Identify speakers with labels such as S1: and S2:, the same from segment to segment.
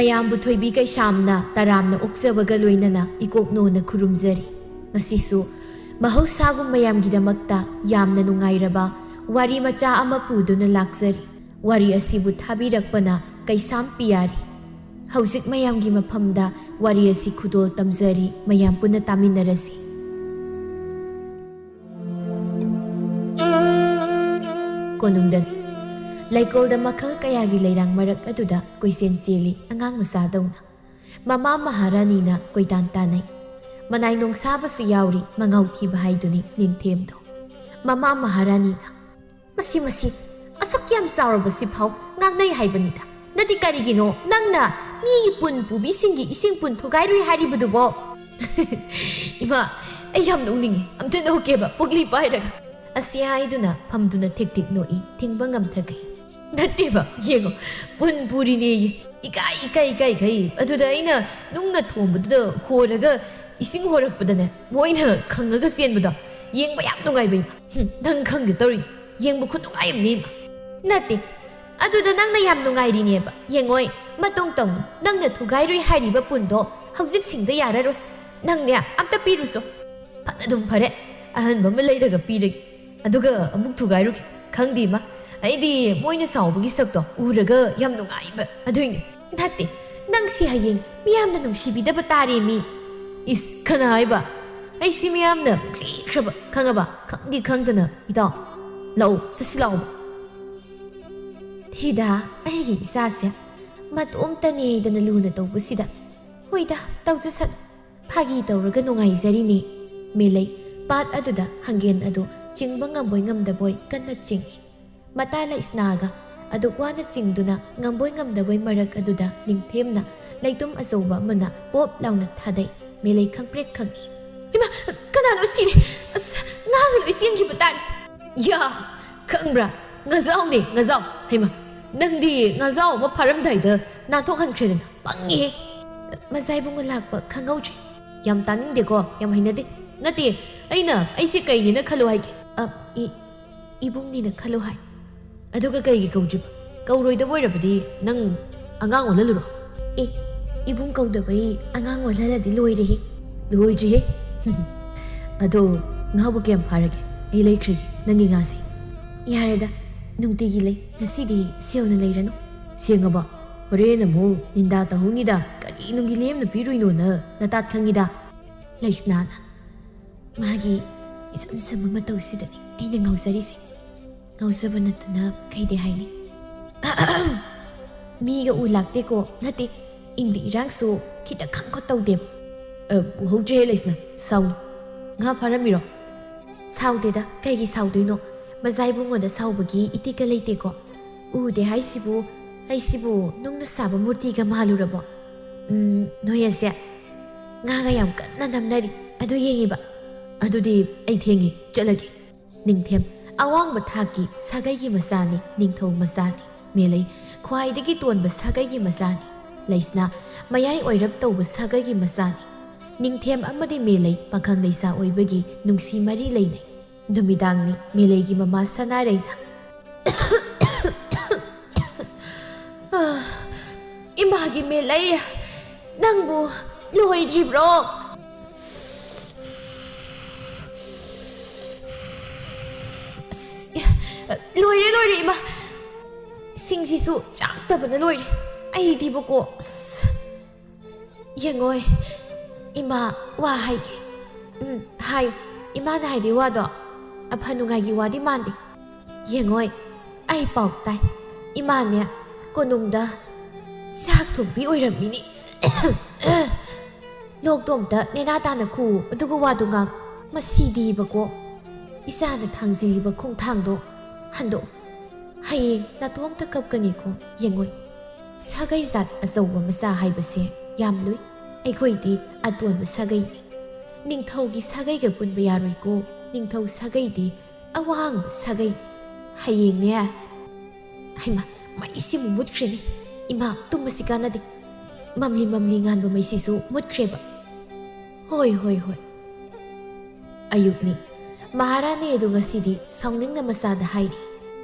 S1: ꯃꯌꯥꯝꯕꯨ ꯊꯣꯏꯕꯤ ꯀꯩꯁꯥꯝꯅ ꯇꯔꯥꯝꯅ ꯑꯣꯛꯆꯕꯒ ꯂꯣꯏꯅꯅ ꯏꯀꯣꯛꯅꯣꯅ ꯈꯨꯔꯨꯝꯖꯔꯤ꯫ ꯉꯁꯤꯁꯨ ꯃꯍꯧꯁꯥꯒꯨꯝ ꯃꯌꯥꯝꯒꯤꯗꯃꯛꯇ ꯌꯥꯝꯅ ꯅꯨꯡꯉꯥꯏꯔꯕ ꯋꯥꯔꯤ ꯃꯆꯥ ꯑꯃ ꯄꯨꯗꯨꯅ ꯂꯥꯛꯆꯔꯤ꯫ ꯋꯥꯔꯤ ꯑꯁꯤꯕꯨ ꯊꯥꯕꯤꯔꯛꯄꯅ ꯀꯩꯁꯥꯝ ꯄꯤꯌꯥꯔꯤ꯫ ꯍꯧꯖꯤꯛ ꯃꯌꯥꯝꯒꯤ ꯃꯐꯝꯗ ꯋꯥꯔꯤ ꯑꯁꯤ ꯈꯨꯗꯣꯜ ꯇꯝꯖꯔꯤ, ꯃꯌꯥꯝ ꯄꯨꯟꯅ ꯇꯥꯃꯤꯟꯅꯔꯁꯤ꯫ ꯀꯣꯅꯨꯡꯗ ꯂꯩꯀꯣꯜꯗ ꯃꯈꯜ ꯀꯌꯥꯒꯤ ꯂꯩꯔꯥꯡ ꯃꯔꯛ ꯑꯗꯨꯗ ꯀꯣꯏꯁꯦꯟ ꯆꯦꯜꯂꯤ ꯑꯉꯥꯡ ꯃꯆꯥꯗꯧꯅ꯫ ꯃꯃꯥ ꯃꯍꯥꯔꯥꯅꯤꯅ ꯀꯣꯏꯇꯥꯟ ꯇꯥꯟꯅꯩ꯫ ꯃꯅꯥꯏ ꯅꯣꯡꯁꯥꯕꯁꯨ ꯌꯥꯎꯔꯤ, ꯃꯉꯥꯎ ꯊꯤꯕ ꯍꯥꯏꯗꯨꯅꯤ ꯅꯤꯡꯊꯦꯝꯗꯣ꯫ ꯃꯃꯥ ꯃꯍꯥꯔꯥꯅꯤꯅ ꯃꯁꯤ ꯑꯁꯨꯛ ꯌꯥꯝ ꯆꯥꯎꯔꯕꯁꯤ ꯐꯥꯎ ꯉꯥꯡꯅꯩ ꯍꯥꯏꯕꯅꯤꯗ꯫ ꯅꯠꯇꯦ ꯀꯔꯤꯒꯤꯅꯣ ꯅꯪꯅ ꯃꯤꯒꯤ ꯄꯨꯟ ꯄꯨꯕꯤꯁꯤꯡꯒꯤ ꯏꯁꯤꯡ ꯄꯨꯟ ꯊꯨꯒꯥꯏꯔꯨꯏ ꯍꯥꯏꯔꯤꯕꯗꯨꯕꯣ? ꯏꯃꯥ, ꯑꯩ ꯌꯥꯝ ꯅꯣꯛꯅꯤꯡꯉꯤ, ꯑꯝꯇ ꯅꯣꯛꯀꯦꯕ ꯄꯨꯛꯂꯤ ꯄꯥꯏꯔꯒ꯫ ꯑꯁꯤ ꯍꯥꯏꯗꯨꯅ ꯐꯝꯗꯨꯅ ꯊꯤꯛ ꯊꯤꯛ ꯅꯣꯛꯏ, ꯊꯤꯡꯕ ꯉꯝꯊꯈꯩ꯫ ꯅꯠꯇꯦꯕ, ꯌꯦꯡꯉꯣ, ꯄꯨꯟ ꯄꯨꯔꯤꯅꯦꯌꯦ, ꯏꯀꯥꯏꯈꯩ ꯑꯗꯨꯗ ꯑꯩꯅ ꯅꯨꯡꯅ ꯊꯣꯡꯕꯗꯨꯗ ꯍꯣꯔꯒ ꯏꯁꯤꯡ ꯍꯣꯔꯛꯄꯗꯅꯦ ꯃꯣꯏꯅ ꯈꯪꯉꯒ ꯆꯦꯟꯕꯗꯣ ꯌꯦꯡꯕ ꯌꯥꯝ ꯅꯨꯡꯉꯥꯏꯕ ꯏꯃꯥ꯫ ꯅꯪ ꯈꯪꯒꯦ ꯇꯧꯔꯤꯅꯤ, ꯌꯦꯡꯕ ꯈꯨꯅꯨꯡꯉꯥꯏ ꯑꯃꯅꯤ ꯏꯃꯥ꯫ ꯅꯠꯇꯦ, ꯑꯗꯨꯗ ꯅꯪꯅ ꯌꯥꯝ ꯅꯨꯡꯉꯥꯏꯔꯤꯅꯦꯕ꯫ ꯌꯦꯡꯉꯣꯏ, ꯃꯇꯨꯡ ꯇꯧꯅ ꯅꯪꯅ ꯊꯨꯒꯥꯏꯔꯨꯏ ꯍꯥꯏꯔꯤꯕ ꯄꯨꯟꯗꯣ ꯍꯧꯖꯤꯛ ꯁꯤꯡꯗ ꯌꯥꯔꯔꯣꯏ꯫ ꯅꯪꯅꯦ ꯑꯝꯇ ꯄꯤꯔꯨꯁꯣ꯫ ꯐꯅ ꯑꯗꯨꯝ ꯐꯔꯦ, ꯑꯍꯟꯕ ꯑꯃ ꯂꯩꯔꯒ ꯄꯤꯔꯒꯦ, ꯑꯗꯨꯒ ꯑꯃꯨꯛ ꯊꯨꯒꯥꯏꯔꯨꯒꯦ꯫ ꯈꯪꯗꯦ ꯏꯃꯥ, ꯑꯩꯗꯤ ꯃꯣꯏꯅ ꯁꯥꯎꯕꯒꯤ ꯁꯛꯇꯣ ꯎꯔꯒ ꯌꯥꯝ ꯅꯨꯡꯉꯥꯏꯕ ꯑꯗꯨꯏꯅꯦ꯫ ꯅꯠꯇꯦ, ꯅꯪ ꯁꯤ ꯍꯌꯦꯡ ꯃꯤꯌꯥꯝꯅ ꯅꯨꯡꯁꯤꯕꯤꯗꯕ ꯇꯥꯔꯦ ꯃꯤ꯫ ꯏꯁ, ꯀꯅꯥ ꯍꯥꯏꯕ? ꯑꯩ ꯁꯤ ꯃꯤꯌꯥꯝꯅ ꯅꯨꯡꯁꯤꯈ꯭ꯔꯕ ꯈꯪꯉꯕ? ꯈꯪꯗꯤ ꯈꯪꯗꯅ ꯏꯇꯥꯎ ꯂꯥꯛꯎ, ꯆꯠꯁꯤ ꯂꯥꯛꯎꯕ꯫ ꯊꯤꯗ, ꯑꯩꯒꯤ ꯏꯆꯥꯁꯦ ꯃꯇꯣꯝꯇꯅꯦꯗꯅ ꯂꯨꯅ ꯇꯧꯕꯁꯤꯗ꯫ ꯍꯣꯏꯗ, ꯇꯧꯖꯁꯠ, ꯐꯥꯒꯤ ꯇꯧꯔꯒ ꯅꯨꯡꯉꯥꯏꯖꯔꯤꯅꯤ꯫ ꯃꯦꯂꯩ ꯄꯥꯠ ꯑꯗꯨꯗ ꯍꯪꯒꯦꯟ ꯑꯗꯨ ꯆꯤꯡꯕ ꯉꯝꯕꯣꯏ ꯉꯝꯗꯕꯣꯏ ꯀꯟꯅ ꯆꯤꯡꯏ꯫ ꯃꯇꯥ ꯂꯩꯁꯅꯥꯒ ꯑꯗꯨꯛ ꯋꯥꯅ ꯆꯤꯡꯗꯨꯅ ꯉꯝꯕꯣꯏ ꯉꯝꯗꯕꯣꯏ ꯃꯔꯛ ꯑꯗꯨꯗ ꯅꯤꯡꯊꯦꯝꯅ ꯂꯩꯇꯨꯝ ꯑꯆꯧꯕ ꯑꯃꯅ ꯄꯣꯞ ꯂꯥꯎꯅ ꯊꯥꯗꯩ꯫ ꯃꯦꯂꯩ ꯈꯪꯄ꯭ꯔꯦꯛ ꯈꯪꯏ꯫ ꯏꯃꯥ, ꯀꯅꯥꯅꯣ ꯁꯤꯔꯦ? ꯑꯁ, ꯉꯥꯒ ꯂꯣꯏ ꯆꯦꯟꯈꯤꯕ ꯇꯥꯔꯦ꯫ ꯌꯥ, ꯈꯪꯕ꯭ꯔꯥ? ꯉꯥꯖꯥꯎꯅꯦ, ꯉꯥꯖꯥꯎ꯫ ꯍꯩꯃꯥ, ꯅꯪꯗꯤ ꯉꯥꯖꯥꯎ ꯑꯃ ꯐꯥꯔꯝꯗꯥꯏꯗ ꯅꯥꯟꯊꯣꯛꯍꯟꯈ꯭ꯔꯦꯗꯅ, ꯄꯪꯉꯤꯍꯦ꯫ ꯃꯆꯥꯏꯕꯨꯡꯅ ꯂꯥꯛꯄ ꯈꯪꯍꯧꯗ꯭ꯔꯦ꯫ ꯌꯥꯝ ꯇꯥꯅꯤꯡꯗꯦꯀꯣ, ꯌꯥꯝ ꯍꯩꯅꯗꯦ꯫ ꯅꯠꯇꯦ, ꯑꯩꯁꯦ ꯀꯩꯅꯦꯅ ꯈꯜꯂꯣ ꯍꯥꯏꯒꯦ? ꯏꯕꯨꯡꯅꯤꯅ ꯈꯜꯂꯣ ꯍꯥꯏ꯫ ꯑꯗꯨꯒ ꯀꯩꯒꯤ ꯀꯧꯗ꯭ꯔꯤꯕ? ꯀꯧꯔꯣꯏꯗꯕ ꯑꯣꯏꯔꯕꯗꯤ ꯅꯪ ꯑꯉꯥꯡ ꯑꯣꯜꯍꯜꯂꯨꯔꯣ? ꯑꯦ, ꯏꯕꯨꯡ ꯀꯧꯗꯕꯩ ꯑꯉꯥꯡ ꯑꯣꯜꯍꯜꯂꯗꯤ ꯂꯣꯏꯔꯦꯍꯦ꯫ ꯂꯣꯏꯗ꯭ꯔꯤꯍꯦ꯫ ꯑꯗꯣ ꯉꯥꯕꯨ ꯀꯌꯥꯝ ꯐꯥꯔꯒꯦ? ꯑꯩ ꯂꯩꯈ꯭ꯔꯒꯦ ꯅꯪꯒꯤ ꯉꯥꯁꯦ꯫ ꯌꯥꯔꯦꯗ, ꯅꯨꯡꯇꯤꯒꯤ ꯂꯩ, ꯉꯁꯤꯗꯤ ꯁꯦꯜꯅ ꯂꯩꯔꯅꯨ꯫ ꯁꯦꯡꯉꯕ? ꯍꯣꯔꯦꯟ ꯑꯃꯨꯛ ꯅꯤꯟꯗꯥ ꯇꯧꯍꯧꯅꯤꯗ꯫ ꯀꯔꯤ ꯅꯨꯡꯒꯤ ꯂꯦꯝꯅ ꯄꯤꯔꯨꯏꯅꯣꯅ ꯅꯇꯥꯠ ꯈꯪꯉꯤꯗ꯫ ꯂꯩꯁꯅꯥꯅ ꯃꯥꯒꯤ ꯏꯆꯝ ꯆꯝꯕ ꯃꯇꯧꯁꯤꯗꯅꯤ ꯑꯩꯅ ꯉꯥꯎꯖꯔꯤꯁꯦ꯫ ꯉꯥꯎꯖꯕ ꯅꯠꯇꯅ ꯀꯩꯗꯤ ꯍꯥꯏꯅꯤ? ꯃꯤꯒ ꯎ ꯂꯥꯛꯇꯦꯀꯣ, ꯅꯠꯇꯦ, ꯏꯪꯕ ꯏꯔꯥꯡꯁꯨ ꯈꯤꯇ ꯈꯪꯈꯣ ꯇꯧꯗꯦꯕ꯫ ꯎꯍꯧꯗ꯭ꯔꯦ ꯂꯩꯁꯅꯥ, ꯁꯥꯎꯅꯨ꯫ ꯉꯥ ꯐꯥꯔꯝꯃꯤꯔꯣ? ꯁꯥꯎꯗꯦꯗ, ꯀꯩꯒꯤ ꯁꯥꯎꯗꯣꯏꯅꯣ? ꯃꯆꯥꯏꯕꯨꯡꯉꯣꯗ ꯁꯥꯎꯕꯒꯤ ꯏꯇꯤꯛꯀ ꯂꯩꯇꯦꯀꯣ꯫ ꯎꯗꯦ ꯍꯥꯏꯁꯤꯕꯨ ꯑꯩꯁꯤꯕꯨ ꯅꯨꯡꯅ ꯁꯥꯕ ꯃꯨꯔꯇꯤꯒ ꯃꯥꯜꯂꯨꯔꯕꯣ? ꯅꯣꯏ ꯑꯁꯦ ꯉꯥꯒ ꯌꯥꯝ ꯀꯟꯅ ꯅꯝꯅꯔꯤ, ꯑꯗꯨ ꯌꯦꯡꯉꯤꯕ꯫ ꯑꯗꯨꯗꯤ ꯑꯩ ꯊꯦꯡꯉꯤ, ꯆꯠꯂꯒꯦ꯫ ꯅꯤꯡꯊꯦꯝ ꯑꯋꯥꯡꯕ ꯊꯥꯛꯀꯤ ꯁꯥꯒꯩꯒꯤ ꯃꯆꯥꯅꯤ, ꯅꯤꯡꯊꯧ ꯃꯆꯥꯅꯤ꯫ ꯃꯦꯂꯩ ꯈ꯭ꯋꯥꯏꯗꯒꯤ ꯇꯣꯟꯕ ꯁꯥꯒꯩꯒꯤ ꯃꯆꯥꯅꯤ꯫ ꯂꯩꯁꯅꯥ ꯃꯌꯥꯏ ꯑꯣꯏꯔꯞ ꯇꯧꯕ ꯁꯥꯒꯩꯒꯤ ꯃꯆꯥꯅꯤ꯫ ꯅꯤꯡꯊꯦꯝ ꯑꯃꯗꯤ ꯃꯦꯂꯩ ꯄꯥꯈꯪ ꯂꯩꯁꯥ ꯑꯣꯏꯕꯒꯤ ꯅꯨꯡꯁꯤ ꯃꯔꯤ ꯂꯩꯅꯩ꯫ ꯅꯨꯃꯤꯗꯥꯡꯅꯤ꯫ ꯃꯦꯂꯩꯒꯤ ꯃꯃꯥ ꯁꯅꯥꯔꯩꯅ ꯏꯃꯥꯒꯤ ꯃꯦꯂꯩ, ꯅꯪꯕꯨ ꯂꯣꯏꯗ꯭ꯔꯤꯕ꯭ꯔꯣ? ꯂꯣꯏꯔꯦ ꯏꯃꯥ, ꯁꯤꯡꯁꯤꯁꯨ ꯆꯥꯛꯇꯕꯅ ꯂꯣꯏꯔꯦ꯫ ꯑꯩꯗꯤꯕꯀꯣ, ꯌꯦꯡꯉꯣꯏ, ꯏꯃꯥ ꯋꯥ ꯍꯥꯏꯒꯦ꯫ ꯍꯥꯏꯌꯨ, ꯏꯃꯥꯅ ꯍꯥꯏꯗꯤ ꯋꯥꯗꯣ ꯑꯐ ꯅꯨꯡꯉꯥꯏꯒꯤ ꯋꯥꯗꯤ ꯃꯥꯟꯗꯦ꯫ ꯌꯦꯡꯉꯣꯏ, ꯑꯩ ꯄꯥꯎ ꯇꯥꯏ, ꯏꯃꯥꯅꯦ ꯀꯣꯅꯨꯡꯗ ꯆꯥꯛ ꯊꯣꯡꯕꯤ ꯑꯣꯏꯔꯝꯃꯤꯅꯤ꯫ ꯂꯣꯛꯇꯣ ꯑꯝꯇ ꯅꯦꯅꯥ ꯇꯥꯅ ꯈꯨꯎ, ꯑꯗꯨꯒ ꯋꯥꯗꯨ ꯉꯥꯡ꯫ ꯃꯁꯤꯗꯤꯕꯀꯣ, ꯏꯆꯥꯅ ꯊꯥꯡꯖꯤꯜꯂꯤꯕ ꯈꯣꯡꯊꯥꯡꯗꯣ ꯍꯟꯗꯣꯛ꯫ ꯍꯌꯦꯡ ꯅꯇꯣꯝꯇ ꯀꯞꯀꯅꯤꯀꯣ꯫ ꯌꯦꯡꯉꯣꯏ, ꯁꯥꯒꯩ ꯖꯥꯠ ꯑꯆꯧꯕ ꯃꯆꯥ ꯍꯥꯏꯕꯁꯦ ꯌꯥꯝ ꯂꯨꯏ꯫ ꯑꯩꯈꯣꯏꯗꯤ ꯑꯇꯣꯟꯕ ꯁꯥꯒꯩꯅꯤ꯫ ꯅꯤꯡꯊꯧꯒꯤ ꯁꯥꯒꯩꯒ ꯄꯨꯟꯕ ꯌꯥꯔꯣꯏꯀꯣ꯫ ꯅꯤꯡꯊꯧ ꯁꯥꯒꯩꯗꯤ ꯑꯋꯥꯡꯕ ꯁꯥꯒꯩ꯫ ꯍꯌꯦꯡꯅꯦ, ꯍꯩꯃꯥ, ꯃꯩꯁꯤꯃꯨꯛ ꯃꯨꯠꯈ꯭ꯔꯦꯅꯦ꯫ ꯏꯃꯥ, ꯇꯨꯝꯕꯁꯤ ꯀꯥꯟꯅꯗꯦ꯫ ꯃꯝꯂꯤ ꯉꯥꯟꯕ ꯃꯩꯁꯤꯁꯨ ꯃꯨꯠꯈ꯭ꯔꯦꯕ꯫ ꯍꯣꯏ꯫ ꯑꯌꯨꯛꯅꯤ꯫ ꯃꯍꯥꯔꯥꯅꯤ ꯑꯗꯨ ꯉꯁꯤꯗꯤ ꯁꯥꯎꯅꯤꯡꯅ ꯃꯆꯥꯗ ꯍꯥꯏꯔꯤ꯫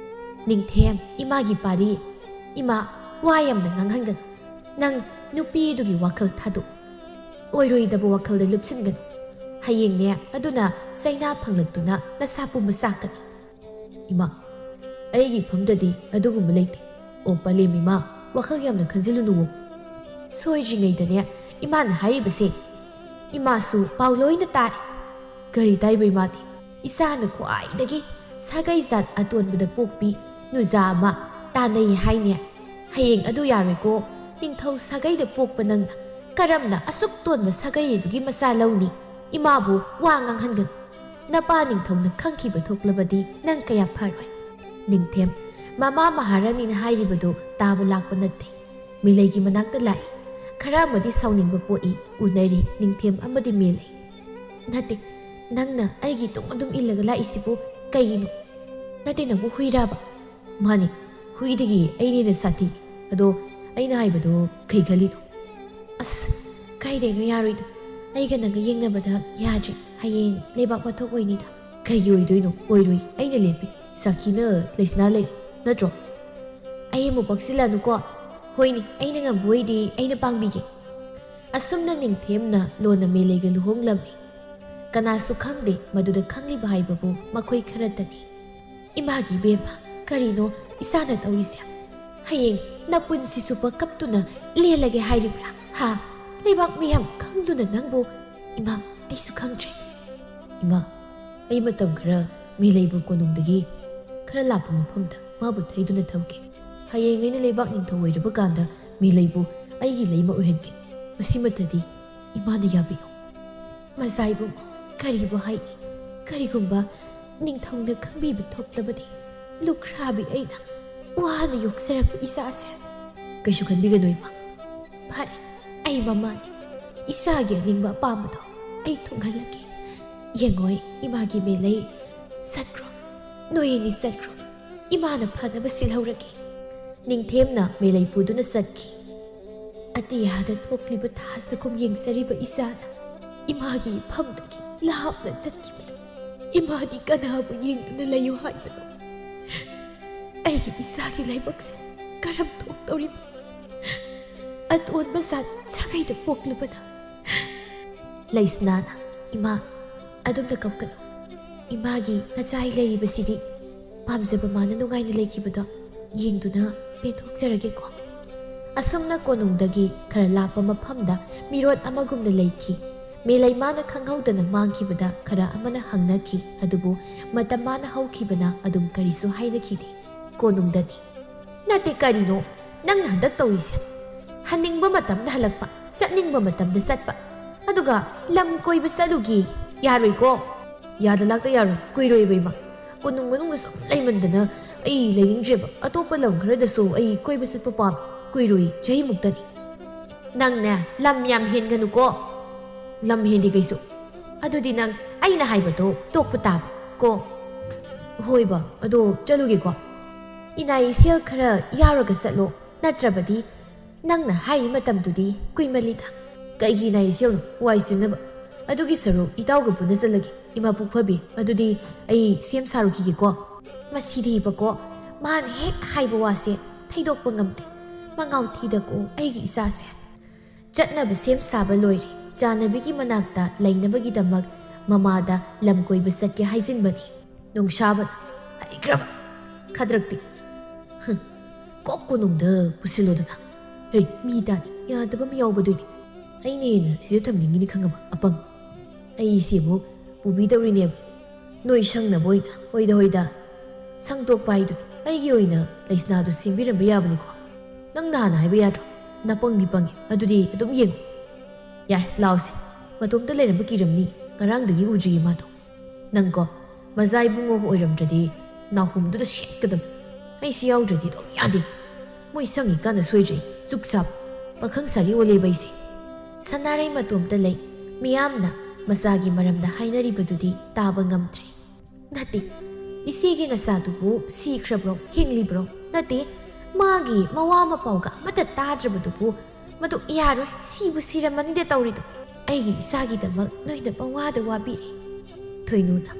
S1: ꯅꯤꯡꯊꯦꯝ, ꯏꯃꯥꯒꯤ ꯄꯥꯔꯤ꯫ ꯏꯃꯥ, ꯋꯥ ꯌꯥꯝꯅ ꯉꯥꯡꯍꯟꯒꯅꯨ꯫ ꯅꯪ नुपीदुगी वाखल थादो ओइरोइदबो वाखलदे लुपसिनगन हयेंने अदुना सैना फंगलक्तुना नसापु मसाकन इमा अैगी फमददी अदुगुम लेते ओ पलेम इमा वाखल यामना खंजिलुनुवो सोइजिङैदने इमाना हारिबसे इमासु पाउलोइना तारे गरी ताइबै मादि इसाना ख्वाइदगी सागै जात अतोनबदा पोकपि नुजा अमा तानै हाइने हयेंग अदु यारेको निंथौ सागैदा पोकपा नंगना करमना असुक तोनबा सागैदुगी मसा लौनी इमाबु वा nganghangन नपा निंथौना खंखिबा थोक्लबदी नंग कया फारोय निंथेम मामा महारानी ना हाइरिबदो ताबा लाकपा नत्ते मिलैगी मनाक्ता लाई खरा मदी साउनिंगबा पोई उनरी निंथेम अमदी मेलै नते नंगना अैगी तुम अदुम इल्लगा लाइसिबु कईनो नते नबु हुइराबा माने हुइदगी अैनेना साथी अदो अैना हाइबदो कई खलिनो अस काइदेनो यारोइदो अैगा नंगा येंगनबदा याद्रि हयेंग लेबाक वाथोक ओइनिदा कईगी ओइदोइनो ओइरोइ अैना लेपि साखीना लेसना ले नत्रो अै मु पक्सिलानुको होइनि अैना ngamboi अैना पांगबिगे असुमना निंथेमना लोना मेलेगा लुहोंगलमि कनासु खंगदे मदुदा खंगलिबा हाइबबु मखोइ खरतनी इमागी बेमा करिनो इसाना तौरिसे हयेंग नपुनसिसु पकपतुना लेलगे हाइरिब्रा हा लेबाक मियाम खंगदुना नंगबो इमा अैसु खंगद्रे इमा अै मतम खरा मिलैबु कोनुंगदगी खरा लापा मफमदा माबु थैदुना थौके हयेंग अैना लेबाक निंथौ ओइरबा कांदा मिलैबु अैगी लैमा ओइहनके मसिमतदी इमाना याबियो मजाइबु करीबु हाइ करीगुंबा निंथौना खंबिबु थोक्तबदी लुख्राबि अैना वाना योक्सरक इसासे कैसु खनबिगनो इमा फारे अै ममानि इसागे निंबा पामदो अै थोंगलके येंगोय इमागी मेलै सत्रो नोयेनि सत्रो इमाना फानबा सिलहौरगे निंथेमना मेलै पुदुना सत्खि अतियादा थोक्लिबा थासकुम येंगसरिबा इसाना इमागी फमदगी लापना चत्खिबदा इमादी कनाबु येंगदुना लैयो हाइबदो अैगी इसागी लाइबक्से करम थोक्तौरिबा अतोनबा जात सागैदा पोक्लबदा लैसनाना इमा अदुमदा कपकनो इमागी नचाइ लैरिबसिदी पामजबा माना नुगाइना लेखिबदो येंगदुना पेथोक्जरगेको असुमना कोनुंगदगी खरा लापा मफमदा मिरोत अमगुमना लेखि मेलै माना खंगहौदना मांगखिबदा खरा अमना हंगनखि अदुबु मतम माना हौखिबना अदुम करिसु हाइनखिदे कोनुंगदनी नते करिनो नंग हंदक तौरिसे हनिंगबा मतमदा हलकपा चटनिंगबा मतमदा चटपा अदुगा लम कोइबा चलुगी यारोइको यादा लाक्ता यारो कुइरोइबैमा कोनुंग मनुंग सुम लैमंदना अै लैनिंग्रेबा अतोपा लम खरदसु अै कोइबा चटपा पाम कुइरोइ चही मुक्तनी नंगने लम याम हेनगनुको लम हेंदी कैसु अदुदी नंग अैना हाइबदो तोकपा ताब को होइबा अदो चलुगेको इनाई सेल खरा यारगा चलो नत्रबदी नंगना हाइ मतमदुदी कुइमलिदा कईगी नाइ सेल वाइ सिंगनबा अदुगी सरो इताउगा पुना चलगे इमा पुखबी अदुदी अै सेम सारुखिगेको मसिदीबको मान हेक हाइबा वासे थैदोकपा ngamte मंगाउ थीदको अैगी इसासे चटनबा सेम साबा लोइरे चानबीगी मनाक्ता लैनबगीदमक ममादा लमकोइबा चटके हाइजिनबनी नोंशाबा हाइग्रबा खद्रक्ति कोक कोनुंगदा पुसिलोदना हे मीदानी यादबा मियावबदुनी अैनेना सिदा थमनिंगिनी खंगबा अपंग अैसिमु पुबीदौरिने नोइ संगनबोइना होइदा संगतोकपा हाइदु अैगी ओइना लैसनादु सेमबिरंबा याबनिको नंग नाना हाइबा याद्रो नापंगी पंगे अदुदी अदुम येंगो यार लाउसे मतोमता लेरंबा किरमनी ngarangdagi ujri mato nangko mazai bungo oiramdradi nahumduda shetkadam ai si yaudradi do yadi moi sangi kana soijai suksap pakhang sari ole baise sanarai matomta lei miyamna masagi maramda hainari badudi taba ngamtre nati isigi nasatubu sikhrabro hinglibro nati magi mawama pauga mata tadrabadubu madu yaroi sibu siramani de taurido aigi isagi damak noida pawada wabiri thoinuna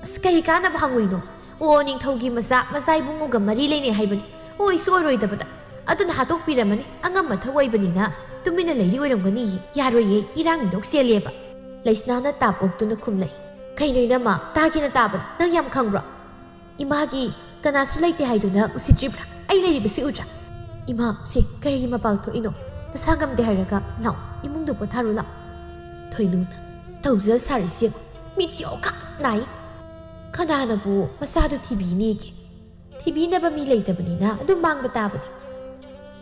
S1: askai kana bhanguino o ning thogi masa masai bungo ga mari leine haibani o isu oroi dabada adun hatok piramani angam mathawai bani na ꯇꯨꯃꯤꯟꯅ ꯂꯩꯔꯤ ꯑꯣꯏꯔꯝꯒꯅꯤ ꯌꯥꯔꯣꯏꯌꯦ ꯏꯔꯥꯡ ꯃꯤꯅꯣꯛ ꯆꯦꯜꯂꯦꯕ ꯂꯩꯁꯅꯥꯅ ꯇꯥꯄꯣꯛꯇꯨꯅ ꯈꯨꯝꯂꯩ ꯀꯩꯅꯣ ꯏꯅꯝꯃ ꯇꯥꯒꯦꯅ ꯇꯥꯕꯅ ꯅꯪ ꯌꯥꯝ ꯈꯪꯕ꯭ꯔꯣ 이마기 그나수 레이테 하이도나 우시집라 아이 레이비 시우자 이마 시 그리 마발토 이노 나상감대 하려가 나오 이몽도 보타루라 토이누나 더우저 사리시 미치오카 나이 그나나부 마사도 TV니게 TV나바 미 레이테버니나 아두 망바타버니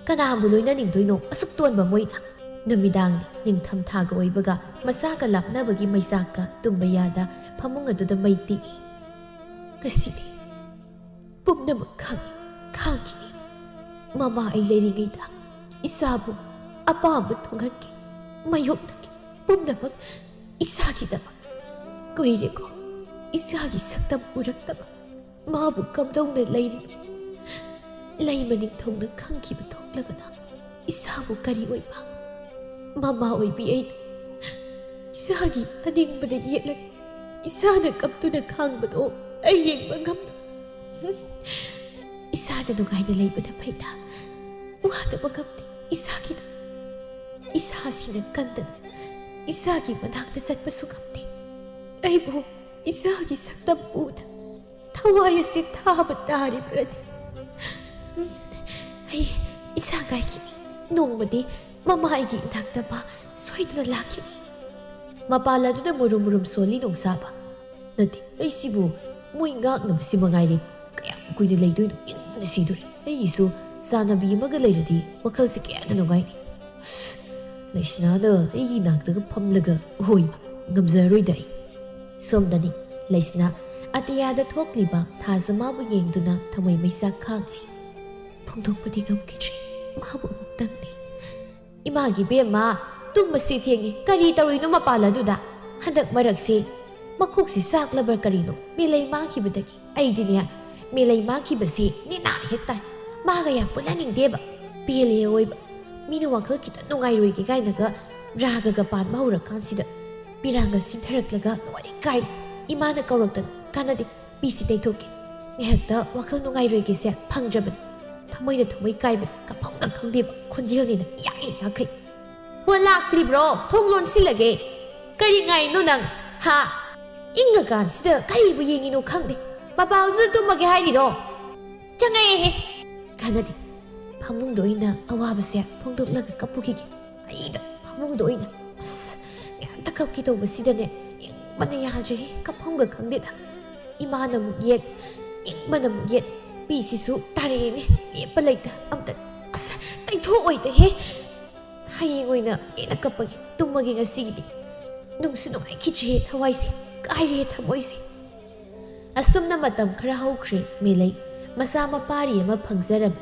S1: 그나한부 로이나 닝도이노 아숙도원바 모이다 누미당 닝탐 타가 오이버가 마사가 랍나버기 마이사카 tumbayada 파몽 아두다 마이띠니 그시디 ꯄꯨꯝꯅꯃꯛ ꯈꯥꯡꯈꯤꯅꯤ ꯃꯃꯥ ꯑꯩ ꯂꯩꯔꯤꯉꯩꯗ ꯏꯁꯥꯕꯨ ꯑꯄꯥꯝꯕ ꯊꯨꯡꯍꯟꯈꯤ ꯃꯥꯌꯣꯛꯅꯈꯤ ꯄꯨꯝꯅꯃꯛ ꯏꯁꯥꯒꯤꯗꯃꯛ ꯀꯨꯏꯔꯦꯀꯣ ꯏꯁꯥꯒꯤ ꯁꯛꯇꯝ ꯎꯔꯛꯇꯕ ꯃꯥꯕꯨ ꯀꯝꯗꯧꯅ ꯂꯩꯔꯤꯕ ꯂꯩꯃ ꯅꯤꯡꯊꯧꯅ ꯈꯪꯈꯤꯕ ꯊꯣꯛꯂꯒꯅ ꯏꯁꯥꯕꯨ ꯀꯔꯤ ꯑꯣꯏꯕ ꯃꯃꯥ ꯑꯣꯏꯕꯤ ꯑꯩꯅ ꯏꯁꯥꯒꯤ ꯑꯅꯤꯡꯕꯗ ꯌꯦꯠꯂꯒ ꯏꯁꯥꯅ ꯀꯞꯇꯨꯅ ꯈꯥꯡꯕꯗꯣ ꯑꯩ ꯌꯦꯡꯕ ꯉꯝꯗ 이사하다 누가 이들 레이브다 파이다 우하다 먹었대 이사하기다 이사하시는 간다나 이사하기만 항대 satpa 수갑대 아이고 이사하기 삭담 우다 타와야시 타하바다리 브라디 아이 이사가이기니 농마디 마마이기 낙다바 소이드나 라키니 마발라두다 무rum무rum 솔리 농사바 너디 아이시부 무인각 넘시망아이리 kuida leidoi no in siduri eisu sanabi maga leiradi wakhal se kya na ngai leishna da ei nak da phamlaga hoi ngamzaroi dai somdani leishna atiya da thokliba thazama bu yengduna thamai maisa khangli phongdokpadi ngamkitri mabu muktanni imagi bema tumasi thengi kari tawino mapala duda handak marak se makhuk si saklabar karino milai ma khibadaki aidinia milai maki basi ni na hetai maga ya pulaning deba pele oiba minu wakhal kita nungai roi ge gai naga raga ga pan mahura kansida piranga sintharaklaga noi kai imana kaurak kanadi pisi dei thoke ngehakta wakhal nungai roi ge se phangjaban thamoi na thamoi kai ba ka phang ga khangdeba khonjil ni na ya ya kai ho lakri bro thonglon silage kari ngai no nang ha inga kan sida kari bu yengi no khangde 마바우는 또 먹게 하이리로 장아에 가나디 방몽도이나 아와바세 봉독라가 까쁘기게 아이다 방몽도이나 안타깝기도 무시다네 만에 야하지 까펑가 강대다 이마나 무옛 이마나 무옛 비시수 다리네 예빨라이다 아무튼 따이토 오이다 해 하이고이나 이나 까쁘기 뚱먹이가 시기디 농수농 아이키지 타와이세 까이리 타모이세 asumna matam khara haukhre melai masa mapari ama phangzaram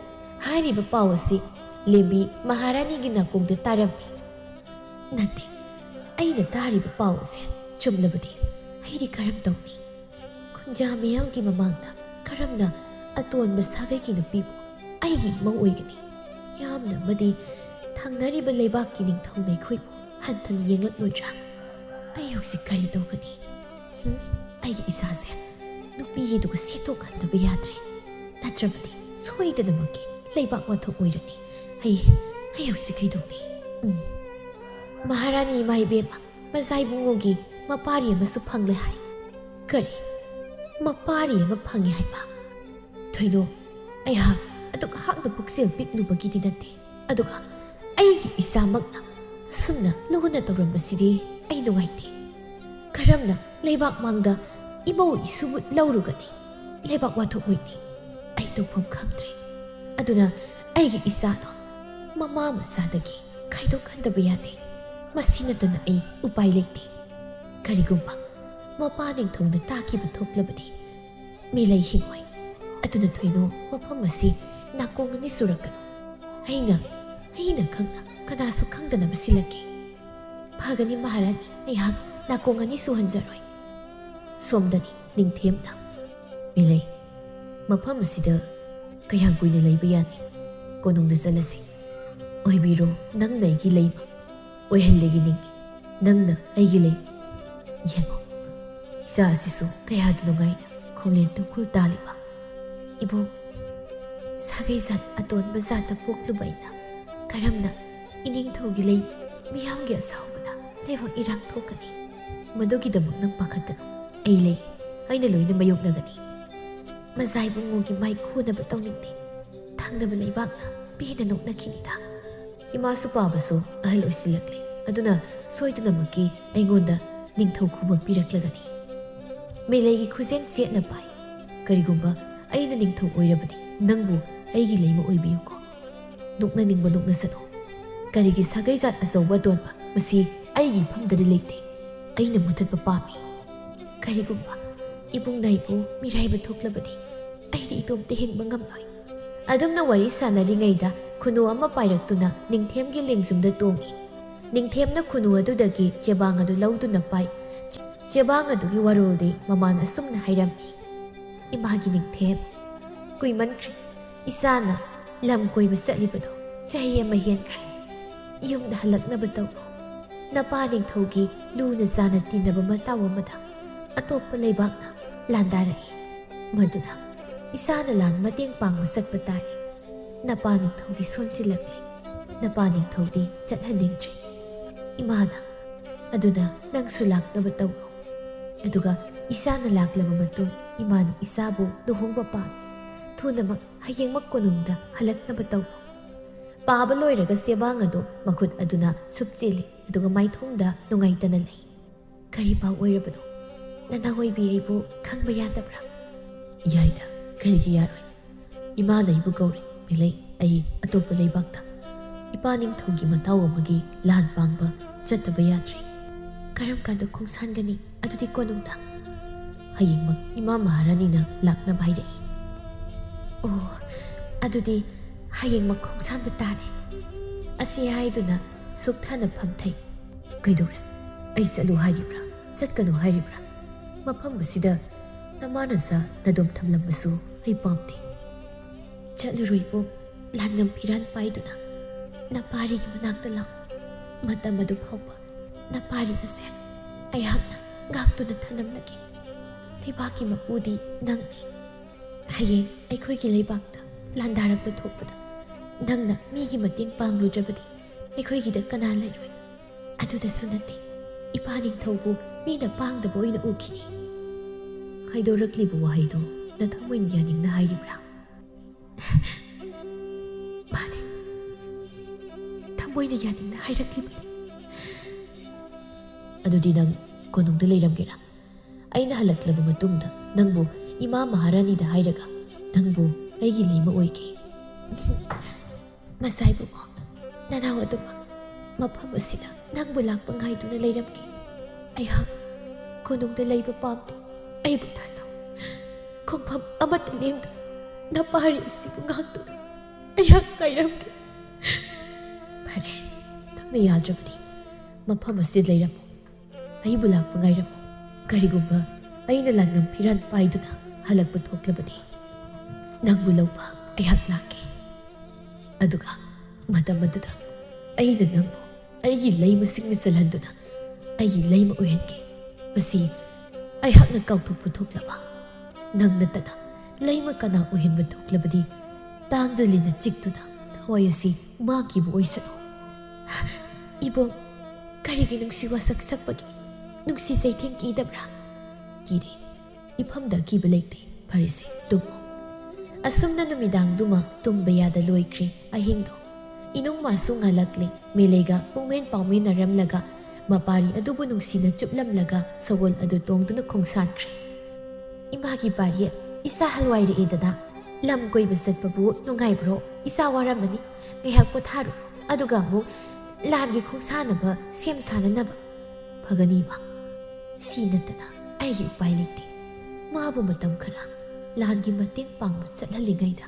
S1: hariba pawasi lembi maharani gi nakong de taram nate aina tariba pawase chumlabadi aidi karam tawni khunja miyang gi mamangda karamna aton masagai gi nupi aigi mau oigani yamna madi thangnariba leibak gi ning thawnai khoi hantan yenglat noitra ayusi kari tawgani aigi isase nupi du seto kanda bayadre natrabadi soida namaki leibak wa thok oirani ai usikai doni maharani mai bema mazai bungogi mapari amasu phangle hai kari mapari ama phangi hai ba thoino ai ha aduka hakna puksel piknu bagi dinate aduka ai isamakna sumna luguna tawrambasidi ai nuaite karamna leibak mangda imau isubut laurugani lebak wathok oini ai topom khamtre aduna aigi isado mama masadagi khaidok khandaba yade masina tana ai upai lekte karigumba mapa ning thongna taki bathoklabadi milai hingoi aduna thoino mapam asi nakong ni surakano aina khangna kanasu khangdana basilaki phagani maharani ai hak nakong ani suhanjaroi somdani ningthemna milai mafam asida kayang kuina leiba yani konongna jalasi oibiro nang na gi leiba oihallegi ning nangna aigi lei yengo isa asisu kayagi nungai khonglen tukul taliba ibo sagai zat aton bazata poklubaina karamna ꯏꯅꯤꯡꯊꯧꯒꯤ ꯂꯩ ꯃꯤꯌꯥꯝꯒꯤ ꯑꯁꯥꯎꯕꯅ ꯂꯩꯕꯥꯛ ꯏꯔꯥꯡ ꯊꯣꯛꯀꯅꯤ ꯃꯗꯨꯒꯤꯗꯃꯛ ꯅꯪ ꯄꯥꯈꯠꯀꯅꯨ ꯑꯩ ꯂꯩ ꯑꯩꯅ ꯂꯣꯏꯅ ꯃꯥꯌꯣꯛꯅꯒꯅꯤ ꯃꯖꯥ ꯏꯕꯨꯡꯉꯣꯒꯤ ꯃꯥꯏ ꯈꯨꯅꯕ ꯇꯧꯅꯤꯡꯗꯦ ꯊꯪꯅꯕ ꯂꯩꯕꯥꯛꯅ ꯄꯦꯟꯅ ꯅꯣꯛꯅꯈꯤꯅꯤꯗ ꯏꯃꯥꯁꯨ ꯄꯥꯕꯁꯨ ꯑꯍꯜ ꯑꯣꯏꯁꯤꯜꯂꯛꯂꯦ ꯑꯗꯨꯅ ꯁꯣꯏꯗꯅꯃꯛꯀꯤ ꯑꯩꯉꯣꯟꯗ ꯅꯤꯡꯊꯧ ꯈꯨꯕꯝ ꯄꯤꯔꯛꯂꯒꯅꯤ ꯃꯦꯂꯩꯒꯤ ꯈꯨꯖꯦꯡ ꯆꯦꯠꯅ ꯄꯥꯏ ꯀꯔꯤꯒꯨꯝꯕ ꯑꯩꯅ ꯅꯤꯡꯊꯧ ꯑꯣꯏꯔꯕꯗꯤ ꯅꯪꯕꯨ ꯑꯩꯒꯤ ꯂꯩꯃ ꯑꯣꯏꯕꯤꯌꯨꯀꯣ ꯅꯣꯛꯅꯅꯤꯡꯕ ꯅꯣꯛꯅꯁꯅꯨ ꯀꯔꯤꯒꯤ ꯁꯥꯒꯩꯖꯥꯠ ꯑꯆꯧꯕ ꯑꯇꯣꯟꯕ ꯃꯁꯤ ꯑꯩꯒꯤ ꯏꯐꯝꯗꯗꯤ ꯂꯩꯇꯦ ꯑꯩꯅ ꯃꯨꯊꯠꯄ ꯄꯥꯝꯃꯤ ꯀꯔꯤꯒꯨꯝꯕ ꯏꯕꯨꯡ ꯅꯥꯏꯕꯨ ꯃꯤꯔꯥꯏꯕ ꯊꯣꯛꯂꯕꯗꯤ ꯑꯩꯅ ꯏꯇꯣꯝꯇ ꯍꯤꯡꯕ ꯉꯝꯂꯣꯏ ꯑꯗꯨꯝꯅ ꯋꯥꯔꯤ ꯁꯥꯟꯅꯔꯤꯉꯩꯗ ꯈꯨꯅꯨ ꯑꯃ ꯄꯥꯏꯔꯛꯇꯨꯅ ꯅꯤꯡꯊꯦꯝꯒꯤ ꯂꯦꯡꯖꯨꯝꯗ ꯇꯣꯡꯏ ꯅꯤꯡꯊꯦꯝꯅ ꯈꯨꯅꯨ ꯑꯗꯨꯗꯒꯤ ꯆꯦꯕꯥꯡ ꯑꯗꯨ ꯂꯧꯗꯨꯅ ꯄꯥꯏ ꯆꯦꯕꯥꯡ ꯑꯗꯨꯒꯤ ꯋꯥꯔꯣꯜꯗꯤ ꯃꯃꯥꯅ ꯑꯁꯨꯝꯅ ꯍꯥꯏꯔꯝꯃꯤ ꯏꯃꯥꯒꯤ ꯅꯤꯡꯊꯦꯝ ꯀꯨꯏꯃꯟꯈ꯭ꯔꯦ ꯏꯆꯥꯅ ꯂꯝ ꯀꯣꯏꯕ ꯆꯠꯂꯤꯕꯗꯣ ꯆꯍꯤ ꯑꯃ ꯍꯦꯟꯈ꯭ꯔꯦ ꯌꯨꯝꯗ ꯍꯜꯂꯛꯅꯕ ꯇꯧꯔꯣ ꯅꯄꯥ ꯅꯤꯡꯊꯧꯒꯤ ꯂꯨꯅ ꯆꯥꯅ ꯇꯤꯟꯅꯕ ꯃꯇꯥꯎ ꯑꯃꯗ ꯑꯇꯣꯞꯄ ꯂꯩꯕꯥꯛꯅ ꯂꯥꯟꯗꯥꯔꯛꯏ ꯃꯗꯨꯅ ꯏꯁꯥꯅ ꯂꯥꯟ ꯃꯇꯦꯡ ꯄꯥꯡꯕ ꯆꯠꯄ ꯇꯥꯏ ꯅꯄꯥ ꯅꯤꯡꯊꯧꯗꯤ ꯁꯣꯟꯁꯤꯜꯂꯛꯂꯤ ꯅꯄꯥ ꯅꯤꯡꯊꯧꯗꯤ ꯆꯠꯍꯟꯅꯤꯡꯗ꯭ꯔꯤ ꯏꯃꯥꯅ ꯑꯗꯨꯅ ꯅꯪꯁꯨ ꯂꯥꯛꯅꯕ ꯇꯧꯔꯣ ꯑꯗꯨꯒ ꯏꯁꯥꯅ ꯂꯥꯛꯂꯕ ꯃꯇꯨꯡ ꯏꯃꯥꯅ ꯏꯁꯥꯕꯨ ꯂꯨꯍꯣꯡꯕ ꯄꯥꯝꯃꯤ ꯊꯨꯅꯃꯛ ꯍꯌꯦꯡꯃꯛ ꯀꯣꯅꯨꯡꯗ ꯍꯜꯂꯛꯅꯕ ꯇꯧꯔꯣ ꯄꯥꯕ ꯂꯣꯏꯔꯒ ꯆꯦꯕꯥꯡ ꯑꯗꯨ ꯃꯈꯨꯠ ꯑꯗꯨꯅ ꯁꯨꯞꯆꯤꯜꯂꯤ ꯑꯗꯨꯒ ꯃꯥꯏꯊꯣꯡꯗ ꯅꯨꯡꯉꯥꯏꯇꯅ ꯂꯩ ꯀꯔꯤ ꯄꯥꯎ ꯑꯣꯏꯔꯕꯅꯣ ꯅꯅꯥꯎꯑꯣꯏꯕꯤ ꯑꯩꯕꯨ ꯈꯪꯕ ꯌꯥꯗꯕ꯭ꯔꯥ ꯌꯥꯏꯗ ꯀꯔꯤꯒꯤ ꯌꯥꯔꯣꯏ ꯏꯃꯥꯅ ꯑꯩꯕꯨ ꯀꯧꯔꯤ ꯃꯤꯂꯩ ꯑꯩ ꯑꯇꯣꯞꯄ ꯂꯩꯕꯥꯛꯇ ꯏꯄꯥ ꯅꯤꯡꯊꯧꯒꯤ ꯃꯇꯥꯎ ꯑꯃꯒꯤ ꯂꯥꯟ ꯄꯥꯡꯕ ꯆꯠꯇꯕ ꯌꯥꯗ꯭ꯔꯤ ꯀꯔꯝ ꯀꯥꯟꯗ ꯈꯣꯡꯁꯥꯟꯒꯅꯤ ꯑꯗꯨꯗꯤ ꯀꯣꯅꯨꯡꯗ ꯍꯌꯦꯡꯃꯛ ꯏꯃꯥ ꯃꯍꯥꯔꯥꯅꯤꯅ ꯂꯥꯛꯅꯕ ꯍꯥꯏꯔꯛꯏ ꯑꯣ ꯑꯗꯨꯗꯤ ꯍꯌꯦꯡꯃꯛ ꯈꯣꯡꯁꯥꯟꯕ ꯇꯥꯔꯦ ꯑꯁꯤ ꯍꯥꯏꯗꯨꯅ ꯁꯨꯛꯊꯅ ꯐꯝꯊꯩ ꯀꯩꯗꯧꯔꯦ ꯑꯩ ꯆꯠꯂꯨ ꯍꯥꯏꯔꯤꯕ꯭ꯔꯥ ꯆꯠꯀꯅꯨ ꯍꯥꯏꯔꯤꯕ꯭ꯔꯥ ꯃꯐꯝ ꯑꯁꯤꯗ ꯅꯃꯥꯅꯁꯥ ꯅꯗꯣꯝ ꯊꯝꯂꯝꯕꯁꯨ ꯑꯩ ꯄꯥꯝꯗꯦ ꯆꯠꯂꯨꯔꯣꯏꯕꯨ ꯂꯥꯟꯉꯝ ꯐꯤꯔꯥꯟ ꯄꯥꯏꯗꯨꯅ ꯅꯄꯥꯔꯤꯒꯤ ꯃꯅꯥꯛꯇ ꯂꯥꯛꯎ ꯃꯇꯝ ꯑꯗꯨ ꯐꯥꯎꯕ ꯅꯄꯥꯔꯤ ꯑꯁꯦ ꯑꯩꯍꯥꯛꯅ ꯉꯥꯛꯇꯨꯅ ꯊꯅꯝꯂꯒꯦ ꯂꯩꯕꯥꯛꯀꯤ ꯃꯄꯨꯗꯤ ꯅꯪꯅꯤ ꯍꯌꯦꯡ ꯑꯩꯈꯣꯏꯒꯤ ꯂꯩꯕꯥꯛꯇ ꯂꯥꯟꯗꯥꯔꯛꯄ ꯊꯣꯛꯄꯗ ꯅꯪꯅ ꯃꯤꯒꯤ ꯃꯇꯦꯡ ꯄꯥꯡꯂꯨꯗ꯭ꯔꯕꯗꯤ ꯑꯩꯈꯣꯏꯒꯤꯗ ꯀꯅꯥ ꯂꯩꯔꯣꯏ ꯑꯗꯨꯗꯁꯨ ꯅꯠꯇꯦ ꯏꯄꯥ ꯅꯤꯡꯊꯧꯕꯨ ꯃꯤꯅ ꯄꯥꯡꯗꯕ ꯑꯣꯏꯅ ꯎꯈꯤꯅꯤ ꯍꯥꯏꯗꯣꯔꯛꯂꯤꯕ ꯋꯥꯍꯩꯗꯣ ꯅꯊꯃꯣꯏꯅ ꯌꯥꯅꯤꯡꯅ ꯍꯥꯏꯔꯤꯕ꯭ꯔꯥ ꯃꯥꯅꯤ ꯊꯃꯣꯏꯅ ꯌꯥꯅꯤꯡꯅ ꯍꯥꯏꯔꯛꯂꯤꯕꯅꯤ ꯑꯗꯨꯗꯤ ꯅꯪ ꯀꯣꯅꯨꯡꯗ ꯂꯩꯔꯝꯒꯦꯔꯥ ꯑꯩꯅ ꯍꯜꯂꯛꯂꯕ ꯃꯇꯨꯡꯗ ꯅꯪꯕꯨ ꯏꯃꯥ ꯃꯍꯥꯔꯥꯅꯤꯗ ꯍꯥꯏꯔꯒ ꯅꯪꯕꯨ ꯑꯩꯒꯤ ꯂꯩꯃ ꯑꯣꯏꯒꯦ ꯃꯆꯥꯏꯕꯨꯡꯉꯣ ꯅꯅꯥꯎ ꯑꯗꯨꯃꯛ ꯃꯐꯝ ꯑꯁꯤꯗ ꯅꯪꯕꯨ ꯂꯥꯛꯄ ꯉꯥꯏꯗꯨꯅ ꯂꯩꯔꯝꯒꯦ ꯑꯩꯍꯥꯛ ꯀꯣꯅꯨꯡꯗ ꯂꯩꯕ ꯄꯥꯝꯗꯦ ꯑꯩꯕꯨ ꯊꯥꯖꯧ ꯈꯣꯡꯐꯝ ꯑꯃꯠꯇ ꯂꯦꯡꯗ ꯅꯄꯥꯔꯤ ꯑꯁꯤꯕꯨ ꯉꯥꯛꯇꯨꯅ ꯑꯩꯍꯥꯛ ꯉꯥꯏꯔꯝꯒꯦ ꯐꯔꯦ ꯅꯪꯅ ꯌꯥꯗ꯭ꯔꯕꯗꯤ ꯃꯐꯝ ꯑꯁꯤꯗ ꯂꯩꯔꯝꯃꯨ ꯑꯩꯕꯨ ꯂꯥꯛꯄ ꯉꯥꯏꯔꯝꯃꯨ ꯀꯔꯤꯒꯨꯝꯕ ꯑꯩꯅ ꯂꯥꯟꯉꯝ ꯐꯤꯔꯥꯟ ꯄꯥꯏꯗꯨꯅ ꯍꯜꯂꯛꯄ ꯊꯣꯛꯂꯕꯗꯤ ꯅꯪꯕꯨ ꯂꯧꯕ ꯑꯩꯍꯥꯛ ꯂꯥꯛꯀꯦ ꯑꯗꯨꯒ ꯃꯇꯝ ꯑꯗꯨꯗ ꯑꯩꯅ ꯅꯪꯕꯨ ꯑꯩꯒꯤ ꯂꯩꯃꯁꯤꯡꯅ ꯆꯜꯍꯟꯗꯨꯅ ꯑꯩꯒꯤ ꯂꯩꯃ ꯑꯣꯏꯍꯟꯒꯦ ꯃꯁꯤ ꯑꯩꯍꯥꯛꯅ ꯀꯥꯎꯊꯣꯛꯄ ꯊꯣꯛꯂꯕ ꯅꯪ ꯅꯠꯇꯅ ꯂꯩꯃ ꯀꯅꯥ ꯑꯣꯏꯍꯟꯕ ꯊꯣꯛꯂꯕꯗꯤ ꯇꯥꯡꯖꯂꯤꯅ ꯆꯤꯛꯇꯨꯅ ꯊꯋꯥꯏ ꯑꯁꯤ ꯃꯥꯡꯈꯤꯕ ꯑꯣꯏꯁꯅꯨ ꯏꯕꯣꯡ ꯀꯔꯤꯒꯤ ꯅꯨꯡꯁꯤ ꯋꯥꯁꯛ ꯁꯛꯄꯒꯤ ꯅꯨꯡꯁꯤ ꯆꯩꯊꯦꯡ ꯀꯤꯗꯕ꯭ꯔꯥ ꯀꯤꯗꯦ ꯏꯐꯝꯗ ꯑꯀꯤꯕ ꯂꯩꯇꯦ ꯐꯔꯦꯁꯦ ꯇꯨꯝꯃꯨ ꯑꯁꯨꯝꯅ ꯅꯨꯃꯤꯗꯥꯡꯗꯨꯃ ꯇꯨꯝꯕ ꯌꯥꯗ ꯂꯣꯏꯈ꯭ꯔꯦ ꯑꯍꯤꯡꯗꯣ ꯏꯅꯨꯡꯃꯥꯁꯨ ꯉꯥꯜꯂꯛꯂꯦ ꯃꯦꯂꯩꯒ ꯄꯨꯡꯃꯦꯟ ꯄꯥꯎꯃꯤꯟꯅꯔꯝꯂꯒ ꯃꯄꯥꯔꯤ ꯑꯗꯨꯕꯨ ꯅꯨꯡꯁꯤꯅ ꯆꯨꯞꯂꯝꯂꯒ ꯁꯒꯣꯜ ꯑꯗꯨ ꯇꯣꯡꯗꯨꯅ ꯈꯣꯡꯁꯥꯟꯈ꯭ꯔꯦ ꯏꯃꯥꯒꯤ ꯄꯥꯔꯤ ꯏꯆꯥ ꯍꯜꯋꯥꯏꯔꯛꯑꯦꯗꯅ ꯂꯝ ꯀꯣꯏꯕ ꯆꯠꯄꯕꯨ ꯅꯨꯡꯉꯥꯏꯕ꯭ꯔꯣ ꯏꯆꯥ ꯋꯥꯔꯝꯃꯅꯤ ꯉꯥꯏꯍꯥꯛ ꯄꯣꯊꯥꯔꯣ ꯑꯗꯨꯒ ꯑꯃꯨꯛ ꯂꯥꯟꯒꯤ ꯈꯣꯡꯁꯥꯟꯅꯕ ꯁꯦꯝ ꯁꯥꯅꯅꯕ ꯐꯒꯅꯤꯕ ꯁꯤ ꯅꯠꯇꯅ ꯑꯩꯒꯤ ꯎꯄꯥꯏ ꯂꯩꯇꯦ ꯃꯥꯕꯨ ꯃꯇꯝ ꯈꯔ ꯂꯥꯟꯒꯤ ꯃꯇꯦꯡ ꯄꯥꯡꯕ ꯆꯠꯍꯜꯂꯤꯉꯩꯗ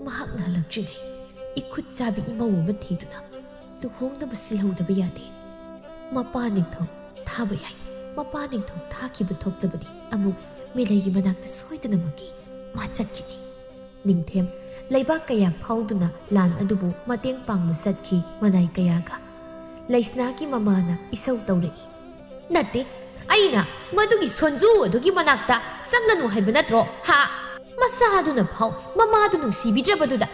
S1: ꯃꯍꯥꯛꯅ ꯍꯜꯂꯛꯇ꯭ꯔꯤꯉꯩ इखुद चाबी इमाऊ अमा थीदुना लुहोंगनबा सिलहौदबा यादे मपा निंथौ थाबा याय मपा निंथौ थाखिबा थोक्लबदि अमुक मेलैगी मनाक्ता सोइदनमकी मा चटकिनि निंथेम लैबाक कया फाउदुना लान अदुबु मतेंग पांगबा चटखि मनाई कयागा लैस्नागी ममाना इसौ तौरई नते अइना मदुगी सोंजु अदुगी मनाक्ता संगनु हाइबा नत्रो हा मसादुना फाउ ममादु नुंसिबिद्रबदुदा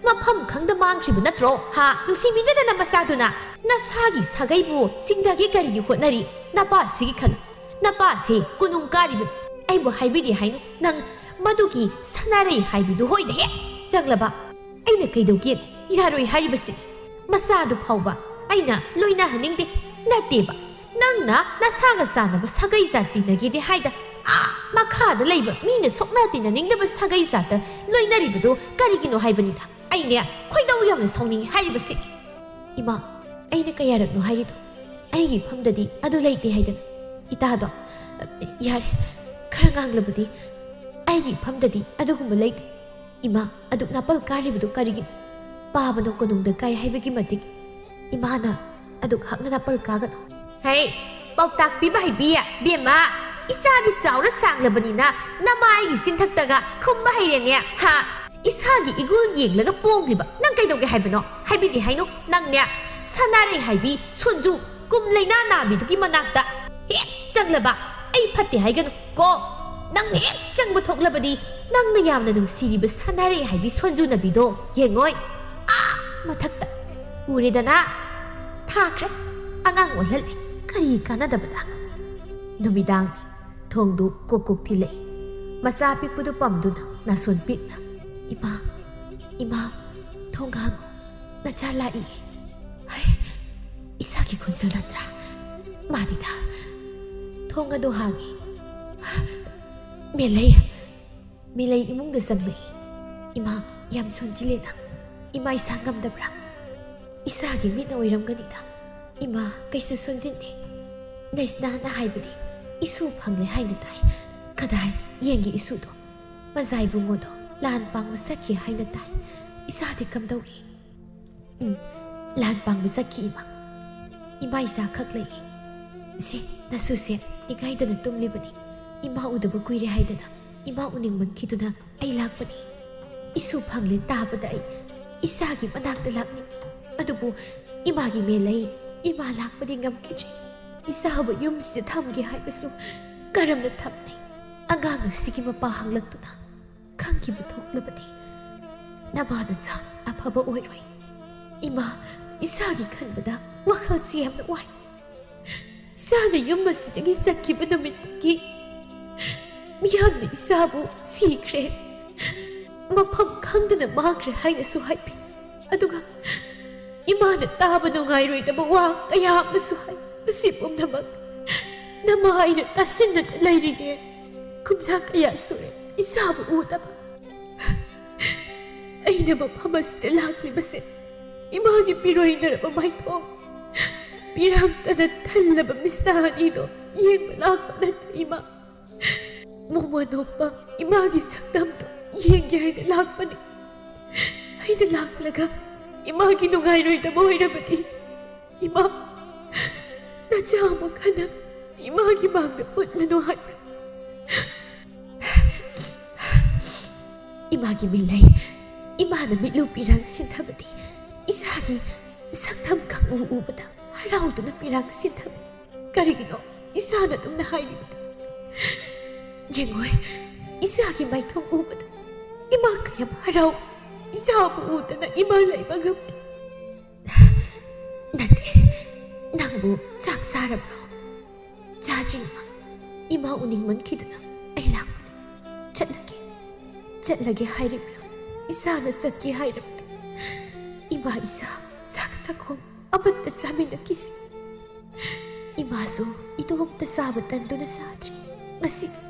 S1: ꯃꯐꯝ ꯈꯪꯗ ꯃꯥꯡꯈ꯭ꯔꯤꯕ ꯅꯠꯇ꯭ꯔꯣ ꯍꯥ ꯅꯨꯡꯁꯤꯕꯤꯗꯗꯅ ꯃꯆꯥꯗꯨꯅ ꯅꯁꯥꯒꯤ ꯁꯥꯒꯩꯕꯨ ꯁꯤꯡꯗꯒꯤ ꯀꯔꯤꯒꯤ ꯍꯣꯠꯅꯔꯤ ꯅꯄꯥꯁꯤꯒꯤ ꯈꯜꯂꯨ ꯅꯄꯥꯁꯦ ꯀꯣꯅꯨꯡ ꯀꯥꯔꯤꯕꯅꯤ ꯑꯩꯕꯨ ꯍꯥꯏꯕꯤꯗꯦ ꯍꯥꯏꯅꯨ ꯅꯪ ꯃꯗꯨꯒꯤ ꯁꯅꯥꯔꯩ ꯍꯥꯏꯕꯤꯗꯨ ꯍꯣꯏꯗ ꯍꯦꯛ ꯆꯪꯂꯕ ꯑꯩꯅ ꯀꯩꯗꯧꯒꯦ ꯌꯥꯔꯣꯏ ꯍꯥꯏꯔꯤꯕꯁꯤ ꯃꯆꯥꯗꯨ ꯐꯥꯎꯕ ꯑꯩꯅ ꯂꯣꯏꯅꯍꯟꯅꯤꯡꯗꯦ ꯅꯠꯇꯦꯕ ꯅꯪꯅ ꯅꯁꯥꯒ ꯆꯥꯟꯅꯕ ꯁꯥꯒꯩ ꯖꯥꯠ ꯇꯤꯟꯅꯒꯦꯗꯤ ꯍꯥꯏꯗ ꯃꯈꯥꯗ ꯂꯩꯕ ꯃꯤꯅ ꯁꯣꯛꯅ ꯇꯤꯟꯅꯅꯤꯡꯗꯕ ꯁꯥꯒꯩ ꯖꯥꯠꯇ ꯂꯣꯏꯅꯔꯤꯕꯗꯨ ꯀꯔꯤꯒꯤꯅꯣ ꯍꯥꯏꯕꯅꯤꯗ ꯑꯩꯅꯦ ꯈꯣꯏꯗꯧ ꯌꯥꯝꯅ ꯁꯥꯎꯅꯤꯡꯉꯤ ꯍꯥꯏꯔꯤꯕꯁꯤ ꯏꯃꯥ ꯑꯩꯅ ꯀꯌꯥꯔꯛꯅꯣ ꯍꯥꯏꯔꯤꯗꯣ ꯑꯩꯒꯤ ꯐꯝꯗꯗꯤ ꯑꯗꯨ ꯂꯩꯇꯦ ꯍꯥꯏꯗꯅ ꯏꯇꯥꯗꯣ ꯌꯥꯔꯦ ꯈꯔ ꯉꯥꯡꯂꯕꯗꯤ ꯑꯩꯒꯤ ꯐꯝꯗꯗꯤ ꯑꯗꯨꯒꯨꯝꯕ ꯂꯩꯇꯦ ꯏꯃꯥ ꯑꯗꯨꯛ ꯅꯥꯄꯜ ꯀꯥꯔꯤꯕꯗꯨ ꯀꯔꯤꯒꯤꯅꯣ ꯄꯥꯕꯅ ꯀꯣꯅꯨꯡꯗ ꯀꯥꯏ ꯍꯥꯏꯕꯒꯤ ꯃꯇꯤꯛ ꯏꯃꯥꯅ ꯑꯗꯨꯛ ꯍꯛꯅ ꯅꯥꯄꯜ ꯀꯥꯒꯅꯣ ꯍꯩ ꯄꯥꯎꯇꯥꯛ ꯄꯤꯕ ꯍꯩꯕꯤꯌꯦ ꯕꯦꯝꯃ ꯏꯁꯥꯗꯤ ꯆꯥꯎꯔ ꯁꯥꯡꯂꯕꯅꯤꯅ ꯅꯃꯥꯏꯒꯤ ꯆꯤꯟꯊꯛꯇꯒ ꯈꯨꯝꯕ ꯍꯩꯔꯦꯅꯦ ꯍꯥ ꯏꯁꯥꯒꯤ ꯏꯒꯨꯜ ꯌꯦꯡꯂꯒ ꯄꯣꯡꯂꯤꯕ ꯅꯪ ꯀꯩꯗꯧꯒꯦ ꯍꯥꯏꯕꯅꯣ ꯍꯥꯏꯕꯤꯗꯦ ꯍꯥꯏꯅꯨ ꯅꯪꯅꯦ ꯁꯅꯥꯔꯩ ꯍꯥꯏꯕꯤ ꯁꯣꯟꯖꯨ ꯀꯨꯝ ꯂꯩꯅꯥ ꯅꯥꯕꯤꯗꯨꯒꯤ ꯃꯅꯥꯛꯇ ꯍꯦꯛ ꯆꯪꯂꯕ ꯑꯩ ꯐꯠꯇꯦ ꯍꯥꯏꯒꯅꯨ ꯀꯣ ꯅꯪꯅ ꯍꯦꯛ ꯆꯪꯕ ꯊꯣꯛꯂꯕꯗꯤ ꯅꯪꯅ ꯌꯥꯝꯅ ꯅꯨꯡꯁꯤꯔꯤꯕ ꯁꯅꯥꯔꯩ ꯍꯥꯏꯕꯤ ꯁꯣꯟꯖꯨ ꯅꯕꯤꯗꯣ ꯌꯦꯡꯉꯣꯏ ꯃꯊꯛꯇ ꯎꯔꯦꯗꯅ ꯊꯥꯈ꯭ꯔꯦ ꯑꯉꯥꯡ ꯑꯣꯜꯍꯜꯂꯦ ꯀꯔꯤ ꯀꯥꯟꯅꯗꯕꯗ ꯅꯨꯃꯤꯗꯥꯡ ꯊꯣꯡꯗꯨ ꯀꯣꯛ ꯀꯣꯛ ꯊꯤꯜꯂꯛꯏ ꯃꯆꯥ ꯄꯤꯛꯄꯗꯨ ꯄꯝꯗꯨꯅ ꯅꯥꯁꯣꯟ ꯄꯤꯛꯅ ꯏꯃꯥ ꯏꯃꯥ ꯊꯣꯡ ꯍꯥꯡꯉꯨ ꯅꯆꯥ ꯂꯥꯛꯏ ꯍꯩ ꯏꯁꯥꯒꯤ ꯈꯣꯟꯖꯦꯜ ꯅꯠꯇ꯭ꯔꯥ ꯃꯥꯅꯤꯗ ꯊꯣꯡ ꯑꯗꯨ ꯍꯥꯡꯉꯤ ꯃꯦꯂꯩ ꯏꯃꯨꯡꯗ ꯆꯪꯂꯛꯏ ꯏꯃꯥ ꯌꯥꯝ ꯁꯣꯟꯖꯤꯜꯂꯦꯅ ꯏꯃꯥ ꯏꯁꯥ ꯉꯝꯗꯕ꯭ꯔꯥ ꯏꯁꯥꯒꯤ ꯃꯤꯠꯅ ꯑꯣꯏꯔꯝꯒꯅꯤꯗ ꯏꯃꯥ ꯀꯩꯁꯨ ꯁꯣꯟꯖꯤꯟꯗꯦ ꯅꯩꯁꯅꯥꯅ ꯍꯥꯏꯕꯗꯤ ꯏꯁꯨ ꯐꯪꯂꯦ ꯍꯥꯏꯅ ꯇꯥꯏ ꯀꯗꯥꯏ ꯌꯦꯡꯒꯦ ꯏꯁꯨꯗꯣ ꯃꯖꯥꯏꯕꯨꯡꯉꯣꯗꯣ ꯂꯥꯟ ꯄꯥꯡꯕ ꯆꯠꯈꯤ ꯍꯥꯏꯅ ꯇꯥꯏ ꯏꯁꯥꯗꯤ ꯀꯝꯗꯧꯔꯤ ꯂꯥꯟ ꯄꯥꯡꯕ ꯆꯠꯈꯤ ꯏꯃꯥ ꯏꯆꯥ ꯈꯛ ꯂꯩ ꯁꯤ ꯅꯁꯨꯁꯦ ꯅꯤꯡꯉꯥꯏꯗꯅ ꯇꯨꯝꯂꯤꯕꯅꯤ ꯏꯃꯥ ꯎꯗꯕ ꯀꯨꯏꯔꯦ ꯍꯥꯏꯗꯅ ꯏꯃꯥ ꯎꯅꯤꯡꯃꯟꯈꯤꯗꯨꯅ ꯑꯩ ꯂꯥꯛꯄꯅꯤ 이수 방레 따보다이 이사기 만학들 락니 아두부 이마기 멜레이 이마 락버디 감기지 이사하부 юм시 탐기 하이버수 까람나 탐니 아가가 시기 마빠 항락두나 강기부 톡르버디 나바나 자 아파버 오이로이 이마 이사기 칸보다 와카시 함나 와이 이사나 юм마시되기 사키부 노미기 미안해 이사부 시크레 ꯃꯐꯝ ꯈꯪꯗꯅ ꯃꯥꯡꯈ꯭ꯔꯦ ꯍꯥꯏꯅꯁꯨ ꯍꯥꯏꯕꯤ ꯑꯗꯨꯒ ꯏꯃꯥꯅ ꯇꯥꯕ ꯅꯨꯡꯉꯥꯏꯔꯣꯏꯗꯕ ꯋꯥ ꯀꯌꯥ ꯑꯃꯁꯨ ꯍꯥꯏ ꯃꯁꯤ ꯄꯨꯝꯅꯃꯛ ꯅꯃꯥ ꯑꯩꯅ ꯇꯥꯁꯤꯟꯅꯗ ꯂꯩꯔꯤꯅꯦ ꯀꯨꯝꯖꯥ ꯀꯌꯥ ꯁꯨꯔꯦ ꯏꯁꯥꯕꯨ ꯎꯗꯕ ꯑꯩꯅ ꯃꯐꯝ ꯑꯁꯤꯗ ꯂꯥꯛꯂꯤꯕꯁꯦ ꯏꯃꯥꯒꯤ ꯄꯤꯔꯣꯏꯅꯔꯕ ꯃꯥꯏꯊꯣꯡ ꯄꯤꯔꯥꯡꯇꯅ ꯊꯜꯂꯕ ꯃꯤꯁꯥ ꯑꯅꯤꯗꯣ ꯌꯦꯡꯕ ꯂꯥꯛꯄ ꯅꯠꯇꯦ ꯏꯃꯥ ꯃꯣꯃꯣ ꯅꯣꯛꯄ ꯏꯃꯥꯒꯤ ꯁꯛꯇꯝꯗꯣ ꯌꯦꯡꯒꯦ ꯍꯥꯏꯅ ꯂꯥꯛꯄꯅꯤ ꯑꯩꯅ ꯂꯥꯛꯂꯒ ꯏꯃꯥꯒꯤ ꯅꯨꯡꯉꯥꯏꯔꯣꯏꯗꯕ ꯑꯣꯏꯔꯕꯗꯤ ꯏꯃꯥ ꯅꯆꯥ ꯑꯃꯨꯛ ꯍꯟꯅ ꯏꯃꯥꯒꯤ ꯃꯥꯡꯗ ꯎꯠꯂꯅꯨ ꯍꯥꯏꯕ꯭ꯔꯥ 이마기 밀레이 이마는 밀루 삐랑 신타버디 이사기 상탐 강우 우보다 하라우드는 삐랑 신타버디 가리기노 이사나 dum나 하이리보다 yengoy 이사기 마이통 우보다 이마 그냥 하라우 이사부 우드나 이마 라이바갑디 난데 낭부 작사라브로 자주이마 이마 우닝만 기두나 아이랑 ꯆꯠꯂꯒꯦ ꯍꯥꯏꯔꯤꯕ꯭ꯔꯥ ꯏꯁꯥꯅ ꯆꯠꯀꯦ ꯍꯥꯏꯔꯕꯗꯤ ꯏꯃꯥ ꯏꯁꯥ ꯆꯥꯛ ꯆꯥꯈꯣꯝ ꯑꯃꯠꯇ ꯆꯥꯃꯤꯟꯅꯈꯤꯁꯤ ꯏꯃꯥꯁꯨ ꯏꯇꯣꯝꯇ ꯆꯥꯕ ꯇꯟꯗꯨꯅ ꯆꯥꯗ꯭ꯔꯤ ꯉꯁꯤꯗꯤ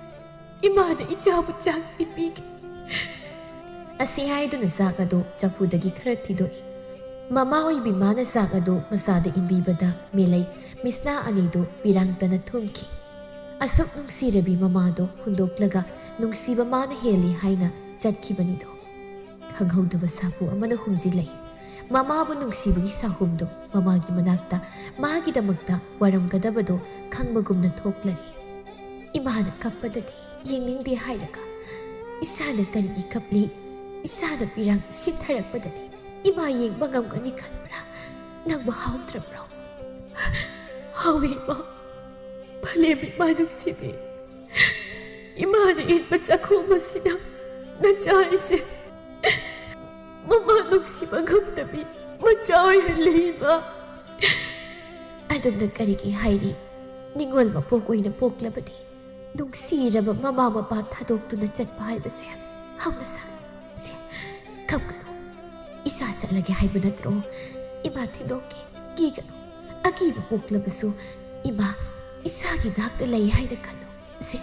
S1: ꯏꯃꯥꯅ ꯏꯆꯥꯕꯨ ꯆꯥꯛ ꯄꯤꯕꯤꯒꯦ ꯑꯁꯤ ꯍꯥꯏꯗꯨꯅ ꯆꯥꯛ ꯑꯗꯨ ꯆꯐꯨꯗꯒꯤ ꯈꯔ ꯊꯤꯗꯣꯛꯏ ꯃꯃꯥ ꯑꯣꯏꯕꯤ ꯃꯥꯅ ꯆꯥꯛ ꯑꯗꯨ ꯃꯆꯥꯗ ꯏꯟꯕꯤꯕꯗ ꯃꯦꯂꯩ ꯃꯤꯁꯅꯥ ꯑꯅꯤꯗꯨ ꯄꯤꯔꯥꯡꯇꯅ ꯊꯨꯝꯈꯤ ꯑꯁꯨꯛ ꯅꯨꯡꯁꯤꯔꯕꯤ ꯃꯃꯥꯗꯣ ꯍꯨꯟꯗꯣꯛꯂꯒ ꯅꯨꯡꯁꯤꯕ ꯃꯥꯅ ꯍꯦꯜꯂꯤ ꯍꯥꯏꯅ ꯆꯠꯈꯤꯕꯅꯤꯗꯣ ꯈꯪꯍꯧꯗꯕ ꯁꯥꯄꯨ ꯑꯃꯅ ꯍꯨꯝꯖꯤꯜꯂꯛꯏ ꯃꯃꯥꯕꯨ ꯅꯨꯡꯁꯤꯕꯒꯤ ꯁꯥꯍꯨꯝꯗꯣ ꯃꯃꯥꯒꯤ ꯃꯅꯥꯛꯇ ꯃꯥꯒꯤꯗꯃꯛꯇ ꯋꯥꯔꯝꯒꯗꯕꯗꯣ ꯈꯪꯕꯒꯨꯝꯅ ꯊꯣꯛꯂꯔꯤ ꯏꯃꯥꯅ ꯀꯞꯄꯗꯗꯤ ꯌꯦꯡꯅꯤꯡꯗꯦ ꯍꯥꯏꯔꯒ ꯏꯁꯥꯅ ꯀꯔꯤꯒꯤ ꯀꯞꯂꯤ ꯏꯁꯥꯅ ꯄꯤꯔꯥꯡ ꯁꯤꯟꯊꯔꯛꯄꯗꯗꯤ ꯏꯃꯥ ꯌꯦꯡꯕ ꯉꯝꯒꯅꯤ ꯈꯟꯕ꯭ꯔꯥ ꯅꯪꯕꯨ ꯍꯥꯎꯇ꯭ꯔꯕ꯭ꯔꯣ ꯍꯥꯎꯋꯦ ꯏꯃꯥ ꯐꯂꯦꯝ ꯏꯃꯥ ꯅꯨꯡꯁꯤꯕꯤ 이마는 인바 자쿠마시나 나자이세 ꯃꯃꯥ ꯅꯨꯡꯁꯤꯕ ꯉꯝꯗꯕꯤ ꯃꯆꯥ ꯑꯣꯏꯍꯜꯂꯤꯕ ꯑꯗꯨꯝꯅ ꯀꯔꯤꯒꯤ ꯍꯥꯏꯔꯤ ꯅꯤꯡꯉꯣꯜ ꯃꯄꯣꯛ ꯑꯣꯏꯅ ꯄꯣꯛꯂꯕꯗꯤ ꯅꯨꯡꯁꯤꯔꯕ ꯃꯃꯥ ꯃꯄꯥ ꯊꯥꯗꯣꯛꯇꯨꯅ ꯆꯠꯄ ꯍꯥꯏꯕꯁꯦ ꯍꯧꯅꯁꯥ ꯁꯦ ꯀꯞꯀꯅꯨ ꯏꯁꯥ ꯆꯠꯂꯒꯦ ꯍꯥꯏꯕ ꯅꯠꯇ꯭ꯔꯣ ꯏꯃꯥ ꯊꯤꯟꯗꯣꯛꯀꯦ ꯀꯤꯒꯅꯨ ꯑꯀꯤꯕ ꯄꯣꯛꯂꯕꯁꯨ ꯏꯃꯥ ꯏꯁꯥꯒꯤ ꯅꯥꯛꯇ ꯂꯩ ꯍꯥꯏꯅ ꯈꯜꯂꯨ ꯁꯦ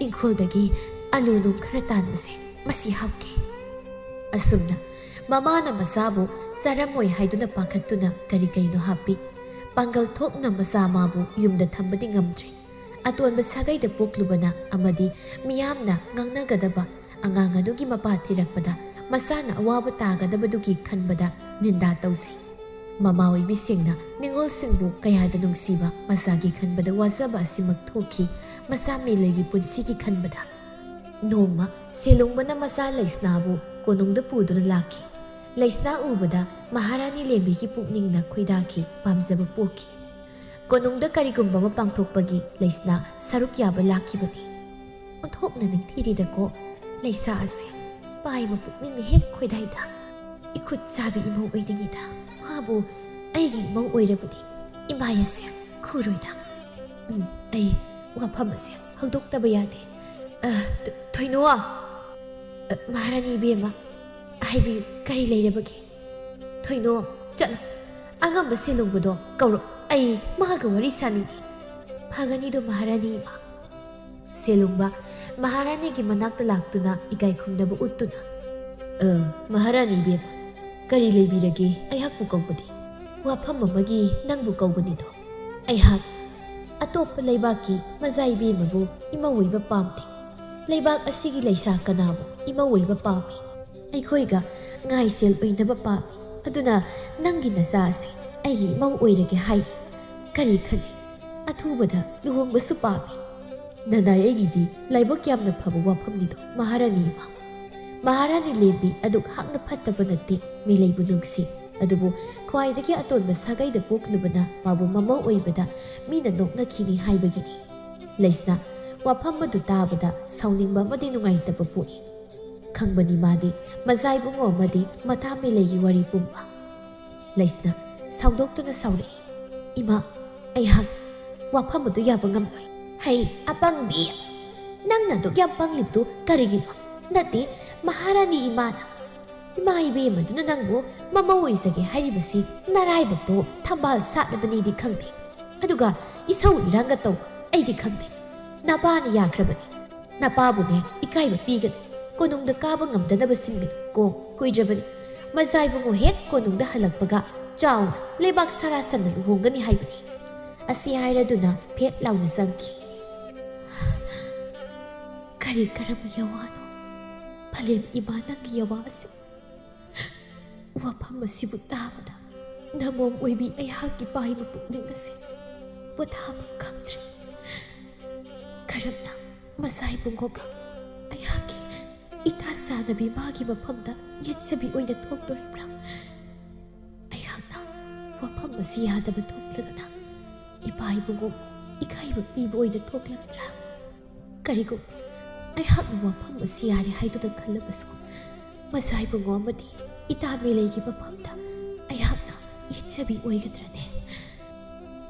S1: ꯏꯪꯈꯣꯜꯗꯒꯤ ꯑꯂꯨ ꯅꯨꯡ ꯈꯔ ꯇꯥꯟꯕꯁꯦ ꯃꯁꯤ ꯍꯥꯞꯀꯦ ꯑꯁꯨꯝꯅ ꯃꯃꯥꯅ ꯃꯆꯥꯕꯨ ꯆꯥꯔꯝꯃꯣꯏ ꯍꯥꯏꯗꯨꯅ ꯄꯥꯈꯠꯇꯨꯅ ꯀꯔꯤ ꯀꯔꯤꯅꯣ ꯍꯥꯞꯄꯤ ꯄꯥꯡꯒꯜ ꯊꯣꯛꯅ ꯃꯆꯥ ꯃꯥꯕꯨ ꯌꯨꯝꯗ ꯊꯝꯕꯗꯤ ꯉꯝꯗ꯭ꯔꯦ ꯑꯇꯣꯟꯕ ꯁꯥꯒꯩꯗ ꯄꯣꯛꯂꯨꯕꯅ ꯑꯃꯗꯤ ꯃꯤꯌꯥꯝꯅ ꯉꯥꯡꯅꯒꯗꯕ ꯑꯉꯥꯡ ꯑꯗꯨꯒꯤ ꯃꯄꯥ ꯊꯤꯔꯛꯄꯗ ꯃꯁꯥꯅ ꯑꯋꯥꯕ ꯇꯥꯒꯗꯕꯗꯨꯒꯤ ꯈꯟꯕꯗ ꯅꯤꯟꯗꯥ ꯇꯧꯖꯩ ꯃꯃꯥ ꯑꯣꯏꯕꯤꯁꯤꯡꯅ ꯅꯤꯡꯉꯣꯜꯁꯤꯡꯕꯨ ꯀꯌꯥꯗ ꯅꯨꯡꯁꯤꯕ ꯃꯆꯥꯒꯤ ꯈꯟꯕꯗ ꯋꯥꯖꯕ ꯑꯁꯤꯃꯛ ꯊꯣꯛꯈꯤ ꯃꯆꯥ ꯃꯦꯂꯩꯒꯤ ꯄꯨꯟꯁꯤꯒꯤ ꯈꯟꯕꯗ ꯅꯣꯡꯃ ꯁꯦꯂꯣꯡꯕꯅ ꯃꯆꯥ ꯂꯩꯁꯅꯥꯕꯨ ꯀꯣꯅꯨꯡꯗ ꯄꯨꯗꯨꯅ ꯂꯥꯛꯈꯤ ꯂꯩꯁꯅꯥ ꯎꯕꯗ ꯃꯍꯥꯔꯥꯅꯤ ꯂꯦꯝꯕꯤꯒꯤ ꯄꯨꯛꯅꯤꯡꯅ ꯈꯣꯏꯗꯥꯈꯤ ꯄꯥꯝꯖꯕ ꯄꯣꯛꯈꯤ ꯀꯣꯅꯨꯡꯗ ꯀꯔꯤꯒꯨꯝꯕ ꯑꯃ ꯄꯥꯡꯊꯣꯛꯄꯒꯤ ꯂꯩꯁꯅꯥ ꯁꯔꯨꯛ ꯌꯥꯕ ꯂꯥꯛꯈꯤꯕꯅꯤ ꯑꯣꯟꯊꯣꯛꯅ ꯅꯤꯡꯊꯤꯔꯤꯗꯀꯣ ꯂꯩꯁꯥ ꯑꯁꯦ ꯄꯥꯏꯕ ꯄꯨꯛꯅꯤꯡꯅ ꯍꯦꯛ ꯈꯣꯏꯗꯥꯏꯗ इखुद चाबी इमौ ओइदिङिदा माबु अैगी इमौ ओइरबदि इमाय असे खुरोइदा अै वाफम असे हंदोक्तबा यादे थोइनोआ महारानी बेमा हाइबि करी लेरबगे थोइनो चल आंगम सेलुंगबदो कौरो अै मागा वरी सानिगी फागनिदो महारानी इमा सेलुंगबा महारानी की मनाक्ता लाक्तुना इकाई खुमदबा उत्तुना महारानी बेमा करी लेबिरगे अयहाकपु कौबदि वाफम अमगी नंगबु कौबनिदो अयहाक अतोप लैबाकी मजाई बेमबु इमवैबा पामदे लैबाक असिगी लैसा कनाबु इमवैबा पामी अैखोइगा ngaisel oinaba पामी अदुना नंगी नचा असे अैगी इमौ ओइरगे हाइ करी खले अथुबदा लुहोंगबसु पामी ननाय अैगिदि लाइबक यामना फबा वाफमनिदो महारानी इमा महारानी लेबी अदुक हांगना फत्तबा नत्ते मेलैबु नुंगसी अदुबु ख्वाइदगी अतोनबा सागैदा पोक्लुबना माबु ममौ ओइबदा मीना नोकनाखिनि हाइबगिनि लैसना वाफम मदु ताबदा साउनिंबा मदि नुंगाइतबा पोइ खंबनी मादी मजाइबुंगो मदि मथा मेलैगी वरी पुंबा लैसना साउदोक्तुना साउरे इमा अैहाक वाफम मदु याबा ngamloi hai apangbi nangna duk yam pangliptu karigino nate महारानी इमाना इमा इबे मदुना नंगबु ममा ओइसगे हाइबसी नाराइबतो थंबाल साटबनीदि खंदे अदुगा इसौ इरांगा तौ ऐदि खंदे नापानी याख्रबनी नापाबुने इकाइबा पीगन कोनुंगदा काबा ngamdनबा सिंगन को कुइद्रबनी मजाइबुंगो हेक कोनुंगदा हलकपगा चाउ लेबाक सरासन लुहोंगनी हाइबनी असि हाइरदुना फेट लाउना जंखी करी करम यवानो फलेम इमानंगी यवासी वाफम असिबु ताबदा नमोम ओइबी अैहाकी पाइबा पुक्निंग असे पोथाबा खंद्रे करमना मसाइबुंगोगा अैहाकी इता सानबी मागी मफमदा यत्सबी ओइना थोक्तोरिब्रा अैहाकना वाफम असी यादबा थोक्लगना इपाइबुंगो इकाइबा पीबा ओइना थोक्लगद्रा करिगो अैहाकना वाफम असी यारे हाइदुना खल्लबसु मसाइबुंगो अमदि इता मेलैगी मफमदा अैहाकना यत्सबी ओइगद्राने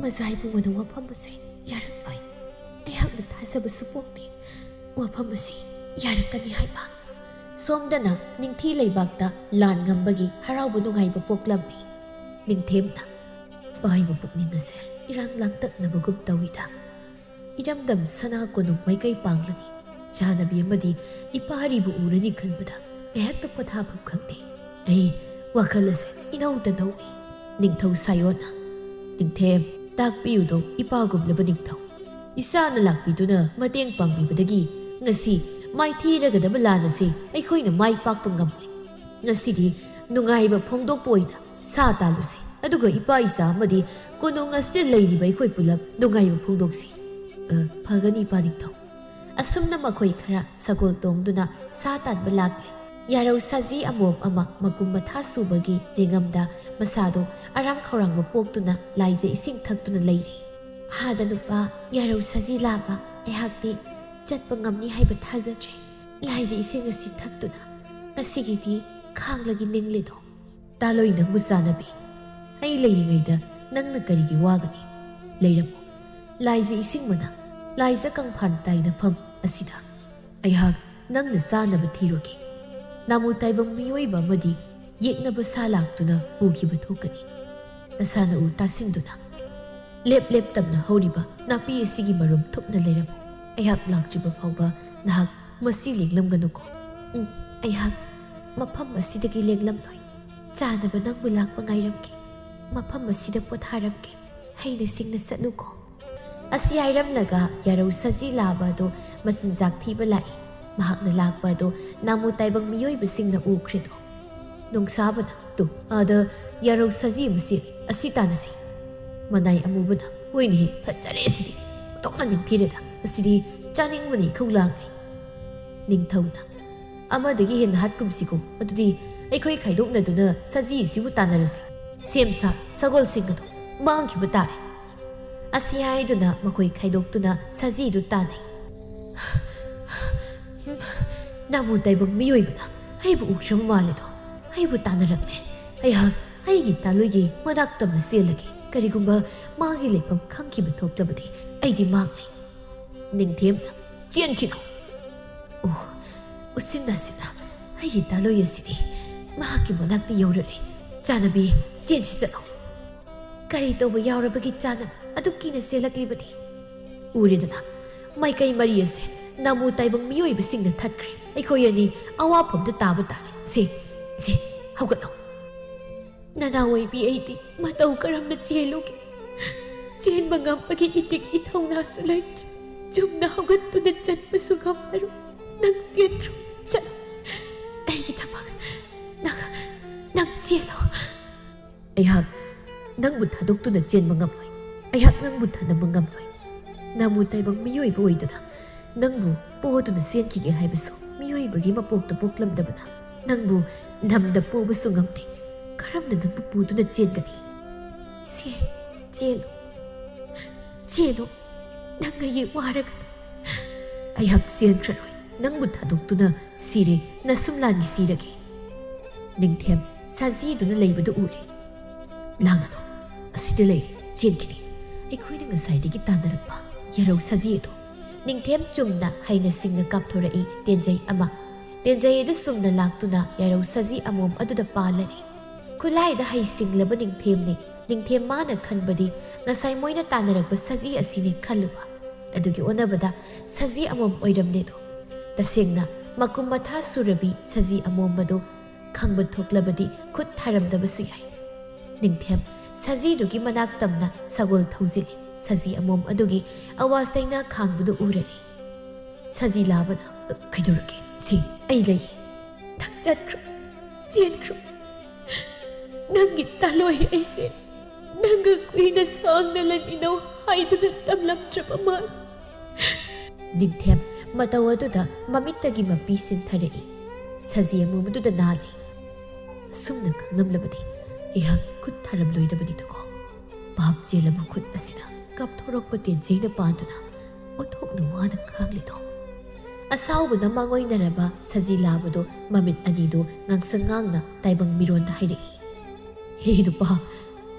S1: मसाइबुंगोना वाफम असे यारक्लoi अैहाकना थाजबसु पोक्ते वाफम असी यारकनी हाइबा सोमदना निंथी लैबाकता लान ngambagi harauba nungaiba poklami ningthemna paiba pukning ase irang langtaknaba gup tawida iramdam sana konung maikai panglani chanabi amadi iparibu urani khanbada ehekta potha phab khangte ei wakal ase inauta nawi ningthau sayona ningthem takpiyudo ipagumlaba ningthau isana lakpiduna mateng pangbibadagi ngasi mai thiragadaba lanasi aikoina mai pakpa ngamlai ngasidi nungaiba phongdokpoina sa talusi aduga ipa isa amadi konung asde leiriba aikoi pulap nungaiba phongdoksi phagani paningthau asumna makhoi khara sagol tongduna sa tanba lakle yarau saji amom ama makum matha subagi lengamda masado aram khorangba poktuna laije ising thaktuna leiri hada nupa yarau saji laba ehakti chatpa ngamni haiba thajatre laije ising asi thaktuna asigidi ꯈꯥꯡꯂꯒꯤ ꯅꯤꯡꯂꯤꯗꯣ ꯇꯥꯂꯣꯏ ꯅꯪꯕꯨ ꯆꯥꯅꯕꯤ ꯑꯩ ꯂꯩꯔꯤꯉꯩꯗ ꯅꯪꯅ ꯀꯔꯤꯒꯤ ꯋꯥꯒꯅꯤ ꯂꯩꯔꯝꯃꯣ ꯂꯥꯏꯖ ꯏꯁꯤꯡ ꯃꯅꯥꯛ ꯂꯥꯏꯖ ꯀꯪꯐꯥꯟ ꯇꯥꯏꯅꯐꯝ ꯑꯁꯤꯗ ꯑꯩꯍꯥꯛ ꯅꯪꯅ ꯆꯥꯅꯕ ꯊꯤꯔꯨꯒꯦ ꯅꯥꯃꯨ ꯇꯥꯏꯕꯪ ꯃꯤꯑꯣꯏꯕ ꯑꯃꯗꯤ ꯌꯦꯛꯅꯕ ꯁꯥ ꯂꯥꯛꯇꯨꯅ ꯎꯈꯤꯕ ꯊꯣꯛꯀꯅꯤ ꯅꯁꯥꯅ ꯎ ꯇꯥꯁꯤꯟꯗꯨꯅ ꯂꯦꯞ ꯂꯦꯞꯇꯝꯅ ꯍꯧꯔꯤꯕ ꯅꯥꯄꯤ ꯑꯁꯤꯒꯤ ꯃꯔꯨꯝ ꯊꯨꯞꯅ ꯂꯩꯔꯝꯃꯨ ꯑꯩꯍꯥꯛ ꯂꯥꯛꯇ꯭ꯔꯤꯕ ꯐꯥꯎꯕ ꯅꯍꯥꯛ ꯃꯁꯤ ꯂꯦꯡꯂꯝꯒꯅꯨꯀꯣ ꯑꯩꯍꯥꯛ ꯃꯐꯝ ꯑꯁꯤꯗꯒꯤ ꯂꯦꯡꯂꯝꯂꯣꯏ ꯆꯥꯅꯕ ꯅꯪꯕꯨ ꯂꯥꯛꯄ ꯉꯥꯏꯔꯝꯒꯦ ꯃꯐꯝ ꯑꯁꯤꯗ ꯄꯣꯊꯥꯔꯝꯒꯦ ꯍꯩꯅ ꯁꯤꯡꯅ ꯆꯠꯂꯨꯀꯣ ꯑꯁꯤ ꯍꯥꯏꯔꯝꯂꯒ ꯌꯥꯔꯧ ꯁꯖꯤ ꯂꯥꯕ ꯑꯗꯣ ꯃꯆꯤꯟꯖꯥꯛ ꯊꯤꯕ ꯂꯥꯛꯏ ꯃꯍꯥꯛꯅ ꯂꯥꯛꯄ ꯑꯗꯣ ꯅꯥꯃꯨ ꯇꯥꯏꯕꯪ ꯃꯤꯑꯣꯏꯕꯁꯤꯡꯅ ꯎꯈ꯭ꯔꯦꯗꯣ ꯅꯨꯡꯁꯥꯕꯅ ꯇꯨ ꯑꯥꯗ ꯌꯥꯔꯧ ꯁꯖꯤ ꯑꯃ ꯆꯦꯜꯂꯤ ꯑꯁꯤ ꯇꯥꯟꯅꯁꯤ ꯃꯅꯥꯏ ꯑꯃꯨꯕꯅ ꯍꯣꯏꯅꯦꯍꯦ ꯐꯖꯔꯦ ꯑꯁꯤꯗꯤ ꯑꯣꯟꯊꯣꯛꯅ ꯅꯤꯡꯊꯤꯔꯦꯗ ꯑꯁꯤꯗꯤ ꯆꯥꯅꯤꯡꯕꯅ ꯏꯈꯧ ꯂꯥꯡꯅꯩ ꯅꯤꯡꯊꯧꯅ ꯑꯃꯗꯒꯤ ꯍꯦꯟꯅ ꯍꯥꯠꯀꯨꯝꯁꯤꯀꯣ ꯑꯗꯨꯗꯤ ꯑꯩꯈꯣꯏ ꯈꯥꯏꯗꯣꯛꯅꯗꯨꯅ ꯁꯖꯤ ꯑꯁꯤꯕꯨ ꯇꯥꯟꯅꯔꯁꯤ ꯁꯦꯝ ꯁꯥ ꯁꯒꯣꯜꯁꯤꯡ ꯑꯗꯨ ꯃꯥꯡꯈꯤꯕ ꯇꯥꯔꯦ ꯑꯁꯤ ꯍꯥꯏꯗꯨꯅ ꯃꯈꯣꯏ ꯈꯥꯏꯗꯣꯛꯇꯨꯅ ꯁꯖꯤꯗꯨ ꯇꯥꯟꯅꯩ ꯅꯥꯃꯨ ꯇꯥꯏꯕꯪ ꯃꯤꯑꯣꯏꯕꯅ ꯑꯩꯕꯨ ꯎꯈ꯭ꯔꯕ ꯃꯥꯜꯂꯦꯗꯣ ꯑꯩꯕꯨ ꯇꯥꯟꯅꯔꯛꯂꯦ ꯑꯩꯍꯥꯛ ꯑꯩꯒꯤ ꯇꯥꯂꯣꯏꯒꯤ ꯃꯅꯥꯛ ꯇꯝꯅ ꯆꯦꯜꯂꯒꯦ ꯀꯔꯤꯒꯨꯝꯕ ꯃꯥꯒꯤ ꯂꯩꯐꯝ ꯈꯪꯈꯤꯕ ꯊꯣꯛꯂꯕꯗꯤ ꯑꯩꯗꯤ ꯃꯥꯡꯂꯦ ꯅꯤꯡꯊꯦꯝꯅ ꯆꯦꯟꯈꯤꯅꯨ ꯑꯣ ꯎꯁꯤꯟꯅꯁꯤꯅ ꯑꯩꯒꯤ ꯇꯥꯂꯣꯏ ꯑꯁꯤꯗꯤ ꯃꯍꯥꯛꯀꯤ ꯃꯅꯥꯛꯇ ꯌꯧꯔꯛꯑꯦ ꯆꯥꯅꯕꯤ ꯆꯦꯟꯁꯤ ꯆꯠꯂꯣ ꯀꯔꯤ ꯇꯧꯕ ꯌꯥꯎꯔꯕꯒꯤ ꯆꯥꯅꯕ ꯑꯗꯨ ꯀꯤꯅ ꯆꯦꯜꯂꯛꯂꯤꯕꯅꯤ ꯎꯔꯦꯗꯅ ꯃꯥꯏꯀꯩ ꯃꯔꯤ ꯑꯁꯦ ꯅꯥꯃꯨ ꯇꯥꯏꯕꯪ ꯃꯤꯑꯣꯏꯕꯁꯤꯡꯅ ꯊꯠꯈ꯭ꯔꯦ ꯑꯩꯈꯣꯏ ꯑꯅꯤ ꯑꯋꯥꯐꯝꯗ ꯇꯥꯕ ꯇꯥꯔꯦ ꯁꯦ ꯍꯧꯒꯠꯂꯣ ꯅꯅꯥꯋꯥꯏꯕꯤ ꯑꯩꯗꯤ ꯃꯇꯧ ꯀꯔꯝꯅ ꯆꯦꯜꯂꯨꯒꯦ ꯆꯦꯟꯕ ꯉꯝꯕꯒꯤ ꯏꯇꯤꯛ ꯏꯊꯧꯅꯥꯁꯨ ꯂꯩꯇ꯭ꯔꯦ ꯆꯨꯝꯅ ꯍꯧꯒꯠꯇꯨꯅ ꯆꯠꯄꯁꯨ ꯉꯝꯃꯔꯣꯏ ꯅꯪ ꯆꯦꯟꯈ꯭ꯔꯣ ꯆꯠꯂꯣ ꯑꯩꯒꯤꯗꯃꯛ ꯅꯪ ꯆꯦꯜꯂꯣ ꯑꯩꯍꯥꯛ ꯅꯪꯕꯨ ꯊꯥꯗꯣꯛꯇꯨꯅ ꯆꯦꯟꯕ ꯉꯝꯂꯣꯏ ꯑꯩꯍꯥꯛ ꯅꯪꯕు ꯊꯥꯅꯕ ꯉꯝꯂꯣꯏ ꯅꯥꯃꯨ ꯇꯥꯏꯕꯪ ꯃꯤꯑꯣꯏꯕ ꯑꯣꯏꯗꯨꯅ ꯅꯪꯕꯨ ꯄꯣꯗꯨꯅ ꯆꯦꯟꯈꯤꯒꯦ ꯍꯥꯏꯕꯁꯨ ꯃꯤꯑꯣꯏꯕꯒꯤ ꯃꯄꯣꯛꯇ ꯄꯣꯛꯂꯝꯗꯕꯅ ꯅꯪꯕꯨ ꯅꯝꯗ ꯄꯣꯕꯁꯨ ꯉꯝꯗꯦ ꯀꯔꯝꯅ ꯅꯪꯕꯨ ꯄꯨꯗꯨꯅ ꯆꯦꯟꯒꯅꯤ ꯆꯦꯜꯂꯣ ꯅꯪ ꯑꯩ ꯋꯥꯔꯒꯅ ꯑꯩꯍꯥꯛ ꯆꯦꯟꯈ꯭ꯔꯔꯣꯏ ꯅꯪꯕꯨ ꯊꯥꯗꯣꯛꯇꯨꯅ ꯁꯤꯔꯦ ꯅꯁꯨꯝꯂꯥꯟꯒꯤ ꯁꯤꯔꯒꯦ ꯅꯤꯡꯊꯦꯝ ꯁꯖꯤꯗꯨꯅ ꯂꯩꯕꯗꯨ ꯎꯔꯦ ꯂꯥꯡꯒꯅꯨ ꯑꯁꯤꯗ ꯂꯩꯔꯦ ꯆꯦꯟꯈꯤꯅꯤ ꯑꯩꯈꯣꯏꯅ ꯉꯁꯥꯏꯗꯒꯤ ꯇꯥꯟꯅꯔꯛꯄ ꯌꯥꯔꯧ ꯁꯖꯤ ꯑꯗꯣ ꯅꯤꯡꯊꯦꯝ ꯆꯨꯝꯅ ꯍꯩꯅ ꯁꯤꯡꯅ ꯀꯥꯞꯊꯣꯔꯛꯏ ꯇꯦꯟꯖꯩ ꯑꯃ ꯇꯦꯟꯖꯩ ꯑꯗꯨ ꯆꯨꯝꯅ ꯂꯥꯛꯇꯨꯅ ꯌꯥꯔꯧ ꯁꯖꯤ ꯑꯃꯣꯝ ꯑꯗꯨꯗ ꯄꯥꯜꯂꯔꯤ ꯈꯨꯠꯂꯥꯏꯗ ꯍꯩꯁꯤꯡꯂꯕ ꯅꯤꯡꯊꯦꯝꯅꯤ ꯅꯤꯡꯊꯦꯝ ꯃꯥꯅ ꯈꯟꯕꯗꯤ ꯉꯁꯥꯏ ꯃꯣꯏꯅ ꯇꯥꯟꯅꯔꯛꯄ ꯁꯖꯤ ꯑꯁꯤꯅꯤ ꯈꯜꯂꯨꯕ ꯑꯗꯨꯒꯤ ꯑꯣꯟꯅꯕꯗ ꯁꯖꯤ ꯑꯃꯣꯝ ꯑꯣꯏꯔꯝꯂꯦꯗꯣ ꯇꯁꯦꯡꯅ ꯃꯀꯨꯝ ꯃꯊꯥ ꯁꯨꯔꯕꯤ ꯁꯖꯤ ꯑꯃꯣꯝ ꯑꯗꯣ ꯈꯪꯕ ꯊꯣꯛꯂꯕꯗꯤ ꯈꯨꯠ ꯊꯥꯔꯝꯗꯕꯁꯨ ꯌꯥꯏ ꯅꯤꯡꯊꯦꯝ ꯁꯖꯤꯗꯨꯒꯤ ꯃꯅꯥꯛ ꯇꯝꯅ ꯁꯒꯣꯜ ꯊꯧꯖꯤꯜꯂꯤ ꯁꯖꯤ ꯑꯃꯣꯝ ꯑꯗꯨꯒꯤ ꯑꯋꯥ ꯆꯩꯅꯥ ꯈꯥꯡꯕꯗꯨ ꯎꯔꯔꯤ ꯁꯖꯤ ꯂꯥꯕꯅ ꯀꯩꯗꯧꯔꯒꯦ ꯑꯩ ꯂꯩꯌꯦ ꯅꯪ ꯆꯠꯈ꯭ꯔꯣ ꯆꯦꯟꯈ꯭ꯔꯣ ꯅꯪꯒꯤ ꯇꯥꯂꯣꯏ ꯑꯩꯁꯦ ꯅꯪꯒ ꯀꯨꯏꯅ ꯁꯥꯡꯅ ꯂꯩꯃꯤꯟꯅꯧ ꯍꯥꯏꯗꯨꯅ ꯇꯝꯂꯝꯗ꯭ꯔꯕ ꯃꯥꯜꯂꯦ ꯅꯤꯡꯊꯦꯝ ꯃꯇꯧ ꯑꯗꯨꯗ ꯃꯃꯤꯠꯇꯒꯤ ꯃꯄꯤ ꯁꯤꯟꯊꯔꯛꯏ ꯁꯖꯤ ꯑꯃꯣꯝ ꯑꯗꯨꯗ ꯅꯥꯜꯂꯤ ꯑꯁꯨꯝꯅ ꯈꯪꯂꯝꯂꯕꯗꯤ ꯑꯩꯍꯥꯛ ꯈꯨꯠ ꯊꯥꯔꯝꯂꯣꯏꯗꯕꯅꯤꯗꯀꯣ ꯄꯥꯞ ꯆꯦꯜꯂꯕ ꯈꯨꯠ ꯑꯁꯤꯅ ꯀꯥꯞꯊꯣꯔꯛꯄ ꯇꯦꯟꯖꯩꯅ ꯄꯥꯟꯗꯨꯅ ꯑꯣꯟꯊꯣꯛꯅ ꯋꯥꯅ ꯈꯥꯡꯂꯤꯗꯣ ꯑꯁꯥꯎꯕꯅ ꯃꯥꯡꯑꯣꯏꯅꯔꯕ ꯁꯖꯤ ꯂꯥꯕꯗꯣ ꯃꯃꯤꯠ ꯑꯅꯤꯗꯣ ꯉꯥꯡꯁꯪ ꯉꯥꯡꯅ ꯇꯥꯏꯕꯪ ꯃꯤꯔꯣꯟꯗ ꯍꯥꯏꯔꯛꯏ ꯍꯦ ꯅꯨꯄꯥ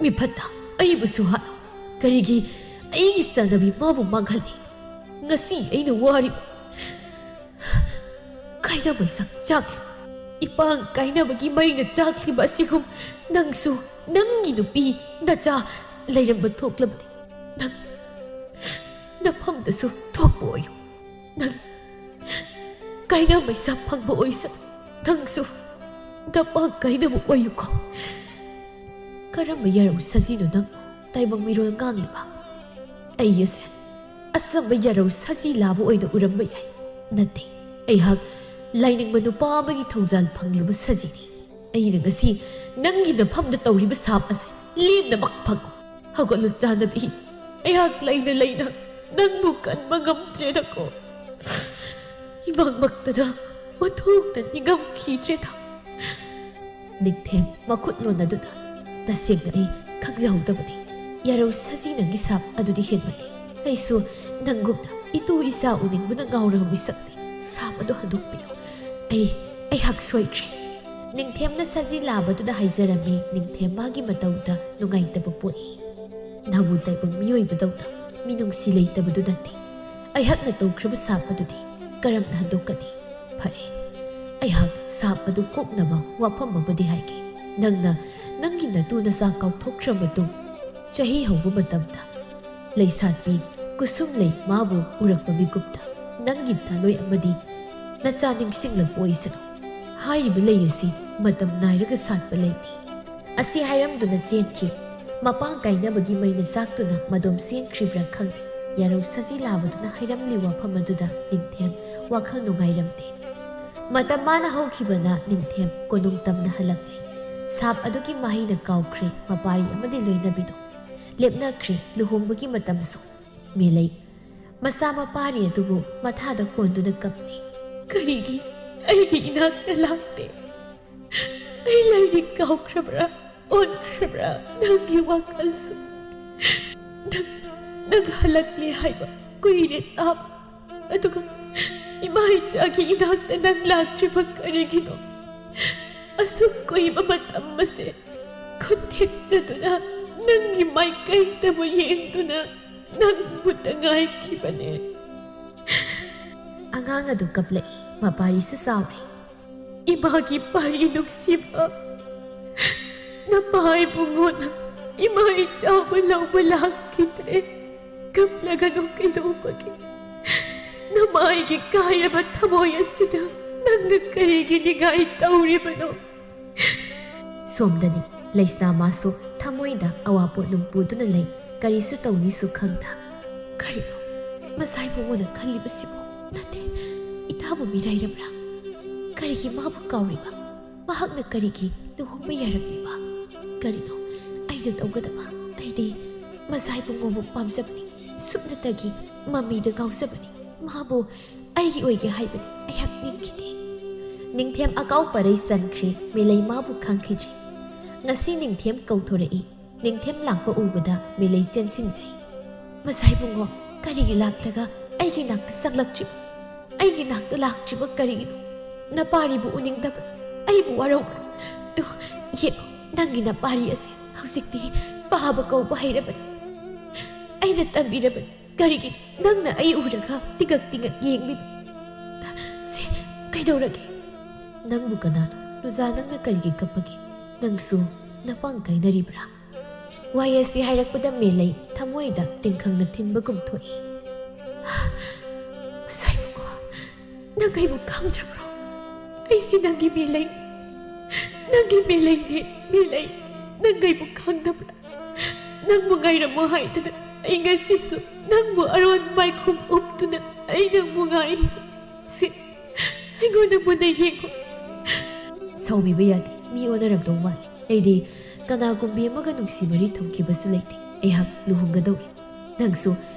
S1: ꯃꯤꯐꯠꯇ ꯑꯩꯕꯨꯁꯨ ꯍꯥꯠꯂꯣ ꯀꯔꯤꯒꯤ ꯑꯩꯒꯤ ꯆꯥꯅꯕꯤ ꯃꯥꯕꯨ ꯃꯥꯡꯍꯜꯂꯤ ꯉꯁꯤ ꯑꯩꯅ ꯋꯥꯔꯤꯕ ꯀꯥꯏꯅꯕꯩꯁꯛ ꯆꯥꯛꯂꯤ ꯏꯄꯥꯡ ꯀꯥꯏꯅꯕꯒꯤ ꯃꯩꯅ ꯆꯥꯛꯂꯤꯕ ꯑꯁꯤꯒꯨꯝ ꯅꯪꯁꯨ ꯅꯪꯒꯤ ꯅꯨꯄꯤ ꯅꯆꯥ ꯂꯩꯔꯝꯕ ꯊꯣꯛꯂꯕꯗꯤ ꯅꯪ ꯅꯐꯝꯗꯁꯨ ꯊꯣꯛꯄ ꯑꯣꯏꯌꯨ ꯅꯪ ꯀꯥꯏꯅꯕꯩꯁꯥ ꯐꯪꯕ ꯑꯣꯏꯁꯅꯨ ꯅꯪꯁꯨ ꯅꯄꯥꯡ ꯀꯥꯏꯅꯕ ꯑꯣꯏꯌꯨꯀꯣ ꯀꯔꯝꯕ ꯌꯥꯔꯧ ꯁꯖꯤꯅꯣ ꯅꯪ ꯇꯥꯏꯕꯪ ꯃꯤꯔꯣꯜ ꯉꯥꯡꯂꯤꯕ ꯑꯩ ꯑꯁꯦ ꯑꯁꯝꯕ ꯌꯥꯔꯧ ꯁꯖꯤ ꯂꯥꯕ ꯑꯣꯏꯅ ꯎꯔꯝꯕ ꯌꯥꯏ ꯅꯠꯇꯦ ꯑꯩꯍꯥꯛ ꯂꯥꯏꯅꯤꯡꯕ ꯅꯨꯄꯥ ꯑꯃꯒꯤ ꯊꯧꯖꯥꯜ ꯐꯪꯂꯨꯕ ꯁꯖꯤꯅꯤ ꯑꯩꯅ ꯉꯁꯤ ꯅꯪꯒꯤ ꯅꯐꯝꯗ ꯇꯧꯔꯤꯕ ꯁꯥꯞ ꯑꯁꯦ ꯂꯦꯝꯅꯃꯛ ꯐꯪꯉꯨ ꯍꯧꯒꯠꯂꯨ ꯆꯥꯅꯕꯤ ꯑꯩꯍꯥꯛ ꯂꯩꯅ ꯂꯩꯅ ꯅꯪꯕꯨ ꯀꯟꯕ ꯉꯝꯗ꯭ꯔꯦꯗꯀꯣ ꯏꯃꯥꯡꯃꯛꯇꯗ ꯑꯣꯟꯊꯣꯛꯅ ꯅꯤꯡꯉꯝꯈꯤꯗ꯭ꯔꯦꯗ ꯅꯤꯡꯊꯦꯝ ꯃꯈꯨꯠ ꯂꯣꯟꯅꯗꯨꯅ ꯇꯁꯦꯡꯅ ꯑꯩ ꯈꯪꯖꯍꯧꯗꯕꯅꯤ ꯌꯥꯔꯧ ꯁꯖꯤꯅꯪꯒꯤ ꯁꯥꯞ ꯑꯗꯨꯗꯤ ꯍꯦꯟꯃꯜꯂꯤ ꯑꯩꯁꯨ ꯅꯪꯒꯨꯝꯅ ꯏꯇꯨ ꯏꯆꯥ ꯎꯅꯤꯡꯕꯅ ꯉꯥꯎꯔꯕ ꯃꯤꯁꯛꯅꯤ ꯁꯥꯞ ꯑꯗꯨ ꯍꯟꯗꯣꯛꯄꯤꯌꯨ ꯑꯩꯍꯥꯛ ꯁꯣꯏꯈ꯭ꯔꯦ ꯅꯤꯡꯊꯦꯝꯅ ꯁꯖꯤ ꯂꯥꯕꯗꯨꯗ ꯍꯥꯏꯖꯔꯝꯃꯤ ꯅꯤꯡꯊꯦꯝ ꯃꯥꯒꯤ ꯃꯇꯧꯗ ꯅꯨꯡꯉꯥꯏꯇꯕ ꯄꯣꯛꯏ꯫ ꯅꯥꯕꯨ ꯇꯥꯏꯕꯪ ꯃꯤꯑꯣꯏꯕꯗꯧꯅ ꯃꯤꯅꯨꯡꯁꯤ ꯂꯩꯇꯕꯗꯨ ꯅꯠꯇꯦ꯫ ꯑꯩꯍꯥꯛꯅ ꯇꯧꯈ꯭ꯔꯕ ꯁꯥꯞ ꯑꯗꯨꯗꯤ ꯀꯔꯝꯅ ꯍꯟꯗꯣꯛꯀꯅꯤ? ꯐꯔꯦ, ꯑꯩꯍꯥꯛ ꯁꯥꯞ ꯑꯗꯨ ꯀꯣꯛꯅꯕ ꯋꯥꯐꯝ ꯑꯃꯗꯤ ꯍꯥꯏꯒꯦ꯫ ꯅꯪꯅ ꯅꯪꯒꯤ ꯅꯇꯨ ꯅꯆꯥ ꯀꯥꯎꯊꯣꯛꯈ꯭ꯔ ꯃꯇꯨꯡ ꯆꯍꯤ ꯍꯧꯕ ꯃꯇꯝꯗ ꯂꯩꯁꯥꯠꯄꯤ ꯀꯨꯁꯨꯝꯂꯩ ꯃꯥꯕꯨ ꯎꯔꯛꯄ ꯃꯤꯀꯨꯞꯇ ꯅꯪꯒꯤ ꯊꯥꯂꯣꯏ ꯑꯃꯗꯤ ꯅꯆꯥ ꯅꯤꯡꯁꯤꯡꯂꯛꯄ ꯑꯣꯏꯁꯅꯨ꯫ ꯍꯥꯏꯔꯤꯕ ꯂꯩ ꯑꯁꯤ ꯃꯇꯝ ꯅꯥꯏꯔꯒ ꯁꯥꯠꯄ ꯂꯩꯅꯤ꯫ ꯑꯁꯤ ꯍꯥꯏꯔꯝꯗꯨꯅ ꯆꯦꯟꯈꯤ꯫ ꯃꯄꯥꯡ ꯀꯥꯏꯅꯕꯒꯤ ꯃꯩꯅ ꯆꯥꯛꯇꯨꯅ ꯃꯗꯣꯝ ꯆꯦꯟꯈ꯭ꯔꯤꯕ꯭ꯔꯥ ꯈꯪꯗꯦ꯫ ꯌꯥꯔꯧ ꯁꯖꯤ ꯂꯥꯕꯗꯨꯅ ꯍꯥꯏꯔꯝꯂꯤ ꯋꯥꯐꯝ ꯑꯗꯨꯗ ꯅꯤꯡꯊꯦꯝ ꯋꯥꯈꯜ ꯅꯨꯡꯉꯥꯏꯔꯝꯗꯦ꯫ ꯃꯇꯝ ꯃꯥꯅ ꯍꯧꯈꯤꯕꯅ ꯅꯤꯡꯊꯦꯝ ꯀꯣꯅꯨꯡ ꯇꯝꯅ ꯍꯜꯂꯛꯂꯤ꯫ ꯁꯥꯞ ꯑꯗꯨꯒꯤ ꯃꯍꯩꯅ ꯀꯥꯎꯈ꯭ꯔꯦ ꯃꯄꯥꯔꯤ ꯑꯃꯗꯤ ꯂꯣꯏꯅꯕꯤꯗꯣ꯫ ꯂꯦꯞꯅꯈ꯭ꯔꯦ ꯂꯨꯍꯣꯡꯕꯒꯤ ꯃꯇꯝꯁꯨ꯫ ꯃꯤꯂꯩ ꯃꯆꯥ ꯃꯄꯥꯔꯤ ꯑꯗꯨꯕꯨ ꯃꯊꯥꯗ ꯀꯣꯟꯗꯨꯅ ꯀꯞꯂꯤ꯫ ꯀꯔꯤꯒꯤ ꯑꯩꯒꯤ ꯏꯅꯥꯛꯇ ꯂꯥꯛꯇꯦ? ꯑꯩ ꯂꯥꯏꯔꯤꯛ ꯀꯥꯎꯈ꯭ꯔꯕ꯭ꯔꯥ? ꯑꯣꯟꯈ꯭ꯔꯕ꯭ꯔꯥ ꯅꯪꯒꯤ ꯋꯥꯈꯜꯁꯨ? ꯅꯪ ꯍꯜꯂꯛꯂꯦ ꯍꯥꯏꯕ ꯀꯨꯏꯔꯦ ꯇꯥꯕ, ꯑꯗꯨꯒ ꯏꯃꯥ ꯏꯆꯥꯒꯤ ꯏꯅꯥꯛꯇ ꯅꯪ ꯂꯥꯛꯇ꯭ꯔꯤꯕ ꯀꯔꯤꯒꯤꯅꯣ? ꯑꯁꯨꯛ ꯀꯨꯏꯕ ꯃꯇꯝ ꯑꯁꯦ ꯈꯨꯠ ꯊꯦꯛꯆꯗꯨꯅ ꯅꯪꯒꯤ ꯃꯥꯏꯀꯩꯗꯕꯨ ꯌꯦꯡꯗꯨꯅ ꯅꯪꯕꯨꯇ ꯉꯥꯏꯈꯤꯕꯅꯦ꯫ ꯑꯉꯥꯡ ꯑꯗꯨ ꯀꯞꯂꯛꯏ꯫ ꯃꯄꯥꯔꯤꯁꯨ ꯆꯥꯎꯔꯤ꯫ ꯏꯃꯥꯒꯤ ꯄꯥꯔꯤ ꯅꯨꯡꯁꯤꯕ, ꯅꯄꯥ ꯏꯕꯨꯡꯉꯣꯅ ꯏꯃꯥ ꯏꯆꯥꯕꯨ ꯂꯧꯕ ꯂꯥꯛꯈꯤꯗ꯭ꯔꯦ꯫ ꯀꯞꯂꯒꯅꯨ ꯀꯩꯗꯧꯕꯒꯤ? ꯅꯃꯥꯏꯒꯤ ꯀꯥꯏꯔꯕ ꯊꯃꯣꯏ ꯑꯁꯤꯗ ꯅꯪꯅ ꯀꯔꯤꯒꯤ ꯅꯤꯡꯉꯥꯏ ꯇꯧꯔꯤꯕꯅꯣ? ꯁꯣꯝꯗꯅꯤ ꯂꯩꯁꯅꯥ ꯃꯥꯁꯨ ꯊꯃꯣꯏꯗ ꯑꯋꯥꯄꯣꯠ ꯄꯨꯗꯨꯅ ꯂꯩ꯫ ꯀꯔꯤꯁꯨ ꯇꯧꯅꯤꯁꯨ ꯈꯪꯗ꯫ ꯀꯔꯤꯅꯣ ꯃꯁꯥ ꯏꯕꯨꯡꯉꯣꯅ ꯈꯜꯂꯤꯕꯁꯤꯕꯨ? ꯅꯠꯇꯦ, ꯏꯇꯥꯕꯨ ꯃꯤꯔꯥꯏꯔꯕ꯭ꯔꯥ? ꯀꯔꯤꯒꯤ ꯃꯥꯕꯨ ꯀꯥꯎꯔꯤꯕ? ꯃꯍꯥꯛꯅ ꯀꯔꯤꯒꯤ ꯂꯨꯍꯣꯡꯕ ꯌꯥꯔꯛꯂꯤꯕ? ꯀꯔꯤꯅꯣ ꯑꯩꯅ ꯇꯧꯒꯗꯕ? ꯑꯩꯗꯤ ꯃꯁꯥ ꯏꯕꯨꯡꯉꯣꯕꯨ ꯄꯥꯝꯖꯕꯅꯤ, ꯁꯨꯞꯅꯇꯒꯤ ꯃꯃꯤꯗ ꯉꯥꯎꯖꯕꯅꯤ꯫ ꯃꯥꯕꯨ ꯑꯩꯒꯤ ꯑꯣꯏꯒꯦ ꯍꯥꯏꯕꯗꯤ ꯑꯩꯍꯥꯛ ꯅꯤꯡꯈꯤꯗꯦ꯫ ꯅꯤꯡꯊꯦꯝ ꯑꯀꯥꯎ ꯄꯔꯩ ꯆꯟꯈ꯭ꯔꯦ꯫ ꯃꯤꯂꯩ ꯃꯥꯕꯨ ꯈꯪꯈꯤꯗ꯭ꯔꯦ꯫ ꯉꯁꯤ ꯅꯤꯡꯊꯦꯝ ꯀꯧꯊꯣꯔꯛꯏ꯫ ꯅꯤꯡꯊꯦꯝ ꯂꯥꯛꯄ ꯎꯕꯗ ꯃꯤꯂꯩ ꯆꯦꯟꯁꯤꯟꯖꯩ꯫ ꯃꯁꯥ ꯏꯕꯨꯡꯉꯣ ꯀꯔꯤꯒꯤ ꯂꯥꯛꯂꯒ ꯑꯩꯒꯤ ꯅꯥꯛꯇ ꯆꯪꯂꯛꯇ꯭ꯔꯤꯕ? ꯑꯩꯒꯤ ꯅꯥꯛꯇ ꯂꯥꯛꯇ꯭ꯔꯤꯕ ꯀꯔꯤꯒꯤꯅꯣ? ꯅꯄꯥꯔꯤꯕꯨ ꯎꯅꯤꯡꯗꯕ? ꯑꯩꯕꯨ ꯋꯥꯔꯧꯕ? ꯇꯨ ꯌꯦꯡꯉꯣ, ꯅꯪꯒꯤ ꯅꯄꯥꯔꯤ ꯑꯁꯤ ꯍꯧꯖꯤꯛꯇꯤ ꯄꯥꯕ ꯀꯧꯕ ꯍꯩꯔꯕꯅꯤ꯫ ꯑꯩꯅ ꯇꯝꯕꯤꯔꯕꯅꯤ꯫ ꯀꯔꯤꯒꯤ ꯅꯪꯅ ꯑꯩ ꯎꯔꯒ ꯇꯤꯉꯛ ꯇꯤꯉꯛ ꯌꯦꯡꯂꯤꯕ? ꯁꯤ ꯀꯩꯗꯧꯔꯒꯦ? ꯅꯪꯕꯨ ꯀꯅꯥꯅꯣ? ꯅꯨꯖꯥ ꯅꯪꯅ ꯀꯔꯤꯒꯤ ꯀꯞꯄꯒꯦ? ꯅꯪꯁꯨ ꯅꯄꯥꯡ ꯀꯥꯏꯅꯔꯤꯕ꯭ꯔꯥ? ꯋꯥꯍꯩ ꯑꯁꯤ ꯍꯥꯏꯔꯛꯄꯗ ꯃꯤꯂꯩ ꯊꯃꯣꯏꯗ ꯇꯤꯡꯈꯪꯅ ꯊꯤꯟꯕꯒꯨꯝ ꯊꯣꯛꯏ꯫ ꯃꯁꯥ ꯏꯕꯨꯡꯉꯣ, ꯅꯪ ꯑꯩꯕꯨ ꯈꯪꯗ꯭ꯔꯕ꯭ꯔꯣ? ꯑꯩꯁꯤ ꯅꯪꯒꯤ ꯃꯤꯂꯩꯅꯤ, ꯅꯪꯒꯤ ꯃꯤꯂꯩꯅꯤ꯫ ꯃꯤꯂꯩ, ꯅꯪ ꯑꯩꯕꯨ ꯈꯪꯗꯕ꯭ꯔꯥ? ꯅꯪꯕꯨ ꯉꯥꯏꯔꯝꯃꯣ ꯍꯥꯏꯗꯅ ꯑꯩ ꯉꯁꯤꯁꯨ ꯅꯪꯕꯨ ꯑꯔꯣꯟ ꯃꯥꯏꯈꯨꯝ ꯎꯞꯇꯨꯅ ꯑꯩ ꯅꯪꯕꯨ ꯉꯥꯏꯔꯤ꯫ ꯁꯤ ꯑꯩꯉꯣꯟꯗ ꯃꯨꯟꯅ ꯌꯦꯡꯉꯨ꯫ ꯁꯥꯎꯕꯤꯕ ꯌꯥꯗꯦ, ꯃꯤ ꯑꯣꯟꯅꯔꯝꯗꯧ ꯃꯥꯜꯂꯤ꯫ ꯑꯩꯗꯤ ꯀꯅꯥꯒꯨꯝꯕꯤ ꯑꯃꯒ ꯅꯨꯡꯁꯤ ꯃꯔꯤ ꯊꯝꯈꯤꯕꯁꯨ ꯂꯩꯇꯦ꯫ ꯑꯩꯍꯥꯛ ꯂꯨꯍꯣꯡꯒꯗꯧꯔꯤ꯫ ꯅꯪꯁꯨ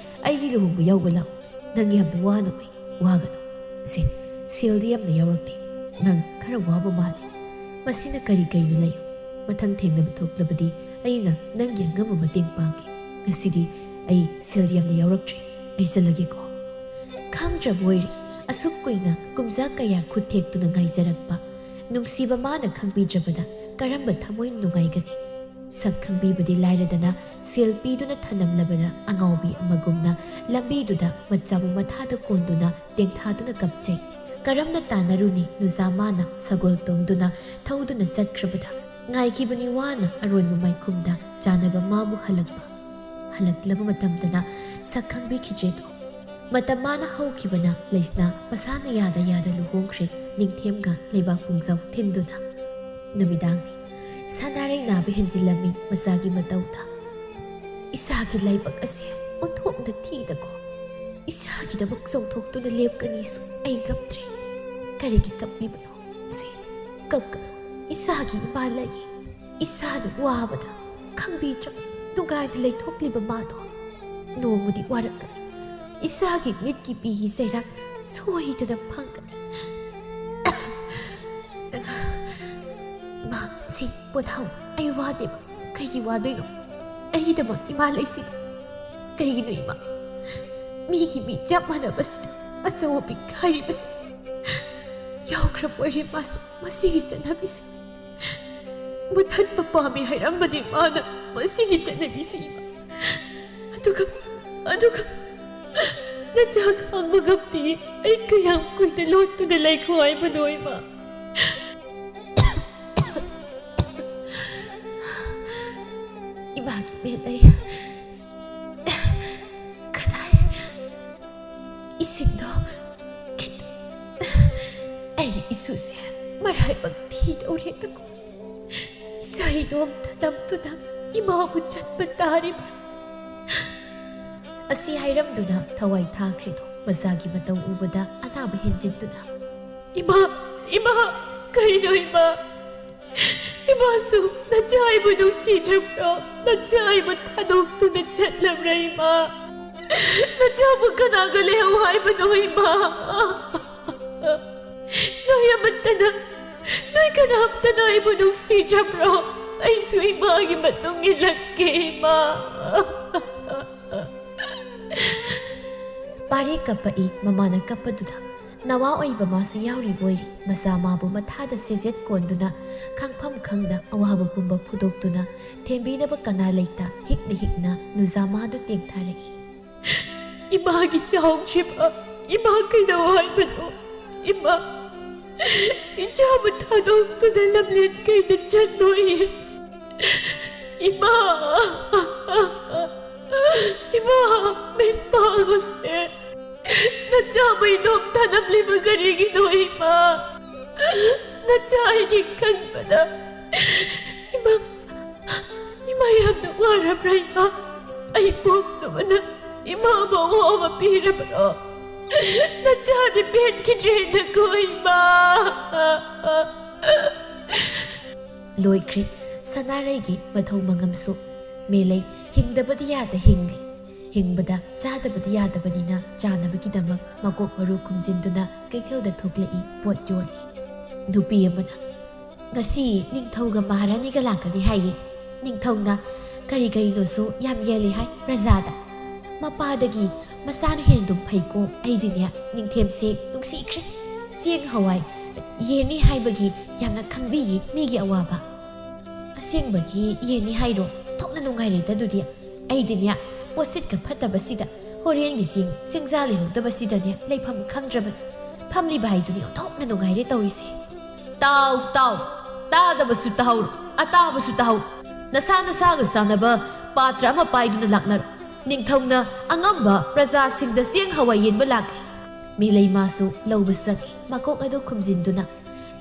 S1: ꯑꯩꯒꯤ ꯂꯨꯍꯣꯡꯕ ꯌꯥꯎꯕ ꯂꯥꯛꯎ꯫ ꯅꯪ ꯌꯥꯝꯅ ꯋꯥꯅ ꯎꯏ, ꯋꯥꯒꯅꯨ꯫ ꯁꯦꯜꯗꯤ ꯌꯥꯝꯅ ꯌꯥꯎꯔꯛꯇꯦ꯫ ꯅꯪ ꯈꯔ ꯋꯥꯕ ꯃꯥꯜꯂꯤ꯫ ꯃꯁꯤꯅ ꯀꯔꯤꯅꯣ ꯂꯩꯌꯨ꯫ ꯃꯊꯪ ꯊꯦꯡꯅꯕ ꯊꯣꯛꯂꯕꯗꯤ ꯑꯩꯅ ꯅꯪꯒꯤ ꯑꯉꯝꯕ ꯃꯇꯦꯡ ꯄꯥꯡꯒꯦ꯫ ꯉꯁꯤꯗꯤ ꯑꯩ ꯁꯦꯜ ꯌꯥꯝꯅ ꯌꯥꯎꯔꯛꯇ꯭ꯔꯤ꯫ ꯑꯩ ꯆꯠꯂꯒꯦꯀꯣ꯫ ꯈꯪꯗ꯭ꯔꯕ ꯑꯣꯏꯔꯦ ꯑꯁꯨꯛ ꯀꯨꯏꯅ ꯀꯨꯝꯖꯥ ꯀꯌꯥ ꯈꯨꯠ ꯊꯦꯛꯇꯨꯅ ꯉꯥꯏꯖꯔꯛꯄ ꯅꯨꯡꯁꯤꯕ ꯃꯥꯅ ꯈꯪꯕꯤꯗ꯭ꯔꯕꯗ ꯀꯔꯝꯕ ꯊꯃꯣꯏ ꯅꯨꯡꯉꯥꯏꯒꯅꯤ? ꯁꯛ ꯈꯪꯕꯤꯕꯗꯤ ꯂꯥꯏꯔꯗꯅ ꯁꯦꯜ ꯄꯤꯗꯨꯅ ꯊꯅꯝꯂꯕꯗ ꯑꯉꯥꯎꯕꯤ ꯑꯃꯒꯨꯝꯅ ꯂꯝꯕꯤꯗꯨꯗ ꯃꯆꯥꯕꯨ ꯃꯊꯥꯗ ꯀꯣꯟꯗꯨꯅ ꯇꯦꯡꯊꯥꯗꯨꯅ ꯀꯞꯆꯩ꯫ ꯀꯔꯝꯅ ꯇꯥꯟꯅꯔꯨꯅꯤ ꯅꯨꯖꯥ ꯃꯥꯅ ꯁꯒꯣꯜ ꯇꯣꯡꯗꯨꯅ ꯊꯧꯗꯨꯅ ꯆꯠꯈ꯭ꯔꯕꯗ? ꯉꯥꯏꯈꯤꯕꯅꯤ ꯋꯥꯅ ꯑꯔꯣꯟꯕ ꯃꯥꯏꯈꯨꯝꯗ ꯆꯥꯅꯕ ꯃꯥꯕꯨ ꯍꯜꯂꯛꯂꯕ ꯃꯇꯝꯗꯅ ꯁꯛ ꯈꯪꯕꯤꯈꯤꯗ꯭ꯔꯦꯗꯣ꯫ ꯃꯇꯝ ꯃꯥꯅ ꯍꯧꯈꯤꯕꯅ ꯂꯩꯁꯅꯥ ꯃꯁꯥꯅ ꯌꯥꯗ ꯂꯨꯍꯣꯡꯈ꯭ꯔꯦ ꯅꯤꯡꯊꯦꯝꯒ ꯂꯩꯕꯥꯛ ꯄꯨꯡꯖꯥꯎ ꯊꯤꯟꯗꯨꯅ꯫ ꯅꯨꯃꯤꯗꯥꯡꯅꯤ꯫ ꯁꯅꯥꯔꯩ ꯅꯥꯕ ꯍꯦꯟꯖꯤꯜꯂꯝꯃꯤ ꯃꯆꯥꯒꯤ ꯃꯇꯧꯗ꯫ ꯏꯁꯥꯒꯤ ꯂꯥꯏꯕꯛ ꯑꯁꯤ ꯑꯣꯟꯊꯣꯛꯅ ꯊꯤꯗꯀꯣ꯫ ꯏꯁꯥꯒꯤꯗꯃꯛ ꯆꯣꯡꯊꯣꯛꯇꯨꯅ ꯂꯦꯞꯀꯅꯤꯁꯨ ꯑꯩ ꯉꯝꯗ꯭ꯔꯦ꯫ ꯀꯔꯤꯒꯤ ꯀꯞꯂꯤꯕꯅꯣ? ꯀꯞꯀꯅꯨ꯫ ꯏꯁꯥꯒꯤ ꯏꯃꯥ ꯂꯩꯌꯦ꯫ ꯏꯁꯥꯅ ꯋꯥꯕꯗ ꯈꯪꯕꯤꯗ꯭ꯔꯕ ꯅꯨꯡꯉꯥꯏꯅ ꯂꯩꯊꯣꯛꯂꯤꯕ ꯃꯥꯗꯣ ꯅꯣꯡꯃꯗꯤ ꯋꯥꯔꯛꯀꯅꯤ꯫ ꯏꯁꯥꯒꯤ ꯃꯤꯠꯀꯤ ꯄꯤꯒꯤ ꯆꯩꯔꯥꯛ ꯁꯣꯏꯗꯅ ꯐꯪꯒꯅꯤ꯫ ꯏꯃꯥ, ꯁꯤ ꯄꯣꯊꯥꯎ꯫ ꯑꯩ ꯋꯥꯗꯦꯕ꯫ ꯀꯩꯒꯤ ꯋꯥꯗꯣꯏꯅꯣ? ꯑꯩꯒꯤꯗꯃꯛ ꯏꯃꯥ ꯂꯩꯁꯤꯗꯤ꯫ ꯀꯩꯒꯤꯅꯣ ꯏꯃꯥ? ꯃꯤꯒꯤ ꯃꯤ ꯆꯞ ꯃꯥꯟꯅꯕꯁꯤꯗ ꯑꯆꯧꯕ ꯄꯤꯛ ꯍꯥꯏꯔꯤꯕꯁꯤ? ꯌꯥꯎꯈ꯭ꯔꯕ ꯑꯣꯏꯔꯦ ꯃꯥꯁꯨ ꯃꯁꯤꯒꯤ ꯆꯠꯅꯕꯤꯁꯦ꯫ ꯃꯨꯊꯠꯄ ꯄꯥꯝꯃꯤ ꯍꯥꯏꯔꯝꯕꯅꯤ ꯃꯥꯅ ꯃꯁꯤꯒꯤ ꯆꯠꯅꯕꯤꯁꯤ ꯏꯃꯥ ꯑꯗꯨꯒ ꯅꯆꯥ ꯈꯥꯡꯕ ꯉꯝꯗꯦ ꯑꯩ ꯀꯌꯥꯝ ꯀꯨꯏꯅ ꯂꯣꯠꯇꯨꯅ ꯂꯩꯈꯣ ꯍꯥꯏꯕꯅꯣ ꯏꯃꯥ 이마기 메다야 그날 이승도 에이 이수세 말할박 티도래다고 이사이돔 타담투담 이마부 잣바 따리바 ꯑꯁꯤ ꯍꯥꯏꯔꯝꯗꯨꯅ ꯊꯋꯥꯏ ꯊꯥꯈ꯭ꯔꯦꯗꯣ ꯃꯆꯥꯒꯤ ꯃꯇꯧ ꯎꯕꯗ ꯑꯅꯥꯕ ꯍꯦꯟꯖꯤꯟꯗꯨꯅ ꯏꯃꯥ ꯀꯔꯤꯅꯣ 이마수 나지 아이부 누시드브로 나지 아이부 타독두는 잣람라 이마 나지 아부 가나가래요 아이부도 이마 너야 맞다나 너희 가나없다나 아이부 누시드브로 아이수 이마기 맞동일락게 이마 पारे कपई ममाना कपदुदा नवा ओइबा मासु याउरी बोइरी मसा माबु मथादा सेजेत कोंदुना खांगफम खांगदा अवाबा पुंबा फुदोक्तुना थेंबीनबा कना लेता हिकना नुजामादु टेंगथारगी इमागी चाउंगशिबा इमा कइना वाइबनो इमा इजाबा थादोक्तुना लमलेट कइना चनोई इमा मेन पागुसे नचाबई दोम थानम लिबा करिगिनो इमा नचाइगी खंबदा इमा यामना वारब्रा इमा आई पोक्तुबना इमा बावा पीरबरो नचादि पेन किजेना को इमा लोइख्रे सनारैगी मथौ मंगमसु मेलै हिंगदबदी यादा हिंगली हिंगबदा चादबदी यादबनिना चानबगीदमक मकोक मरु खुमजिंदुना कैथेलदा थोक्लेई पोट जोनी नुपी अमना ngasi ningthauga maharaniga lakani haye ningthauna kari karinोसु yam yeli hai prajada mapadagi masana hendum phaiko aidinya ningthemse nungsikre sieng hawai yeni haibagi yamna khangbi migi awaba asengbagi yeni hairo thokna nungai reta dudi aidinya posit ka phatabasida horen gi singja le hodabasida ne leifam khangdraba phamli bai duni thokna nungai re tawise ताउ तादबसु ताउ अताबसु ताउ नसाना saga सानबा पात्र अमा पाइदुना लाकनर निंगथौना अंगंबा प्रजा सिंगदा सेंग हवा येनबा लाके मिलै मासु लौबा सके मकोक अदो खुमजिनदुना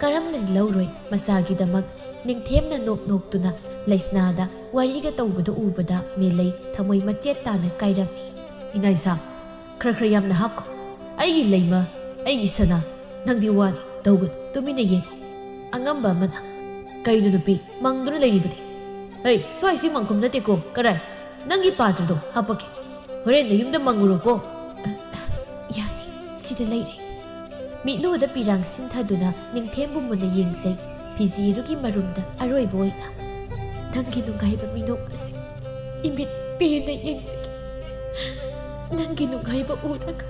S1: करमना लौरोय मसागी दमक निंगथेमना नोकतुना लैस्नादा वारिगा तौबदो उबदा मिलै थमोय मचेत ताना काइरमी इनाइसा खरखर यामना हापको आइगी लैमा आइगी सना नंगदि वान तौग तुमिना ये angamba mana kaidu nupi mangduna leibade hey swai si mangkum nate ko karai nangi patru do hapake horen na yumda manguro ko yani sida leire mi lo da pirang sinthaduna ningthembu muna yengsei pisi rugi marumda aroi boina nangi nungai ba minok ase imit pena yengse nangi nungai ba uraka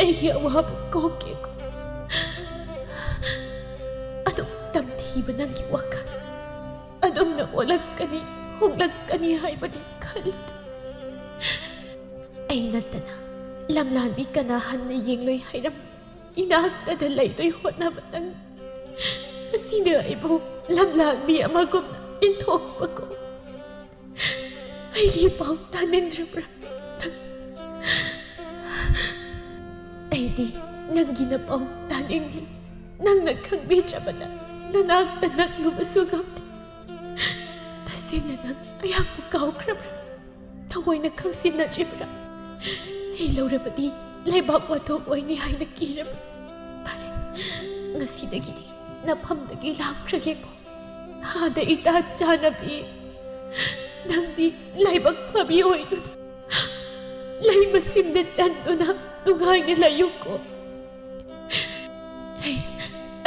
S1: ai awab ko ke ko tamthiba nangi waka adom na walagkani huglagkani haibadi kalit ay natana lamlani kanahan na yengloy hayram inaktada laytoy honaba nang asina ibo lamlani amagom na inthokpa ko ay ibaw tanindrabra ay di nangi na paw taningli nang nagkangbidra nanagtanak lumasugam tasina nang ayang pagkaukrabra taway nagkangsinadribra hilawrabadi laybak watok way ni hay nagkirabra pare ngasidagidi napamdagi lakrage ko hada itachanabi nangdi laybak pabiyoy dun laymasinda chanduna tungay nilayok ko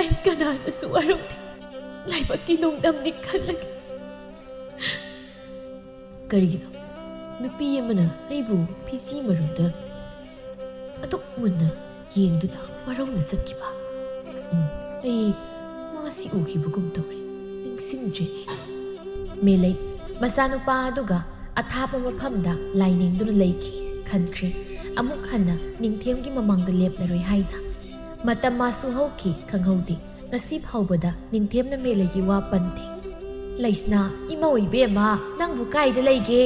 S1: ay kanana suwarong laybak tinongdam ni kalag karigino nupi yamana aybu pisi marunda atok muna yengduna warong na satkiba ay masi ukibugum tawri ning ꯅꯤꯡꯁꯤꯡꯗ꯭ꯔꯤꯅꯤ ꯃꯦꯂꯩ ꯃꯆꯥꯅꯨꯄꯥ ꯑꯗꯨꯒ ꯑꯊꯥꯞꯄ ꯃꯐꯝꯗ ꯂꯥꯏꯅꯤꯡꯗꯨꯅ ꯂꯩꯈꯤ ꯈꯟꯈ꯭ꯔꯦ ꯑꯃꯨꯛ ꯍꯟꯅ ꯅꯤꯡꯊꯦꯝꯒꯤ ꯃꯃꯥꯡꯗ ꯂꯦꯞꯂꯔꯣꯏ ꯍꯥꯏꯅ ꯃꯇꯝ ꯃꯥꯁꯨ ꯍꯧꯈꯤ ꯈꯪꯍꯧꯗꯦ ꯉꯁꯤ ꯐꯥꯎꯕꯗ ꯅꯤꯡꯊꯦꯝꯅ ꯃꯦꯂꯩꯒꯤ ꯋꯥ ꯄꯟꯗꯦ ꯂꯩꯁꯅꯥ ꯏꯃꯧ ꯏꯕꯦꯝꯃ ꯅꯪꯕꯨ ꯀꯥꯏꯗ ꯂꯩꯒꯦ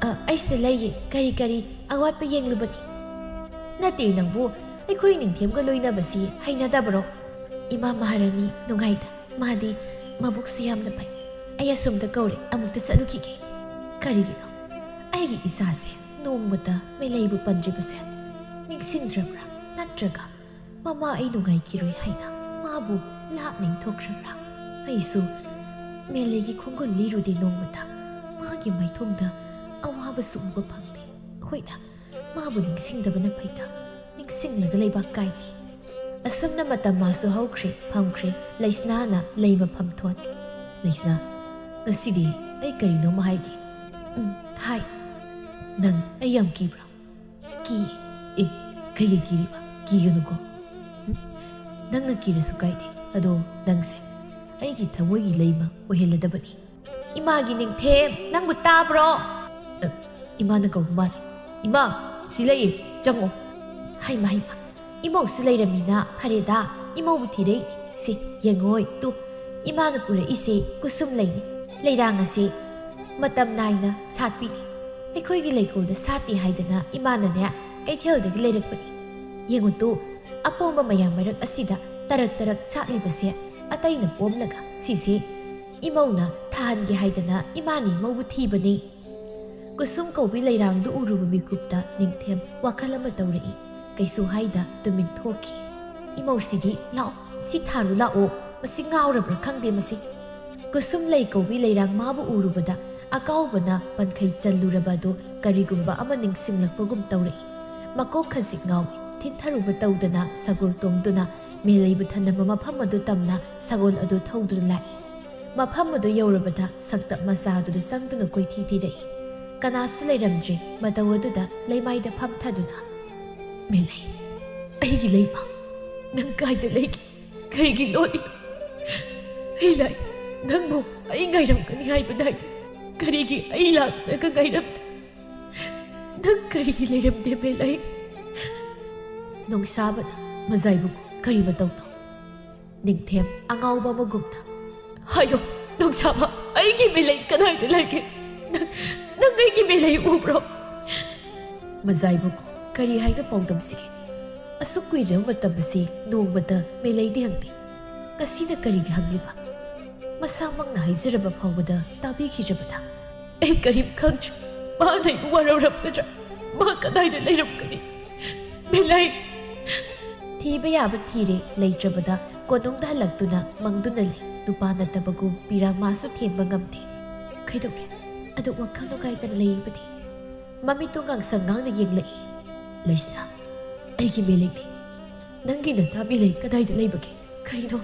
S1: ꯑꯩꯁꯤꯗ ꯂꯩꯌꯦ ꯀꯔꯤ ꯑꯋꯥꯠꯄ ꯌꯦꯡꯂꯨꯕꯅꯤ ꯅꯠꯇꯦ ꯅꯪꯕꯨ ꯑꯩꯈꯣꯏ ꯅꯤꯡꯊꯦꯝꯒ ꯂꯣꯏꯅꯕꯁꯤ ꯍꯩꯅꯗꯕ꯭ꯔꯣ ꯏꯃꯥ ꯃꯍꯥꯔꯥꯅꯤ ꯅꯨꯡꯉꯥꯏꯇ ꯃꯥꯗꯤ ꯃꯕꯨꯛꯁꯨ ꯌꯥꯝꯅ ꯐꯩ ꯑꯩ ꯑꯁꯣꯝꯗ ꯀꯧꯔꯦ ꯑꯃꯨꯛꯇ ꯆꯠꯂꯨꯈꯤꯒꯦ ꯀꯔꯤꯒꯤꯅꯣ ꯑꯩꯒꯤ ꯏꯆꯥꯁꯦ ꯅꯣꯡꯃꯇ ꯃꯦꯂꯩꯕꯨ ꯄꯟꯗ꯭ꯔꯤꯕꯁꯦ ꯅꯤꯡꯁꯤꯡꯗ꯭ꯔꯕ꯭ꯔꯥ ꯅꯠꯇ꯭ꯔꯒ ꯃꯃꯥ ꯑꯩ ꯅꯨꯡꯉꯥꯏꯈꯤꯔꯣꯏ ꯍꯥꯏꯅ ꯃꯥꯕꯨ ꯂꯥꯞꯅ ꯏꯟꯊꯣꯛꯈ꯭ꯔꯕ꯭ꯔꯥ ꯑꯩꯁꯨ ꯃꯦꯂꯩꯒꯤ ꯈꯣꯡꯒꯨꯜ ꯂꯤꯔꯨꯗꯦ ꯅꯣꯡꯃꯇ ꯃꯥꯒꯤ ꯃꯥꯏꯊꯣꯡꯗ ꯑꯋꯥꯕꯁꯨ ꯎꯕ ꯐꯪꯗꯦ ꯍꯣꯏꯗ ꯃꯥꯕꯨ ꯅꯤꯡꯁꯤꯡꯗꯕꯅ ꯐꯩꯗ ꯅꯤꯡꯁꯤꯡꯂꯒ ꯂꯩꯕꯥꯛ ꯀꯥꯏꯅꯤ ꯑꯁꯨꯝꯅ ꯃꯇꯝ ꯃꯥꯁꯨ ꯍꯧꯈ꯭ꯔꯦ ꯐꯝꯈ꯭ꯔꯦ ꯂꯩꯁꯅꯥꯅ ꯂꯩ ꯃꯐꯝ ꯊꯣꯟ ꯂꯩꯁꯅꯥ ꯉꯁꯤꯗꯤ ꯑꯩ ꯀꯔꯤꯅꯣꯝꯃ ꯍꯥꯏꯒꯦ ꯍꯥꯏ ꯅꯪ ꯑꯩ ꯌꯥꯝ ꯀꯤꯕ꯭ꯔꯥ ꯀꯤꯌꯦ ꯀꯩꯒꯤ ꯀꯤꯔꯤꯕ ꯀꯤꯒꯅꯨꯀꯣ ꯅꯪꯅ ꯀꯤꯔꯁꯨ ꯀꯥꯏꯗꯦ ꯑꯗꯣ ꯅꯪꯁꯦ ꯑꯩꯒꯤ ꯊꯃꯣꯏꯒꯤ ꯂꯩꯃ ꯑꯣꯏꯍꯜꯂꯗꯕꯅꯤ 이마기 닝템 낭부 따브로 이마는 걸 말해 이마 실레이 정오 하이마 이모 실레이랍니다 파레다 이모부 티레이 시 ꯌꯦꯡꯉꯣꯏ ꯇꯨ 이마는 ꯄꯨꯔꯛꯏꯁꯦ ꯀꯨꯁꯨꯝ ꯂꯩꯅꯤ ꯂꯩꯔꯥꯡ ꯑꯁꯤ ꯃꯇꯝ ꯅꯥꯏꯅ ꯁꯥꯠꯄꯤꯅꯤ ꯑꯩꯈꯣꯏꯒꯤ ꯂꯩꯀꯣꯜꯗ ꯁꯥꯠꯇꯦ ꯍꯥꯏꯗꯅ ꯏꯃꯥꯅꯅꯦ ꯀꯩꯊꯦꯜꯗꯒꯤ ꯂꯩꯔꯛꯄꯅꯤ ꯌꯦꯡꯉꯨ ꯇꯨ ꯑꯄꯣꯝꯕ ꯃꯌꯥꯝ ꯃꯔꯛ ꯑꯁꯤꯗ ꯇꯔꯛ ꯇꯔꯛ ꯁꯥꯠꯂꯤꯕꯁꯦ ꯑꯇꯩꯅ ꯄꯣꯝꯂꯒ ꯁꯤꯁꯦ 이모나 타한게 하이드나 이마니 이모부 티버니 kusum kaubi leirangdu urubu mikupta ningthem wakhal ama tawrei kaisu haida tumin thoki imau sidi lao si tharu lao masi ngaurabra khangde masi kusum lei kaubi leirang mabu urubada akaubana pankhai challurabado karigumba ama ningsinglakpagum tawrei makok khasik ngawi thintharuba tawdana sagol tongduna melaibu thanama mafam adu tamna sagol adu thauduna lai mafam adu yaurabada sakta masa adu sangduna koithi thirei कनासु लेरमद्री मदवदुदा लेमाइदा फमथादुना मेलै अहिगी लेमा नंग काइदा लेगी करिगी लोई हेलाई नंगबो अई गाइरमकनि हाइबदाइ करिगी अई लाक्तगा गाइरम नंग करिगी लेरमदे मेलै नोंसाबना मजाइबु करि मतौनो निंगथेम अंगाउबा मगुमना हायो नोंसाबा अईगी मेलै कनाइदा लेगे नंगैगी मेलै उब्रो मजाइबु करी हाइना पौदम सिगे असु कुइरम मतबसी नोंबता मेलैदि हंगदि कसिना करिगी हंगलिबा मसामंगना हाइजरबा फावबदा ताबिखिजबदा ए करीम खंज मा नै वरौरबदरा मा कदाइदा लैरमकनि मेलै थीबा याबा थीरे लैत्रबदा कोनोंदा हलक्तुना मंगदुना ले नुपा नतबगु पिरा मासु थेंबा ngamde खैदौरे अदु वखल नुगाइदन लेइबदि ममितु गांसंगांग येंगलई लैसना अइगी मेलेंदि नंगी नता मेलै कदाइदा लेइबगे करिनो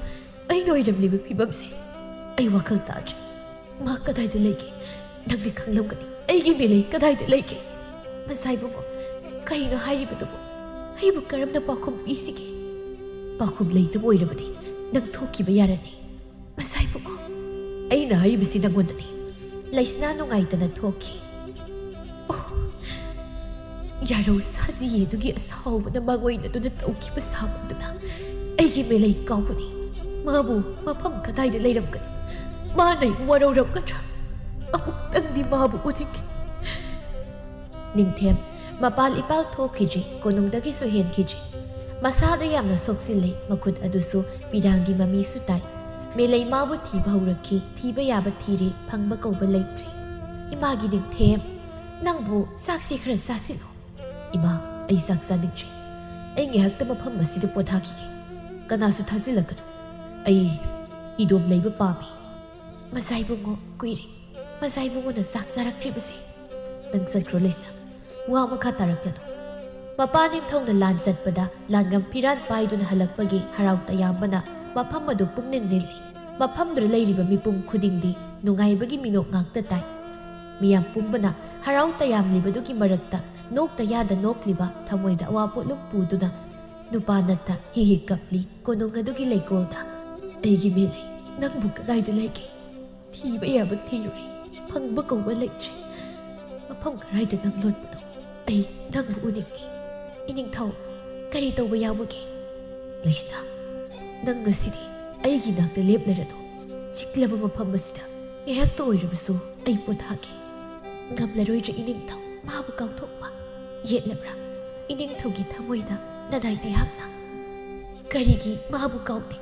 S1: अइ नोइरमलिबे फिबमसे अइ वखल ताज मा कदाइदा लेगे नंगी खंगलमगनि अइगी मेलै कदाइदा लेगे मसाइबुगो करिनो हाइरिबदुबो अइबु करमना पाखुम इसिगे पाखुम लेइतब ओइरबदि नंग थोकिबा यारनि मसाइबुगो अइना हाइरिबसि नंगोंदनि लैसना नुगाइदना थोखी यारो साजी येदुगी असावबना मागोइनदुना तौखिबा साबदुना अइगी मेलै काउबनि माबु मफम कदाइदा लैरमगनि मा नै वरौरमगद्रा अमुक्तंदि माबु उदिगे निंथेम मपाल इपाल थोखिजि कोनुंगदगिसु हेनखिजि मसादा यामना सोक्सिले मखुद अदुसु पिरांगी ममीसु ताइ मेलै माबु थीबा हौरखी थीबा याबा थीरे फंगबा कौबा लैत्रि इमागी निंथेम नंगबु साक्षी खरा सासिलो इमा अई साक चानिंग्रे अई ngehakta mafam asida pothakige kanasu thazilakadu अई इदोम लैबा पामी मसाइबुंगो कुइरे मसाइबुंगो ना साक चारक्रिबसे नंग चत्रो लैसना वा मखा तारक्लनो मपा निंथौना लान चतपदा लानगम फिरान पाइदुना हलक्पगी हराउ तयाबना मफम अदु पुंगनिन निली मफमदुर लैरिबा मिपुम खुदिंगदि नुगाइबगी मिनोक ngakta tai मियाम पुंबना हराउ तयाम लिबदुगी मरक्ता नोकता यादा नोकलिबा थमोइदा अवापोलुक पुदुना नुपा नत्ता हि कपली कोनुंग अदुगी लेकोलदा अइगी मेलै नंगबु कदाइदा लेगे ꯊꯤꯕ ꯌꯥꯕ ꯊꯤꯔꯨꯔꯦ ꯐꯪꯕ ꯀꯧꯕ ꯂꯩꯇ꯭ꯔꯦ ꯃꯐꯝ ꯀꯔꯥꯏꯗ ꯅꯪ ꯂꯣꯠꯄꯅꯣ ꯑꯩ ꯅꯪꯕꯨ ꯎꯅꯤꯡꯉꯤ ꯏꯅꯤꯡꯊꯧ ꯀꯔꯤ ꯇꯧꯕ ꯌꯥꯎꯕꯒꯦ ꯂꯩꯁꯅꯥ ꯅꯪ ꯉꯁꯤꯗꯤ ꯑꯩꯒꯤ ꯅꯥꯛꯇ ꯂꯦꯞꯂꯔꯅꯨ ꯆꯤꯛꯂꯕ ꯃꯐꯝ ꯑꯁꯤꯗ ꯉꯥꯏꯍꯥꯛꯇ ꯑꯣꯏꯔꯕꯁꯨ ꯑꯩ ꯄꯣꯊꯥꯒꯦ ꯉꯝꯂꯔꯣꯏꯗ꯭ꯔ ꯏꯅꯤꯡꯊꯧ ꯃꯥꯕꯨ ꯀꯥꯎꯊꯣꯛꯄ ꯌꯦꯠꯂꯕ꯭ꯔꯥ ꯏꯅꯤꯡꯊꯧꯒꯤ ꯊꯃꯣꯏꯗ ꯅꯅꯥꯏ ꯑꯩꯍꯥꯛꯅ ꯀꯔꯤꯒꯤ ꯃꯥꯕꯨ ꯀꯥꯎꯗꯦ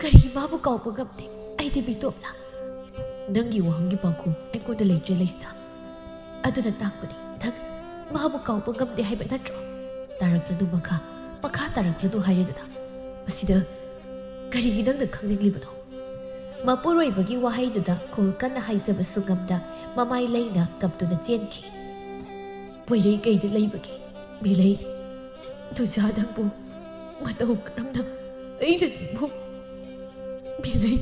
S1: ꯀꯔꯤꯒꯤ ꯃꯥꯕꯨ ꯀꯥꯎꯕ ꯉꯝꯗꯦ ꯑꯩꯗꯤ ꯃꯤꯇꯣꯞꯂꯥ ꯅꯪꯒꯤ ꯋꯥꯍꯪꯒꯤ ꯄꯥꯎꯈꯨꯝ ꯑꯩꯉꯣꯟꯗ ꯂꯩꯇ꯭ꯔꯦ ꯂꯩꯁꯅꯥ ꯑꯗꯨꯅ ꯇꯥꯛꯄꯗꯤ ꯅꯪ ꯃꯥꯕꯨ ꯀꯥꯎꯕ ꯉꯝꯗꯦ ꯍꯥꯏꯕ ꯅꯠꯇ꯭ꯔꯣ ꯇꯥꯔꯛꯂꯅꯨ ꯃꯈꯥ ꯇꯥꯔꯛꯂꯅꯨ ꯍꯥꯏꯔꯗꯅ ꯃꯁꯤꯗ ꯀꯔꯤꯒꯤ ꯅꯪꯅ ꯈꯪꯅꯤꯡꯂꯤꯕꯅꯣ ꯃꯄꯨꯔꯣꯏꯕꯒꯤ ꯋꯥꯍꯩꯗꯨꯗ ꯈꯣꯜ ꯀꯟꯅ ꯍꯥꯏꯖꯕꯁꯨ ꯉꯝꯗ ꯃꯃꯥꯏ ꯂꯩꯅ ꯀꯞꯇꯨꯅ ꯆꯦꯟꯈꯤ ꯄꯣꯏꯔꯩ ꯀꯩꯗ ꯂꯩꯕꯒꯦ ꯃꯤꯂꯩ ꯅꯨꯖꯥ ꯅꯪꯕꯨ ꯃꯇꯧ ꯀꯔꯝꯅ ꯑꯩꯅ ꯅꯪꯕꯨ ꯃꯤꯂꯩ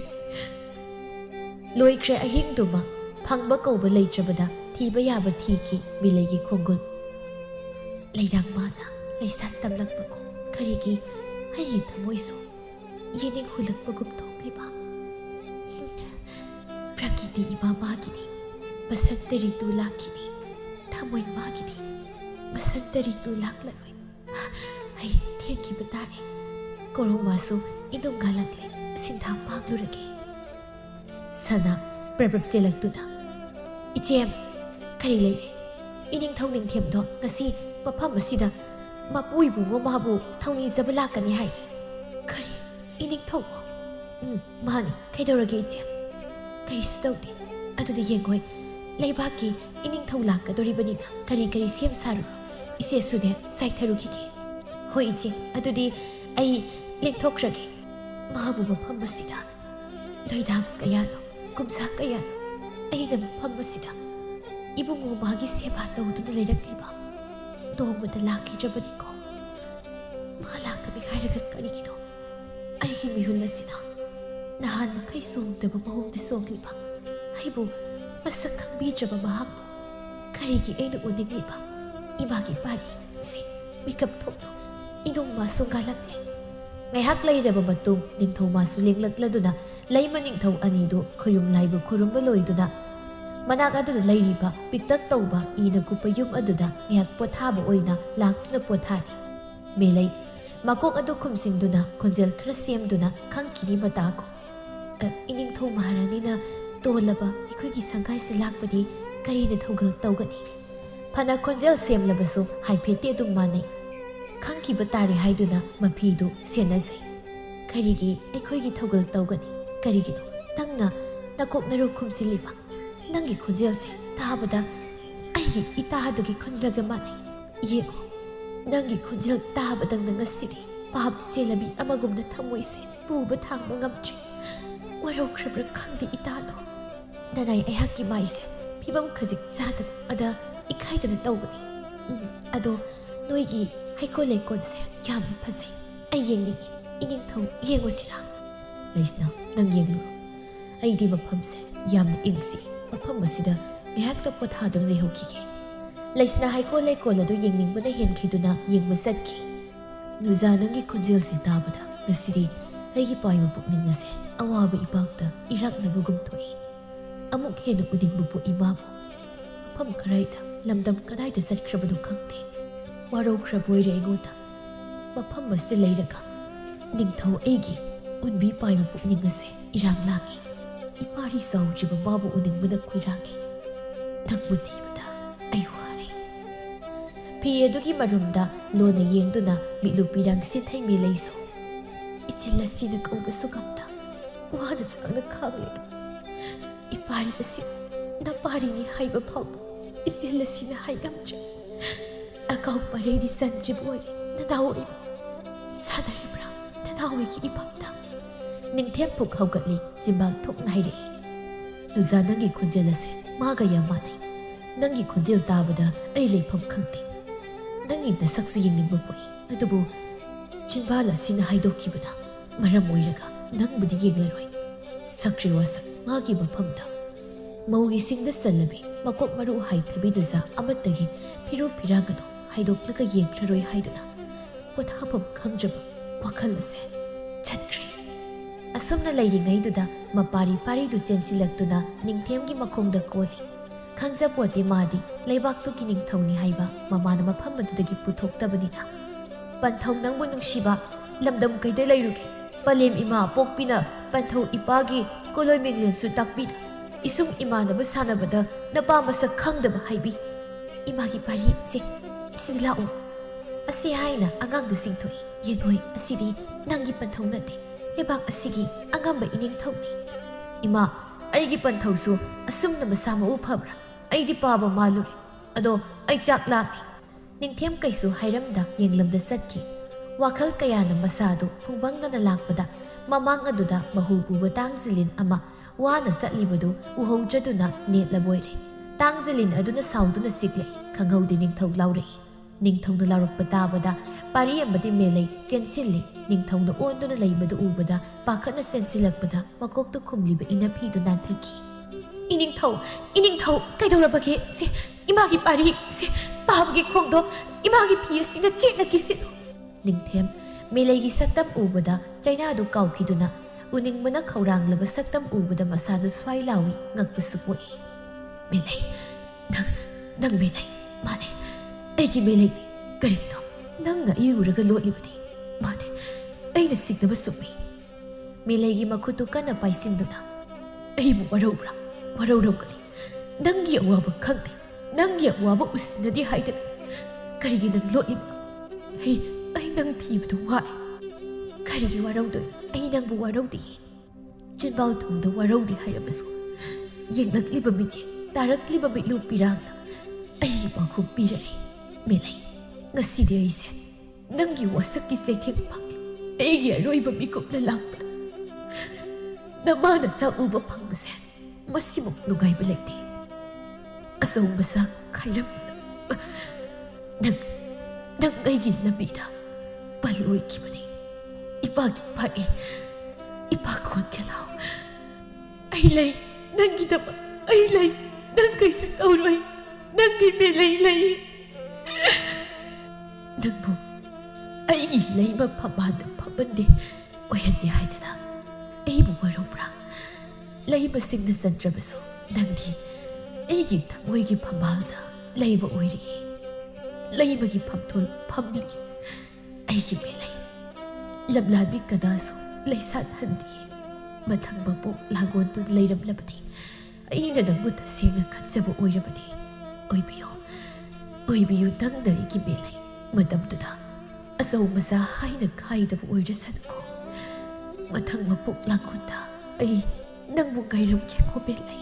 S1: ꯂꯣꯏꯈ꯭ꯔꯦ ꯑꯍꯤꯡꯗꯨꯃ ꯐꯪꯕ ꯀꯧꯕ ꯂꯩꯇ꯭ꯔꯕꯗ ꯊꯤꯕ ꯌꯥꯕ ꯊꯤꯈꯤ ꯃꯤꯂꯩꯒꯤ ꯈꯣꯡꯒꯨꯜ ꯂꯩꯔꯥꯡ ꯃꯥꯅ ꯂꯩꯁꯥꯠ ꯇꯝꯂꯛꯄꯀꯣ ꯀꯔꯤꯒꯤ ꯑꯩꯒꯤ ꯊꯃꯣꯏꯁꯨ ꯌꯦꯅꯤꯡ ꯍꯨꯜꯂꯛꯄꯒꯨꯝ ꯊꯣꯛꯂꯤꯕ ꯄ꯭ꯔꯀꯤꯇꯤ ꯏꯃꯥ ꯃꯥꯒꯤꯅꯤ ꯕꯁꯟꯇ ꯔꯤꯇꯨ ꯂꯥꯛꯈꯤꯅꯤ ꯊꯃꯣꯏ ꯃꯥꯒꯤꯅꯤ ꯕꯁꯟꯇ ꯔꯤꯇꯨ ꯂꯥꯛꯂꯔꯣꯏ ꯑꯩ ꯊꯦꯟꯈꯤꯕ ꯇꯥꯔꯦ ꯀꯣꯔꯧꯃꯥꯁꯨ ꯏꯅꯨꯡ ꯉꯥꯜꯂꯛꯂꯦ ꯁꯤꯟꯊꯥ ꯄꯥꯡꯂꯨꯔꯒꯦ ꯁꯅꯥ ꯄ꯭ꯔꯕ꯭ꯔꯞ ꯆꯦꯜꯂꯛꯇꯨꯅ ꯏꯆꯦꯝ ꯀꯔꯤ ꯂꯩꯔꯦ ꯏꯅꯤꯡꯊꯧ ꯅꯤꯡꯊꯦꯝꯗꯣ ꯉꯁꯤ ꯃꯐꯝ ꯑꯁꯤꯗ ꯃꯄꯨ ꯏꯕꯨꯡꯉꯣ ꯃꯥꯕꯨ ꯊꯧꯅꯤꯖꯕ ꯂꯥꯛꯀꯅꯤ ꯍꯥꯏ ꯀꯔꯤ ꯏꯅꯤꯡꯊꯧꯕꯣ ꯃꯥꯅꯤ ꯀꯩꯗꯧꯔꯒꯦ ꯏꯆꯦꯝ ꯀꯔꯤꯁꯨ ꯇꯧꯗꯦ ꯑꯗꯨꯗꯤ ꯌꯦꯡꯉꯣꯏ ꯂꯩꯕꯥꯛꯀꯤ ꯏꯅꯤꯡꯊꯧ ꯂꯥꯛꯀꯗꯧꯔꯤꯕꯅꯤꯅ ꯀꯔꯤ ꯁꯦꯝ ꯁꯥꯔꯨꯔꯣ ꯏꯆꯦꯁꯨꯅꯦ ꯁꯥꯏꯊꯔꯨꯈꯤꯒꯦ ꯍꯣꯏ ꯏꯆꯦ ꯑꯗꯨꯗꯤ ꯑꯩ ꯂꯦꯡꯊꯣꯛꯈ꯭ꯔꯒꯦ ꯃꯥꯕꯨ ꯃꯐꯝ ꯑꯁꯤꯗ ꯂꯣꯏꯗꯥꯝ ꯀꯌꯥꯅꯣ ꯀꯨꯝꯁꯥ ꯀꯌꯥꯅꯣ ꯑꯩꯅ ꯃꯐꯝ ꯑꯁꯤꯗ ꯏꯕꯨꯡꯉꯣ ꯃꯥꯒꯤ ꯁꯦꯕꯥ ꯇꯧꯗꯨꯅ ꯂꯩꯔꯛꯂꯤꯕ ꯅꯣꯡꯃꯗ ꯂꯥꯛꯈꯤꯗ꯭ꯔꯕꯅꯤꯀꯣ ꯃꯥ ꯂꯥꯛꯀꯅꯤ ꯍꯥꯏꯔꯒ ꯀꯔꯤꯒꯤꯅꯣ ꯑꯩꯒꯤ ꯃꯤꯍꯨꯜ ꯑꯁꯤꯅ ꯅꯍꯥꯟ ꯃꯈꯩ ꯆꯣꯡꯗꯕ ꯃꯑꯣꯡꯗ ꯆꯣꯡꯂꯤꯕ ꯑꯩꯕꯨ ꯃꯁꯛ ꯈꯪꯕꯤꯗ꯭ꯔꯕ ꯃꯍꯥꯛꯄꯨ ꯀꯔꯤꯒꯤ ꯑꯩꯅ ꯎꯅꯤꯡꯂꯤꯕ ꯏꯃꯥꯒꯤ ꯄꯥꯔꯤ ꯁꯤ ꯃꯤꯀꯞ ꯊꯣꯛꯂꯣ ꯏꯅꯨꯡ ꯃꯥꯁꯨ ꯉꯥꯜꯂꯛꯂꯦ ꯉꯥꯏꯍꯥꯛ ꯂꯩꯔꯕ ꯃꯇꯨꯡ ꯅꯤꯡꯊꯧ ꯃꯥꯁꯨ ꯂꯦꯡꯂꯛꯂꯗꯨꯅ ꯂꯩꯃ ꯅꯤꯡꯊꯧ ꯑꯅꯤꯗꯨ ꯈꯨꯌꯨꯝ ꯂꯥꯏꯕꯨ ꯈꯨꯔꯨꯝꯕ ꯂꯣꯏꯗꯨꯅ ꯃꯅꯥꯛ ꯑꯗꯨꯗ ꯂꯩꯔꯤꯕ ꯄꯤꯛꯇꯛ ꯇꯧꯕ ꯏꯅ ꯀꯨꯞꯄ ꯌꯨꯝ ꯑꯗꯨꯗ ꯉꯥꯏꯍꯥꯛ ꯄꯣꯊꯥꯕ ꯑꯣꯏꯅ ꯂꯥꯛꯇꯨꯅ ꯄꯣꯊꯥꯔꯤ ꯃꯦꯂꯩ ꯃꯀꯣꯛ ꯑꯗꯨ ꯈꯨꯝꯁꯤꯡꯗꯨꯅ ꯈꯣꯟꯖꯦꯜ ꯈꯔ ꯁꯦꯝꯗꯨꯅ ꯈꯪꯈꯤꯅꯤ ꯃꯇꯥꯀꯣ ꯏꯅꯤꯡꯊꯧ ꯃꯍꯥꯔꯥꯅꯤꯅ ꯇꯣꯜꯂꯕ ꯑꯩꯈꯣꯏꯒꯤ ꯁꯪꯒꯥꯏꯁꯤ ꯂꯥꯛꯄꯗꯤ ꯀꯔꯤꯅ ꯊꯧꯒꯜ ꯇꯧꯒꯅꯤ ꯐꯅ ꯈꯣꯟꯖꯦꯜ ꯁꯦꯝꯂꯕꯁꯨ ꯍꯥꯏꯐꯦꯠꯇꯤ ꯑꯗꯨꯝ ꯃꯥꯟꯅꯩ ꯈꯪꯈꯤꯕ ꯇꯥꯔꯦ ꯍꯥꯏꯗꯨꯅ ꯃꯐꯤꯗꯨ ꯁꯦꯟꯅꯖꯩ ꯀꯔꯤꯒꯤ ꯑꯩꯈꯣꯏꯒꯤ ꯊꯧꯒꯜ ꯇꯧꯒꯅꯤ ꯀꯔꯤꯒꯤꯅꯣ ꯅꯪꯅ ꯅꯀꯣꯛ ꯅꯔꯨ ꯈꯨꯝꯁꯤꯜꯂꯤꯕ ꯅꯪꯒꯤ ꯈꯣꯟꯖꯦꯜꯁꯦ ꯇꯥꯕꯗ ꯑꯩꯒꯤ ꯏꯇꯥꯗꯨꯒꯤ ꯈꯣꯟꯖꯦꯜꯒ ꯃꯥꯟꯅꯩ ꯌꯦꯡꯉꯣ ꯅꯪꯒꯤ ꯈꯣꯟꯖꯦꯜ ꯇꯥꯕꯗꯪꯅ ꯉꯁꯤꯗꯤ ꯄꯥꯞ ꯆꯦꯜꯂꯕꯤ ꯑꯃꯒꯨꯝꯅ ꯊꯃꯣꯏꯁꯦ ꯄꯨꯕ ꯊꯥꯡꯕ ꯉꯝꯗ꯭ꯔꯦ ꯋꯥꯔꯧꯈ꯭ꯔꯕ꯭ꯔꯥ ꯈꯪꯗꯦ ꯏꯇꯥꯗꯣ ꯅꯅꯥꯏ ꯑꯩꯍꯥꯛꯀꯤ ꯃꯥꯏꯁꯦ ꯐꯤꯕꯝ ꯈꯖꯤꯛ ꯆꯥꯗꯕ ꯑꯗ ꯏꯀꯥꯏꯗꯅ ꯇꯧꯕꯅꯤ ꯑꯗꯣ ꯅꯣꯏꯒꯤ ꯍꯩꯀꯣꯜ ꯂꯩꯀꯣꯜꯁꯦ ꯌꯥꯝꯅ ꯐꯖꯩ ꯑꯩ ꯌꯦꯡꯅꯤꯡꯉꯤ ꯏꯅꯤꯡꯊꯧ ꯌꯦꯡꯉꯨꯁꯤꯔꯥ ꯂꯩꯁꯅꯥ ꯅꯪ ꯌꯦꯡꯂꯨ ꯑꯩꯗꯤ ꯃꯐꯝꯁꯦ ꯌꯥꯝꯅ ꯏꯪꯁꯤ ꯃꯐꯝ ꯑꯁꯤꯗ ꯉꯥꯏꯍꯥꯛꯇ ꯄꯣꯊꯥꯗꯨꯅ ꯂꯩꯍꯧꯈꯤꯒꯦ ꯂꯩꯁꯅꯥ ꯍꯩꯀꯣꯜ ꯂꯩꯀꯣꯜ ꯑꯗꯨ ꯌꯦꯡꯅꯤꯡꯕꯅ ꯍꯦꯟꯈꯤꯗꯨꯅ ꯌꯦꯡꯕ ꯆꯠꯈꯤ ꯅꯨꯖꯥ ꯅꯪꯒꯤ ꯈꯣꯟꯖꯦꯜꯁꯤ ꯇꯥꯕꯗ ꯉꯁꯤꯗꯤ ꯑꯩꯒꯤ ꯄꯥꯏꯕ ꯄꯨꯛꯅꯤꯡ ꯑꯁꯦ ꯑꯋꯥꯕ ꯏꯄꯥꯛꯇ ꯏꯔꯥꯛꯅꯕꯒꯨꯝ ꯊꯣꯛꯏ ꯑꯃꯨꯛ ꯍꯦꯟꯅ ꯎꯅꯤꯡꯕ ꯄꯣꯛꯏ ꯃꯥꯕꯨ ꯃꯐꯝ ꯈꯔꯗ ꯂꯝꯗꯝ ꯀꯗꯥꯏꯗ ꯆꯠꯈ꯭ꯔꯕꯅꯣ ꯈꯪꯗꯦ ꯋꯥꯔꯧꯈ꯭ꯔꯕ ꯑꯣꯏꯔꯦ ꯑꯩꯉꯣꯟꯗ ꯃꯐꯝ ꯑꯁꯤꯗ ꯂꯩꯔꯒ ꯅꯤꯡꯊꯧ ꯑꯩꯒꯤ ꯎꯟꯕꯤ ꯄꯥꯏꯕ ꯄꯨꯛꯅꯤꯡ ꯑꯁꯦ ꯏꯔꯥꯡ ꯂꯥꯡꯉꯤ ꯏꯄꯥꯔꯤ ꯆꯥꯎꯗ꯭ꯔꯤꯕ ꯃꯥꯕꯨ ꯎꯅꯤꯡꯕꯅ ꯈꯣꯏꯔꯥꯡꯉꯤ ꯅꯪꯕꯨ ꯊꯤꯕꯗ ꯑꯩ ꯋꯥꯔꯦ ꯐꯤ ꯑꯗꯨꯒꯤ ꯃꯔꯨꯝꯗ ꯂꯣꯟꯅ ꯌꯦꯡꯗꯨꯅ ꯃꯤꯠꯂꯨ ꯄꯤꯔꯥꯡ ꯁꯤꯟꯊꯩ ꯃꯤꯂꯩꯁꯨ ꯏꯆꯤꯜ ꯑꯁꯤꯅ ꯀꯧꯕꯁꯨ ꯉꯝꯗ ꯋꯥꯅ ꯆꯥꯡꯅ ꯈꯥꯡꯂꯤꯕ ꯏꯄꯥꯔꯤ ꯑꯁꯤ ꯅꯄꯥꯔꯤꯅꯤ ꯍꯥꯏꯕ ꯐꯥꯎꯕ ꯏꯆꯤꯜ ꯑꯁꯤꯅ ꯍꯥꯏꯉꯝꯗ꯭ꯔꯦ ꯑꯀꯥꯎ ꯄꯔꯩꯗꯤ ꯆꯟꯗ꯭ꯔꯤꯕ ꯑꯣꯏ ꯅꯅꯥꯎ ꯑꯣꯏꯕ ꯁꯥꯟꯅꯔꯤꯕ꯭ꯔꯥ ꯅꯅꯥꯎ ꯑꯣꯏꯒꯤ ꯏꯐꯝꯗ ꯅꯤꯡꯊꯦꯝ ꯄꯨꯛ ꯍꯧꯒꯠꯂꯤ ꯆꯤꯝꯕꯥꯜ ꯊꯣꯛꯅ ꯍꯥꯏꯔꯛꯏ ꯅꯨꯖꯥ ꯅꯪꯒꯤ ꯈꯣꯟꯖꯦꯜ ꯑꯁꯦ ꯃꯥꯒ ꯌꯥꯝ ꯃꯥꯟꯅꯩ ꯅꯪꯒꯤ ꯈꯣꯟꯖꯦꯜ ꯇꯥꯕꯗ ꯑꯩ ꯂꯩꯐꯝ ꯈꯪꯗꯦ ꯅꯪꯒꯤ ꯅꯁꯛꯁꯨ ꯌꯦꯡꯅꯤꯡꯕ ꯄꯣꯛꯏ ꯑꯗꯨꯕꯨ ꯆꯤꯟꯕꯥꯜ ꯑꯁꯤꯅ ꯍꯥꯏꯗꯣꯛꯈꯤꯕꯅ ꯃꯔꯝ ꯑꯣꯏꯔꯒ ꯅꯪꯕꯨꯗꯤ ꯌꯦꯡꯂꯔꯣꯏ ꯁꯛꯇ꯭ꯔꯤ ꯋꯥꯁꯛ ꯃꯥꯒꯤ ꯃꯐꯝꯗ ꯃꯧꯒꯤꯁꯤꯡꯗ ꯆꯜꯂꯕꯤ ꯃꯀꯣꯛ ꯃꯔꯨ ꯍꯥꯏꯊꯕꯤ ꯅꯨꯖꯥ ꯑꯃꯠꯇꯒꯤ ꯐꯤꯔꯨꯞ ꯐꯤꯔꯥꯡ ꯑꯗꯨ ꯍꯥꯏꯗꯣꯛꯂꯒ ꯌꯦꯡꯈ꯭ꯔꯔꯣꯏ ꯍꯥꯏꯗꯨꯅ ꯄꯣꯊꯥꯐꯝ ꯈꯪꯗ꯭ꯔꯕ ꯋꯥꯈꯜ ꯑꯁꯦ ꯆꯠꯈ꯭ꯔꯦ असुमना लेरिङैदुदा मपारी पारीदु चेन्सिलक्तुना निंथेमगी मखोंदा कोली खंगजापोते मादी लेबाक्तुकी निंथौनी हाइबा ममाना मफम अदुदगी पुथोक्तबनिना पंथौ नंबु नुंसिबा लमदम कैदे लेरुगे पलेम इमा पोकपिना पंथौ इपागी कोलोय मिंगलेंसु ताकपि इसुम इमानबु सानबदा नपा मसक खंगदबा हाइबी इमागी पारी से सिलाउ असी हाइना अगांगदु सिंथोई येगोय असिदी नंगी पंथौ नते लेबाक असिगी अगंबा इनिंग थौनी इमा अैगी पंथौसु असुमना मसा मउ फब्रा अैदी पाबा मालुरे अदो अै चाक लामी निंथेम कैसु हाइरमदा येंगलमदा सत्की वाखल कयाना मसादु फुंबंगना लाकपदा ममांग अदुदा महूबुबा तांगजिलिन अमा वाना सत्लिबदु उहौजदुना नेटलबोइरे तांगजिलिन अदुना साउदुना सिकले खंगौदि निंथौ लाउरे निंथौना लाउरकपा ताबदा पारी अमदि मेलै सेंसिल्ली निंथौना ओंदुना लैबदु उबदा पाखना सेंसिलकपदा मकोक्तु खुमलिबा इनाफिदु नांथकी इनिंथौ कैदौरबगे से इमागी पारी से पाबगे खोंदो इमागी फियसिना चेटलकी सिनो निंथेम मेलैगी सत्तम उबदा चाइनादु काउखिदुना उनिंगमना खौरांगलबा सत्तम उबदा मसादु स्वाई लावी ngakpusu poi मेलै नंग मेलै माने ऐगी मेलै करिनो नंगा इउरगा लोटलिबदी माने ऐना सिगदबा सुमी मेलैगी मखुतु कना पाइसिंदुना ऐबु वरौरौगली नंगी अवाबा खंगदे नंगी अवाबा उसिनदी हाइदन करिगी नंग लोटलिबनो ऐ नंग थीबदु वाई करिगी वरौदो ऐ नंगबु वरौदी चिनबाउ थुंगदा वरौदी हाइरबसु येंगलक्लिबा मिजे तारक्लिबा मिलु पिरांगना ऐ पाखु पिररे मेलै ngasidi aise nangi wasaki sekhek phangli aigi aroiba mikupna lakpa namana chauba phangse masimuk nugai belekte asauba sa khairam nang aigi labida paloi kibani ipagi pari ipakon kelau ai nangi daba ai nang kaisu tauroi nangi melai नंबु ऐगी लैबा फबाद फबंदे ओयंदे हाइदना ऐबु वरोब्रा लैबा सिंगना संत्रबसु नंगी ऐगी थमोइगी फबालदा लैबा ओइरी लैबगी फमथोल फमली ऐगी मेलै लबलाबी कदासु लैसा हंदी मथंग बपो लागोन तु लैरमलबदी ऐना नंबु तसेंगा खंजबा ओइरबदी ओइबियो नंगना ऐगी मेलै मदमदुदा असौ मजा हाइना खाइदबु ओइरसनको मथंग मपुक लागोंदा ऐ नंगबु गाइरमखे खोबेलै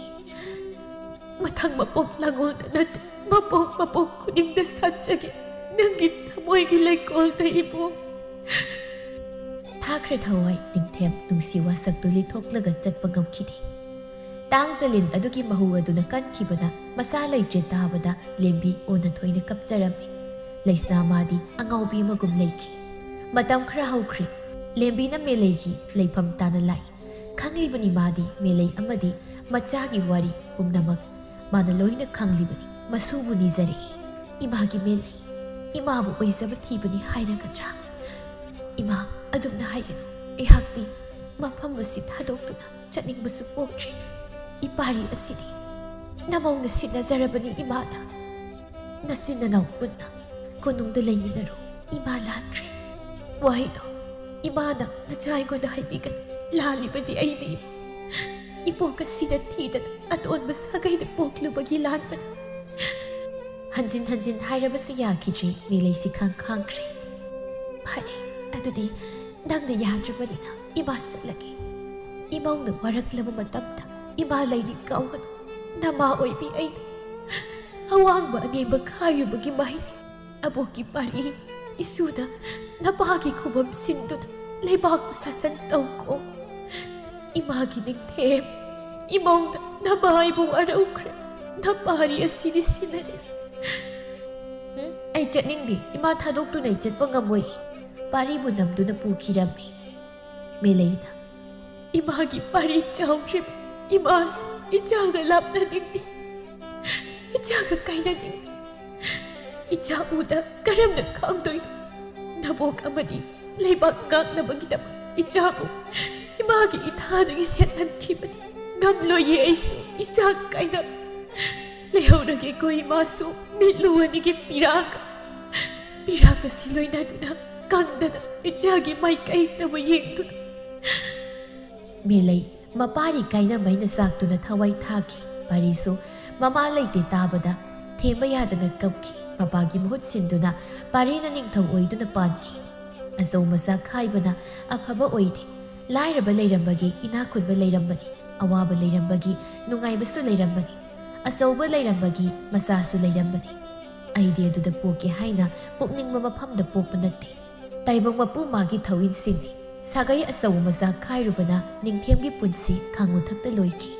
S1: मथंग मपुक लागोंदा नत मपुक खुदिंगदा साचगे नंगी थमोइगी लैकोलदा इबो थाख्रे थवाई निंथेम नुंसी वासक्तु लिथोक्लगा चटपा गमखिदे तांगजलिन अदुगी महु अदुना कनखिबना मसा लैजे ताबदा लेंबी ओना थोइना कपजरमी लैसना मादी अंगाउबी मगुम लैखी मतम खरा हौख्री लेंबीना मेलैगी लैफम ताना लाई खंगलिबनी मादी मेलै अमदी मचागी वारी पुमनमक माना लोइना खंगलिबनी मसुबु निजरे इमागी मेलै इमाबु ओइजब थीबनी हाइरगद्रा इमा अदुमना हाइगनु एहाक्ति मफम असि थादोक्तुना चनिंगबसु पोक्ट्री इपारी असिदी नमौना सिनजरबनी इमाना नसिननाउ पुन्ना कोनुंगदा लैमिनरो इमा लांट्रे वाहिदो इमाना नचाइगोदा हाइबिगन लालिबदी ऐने इपोका सिना थीदन अतोनबा सागैदा पोक्लुबगी लानबन हंजिन हाइरबसु याखिद्री मेलैसि खांख्रे फरे अदुदी नंगना याद्रबनिना इमा सलगे इमौना वरक्लबा मतमदा इमा लैरि काउगन नमा ओइबि ऐने अवांगबा अनेबा खायुबगी माहिनी अबोकी पारी इसुदा नपागी खुबम सिंदुद लेबाक सासन तौको इमागी निंथेम इमौना नबाइबु अरौख्रे नपारी असिनि सिनरे ऐ चटनिंगदी इमा थादोक्तुनै चटपा ngамoi पारीबु नमदुना पुखिरम्मी मेलैना इमागी पारी चाउट्रिब इमास इचागा लापना निंदी इचागा काइना निंदी इचा उदा करमना खांगदोइनो नबोक अमदी लेबाक कांगनबगिदम इचाबु Imangi इथादगी सेतनखिबनी ngамloye aisu isa kaina lehaurage koi masu miluani ki piraka siloina duna kangdana ichagi mai kai taba yengdu melai mapari kaina maina saktuna thawai thaki parisu mama leite tabada themba yadana kapki mapagi mohut sinduna parina ningthau oiduna panki azau masa khaibana afaba oide lairaba leirambagi ina khudba leirambani awaba leirambagi nungaibasu leirambani asauba leirambagi masasu leirambani aide aduda poke haina pukningma mafamda pokpa natte taibang mapu magi thawin sinni sagai asau masa khairubana ningthemgi punsi khangu thakta loiki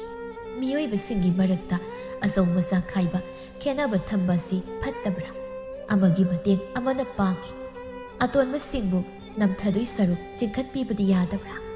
S1: miyoiba singi marakta asau masa khaiba khenaba thamba si phattabra amagi mateng amana pangi atonma singbu namthadui saruk chingkhat pibadi yadabra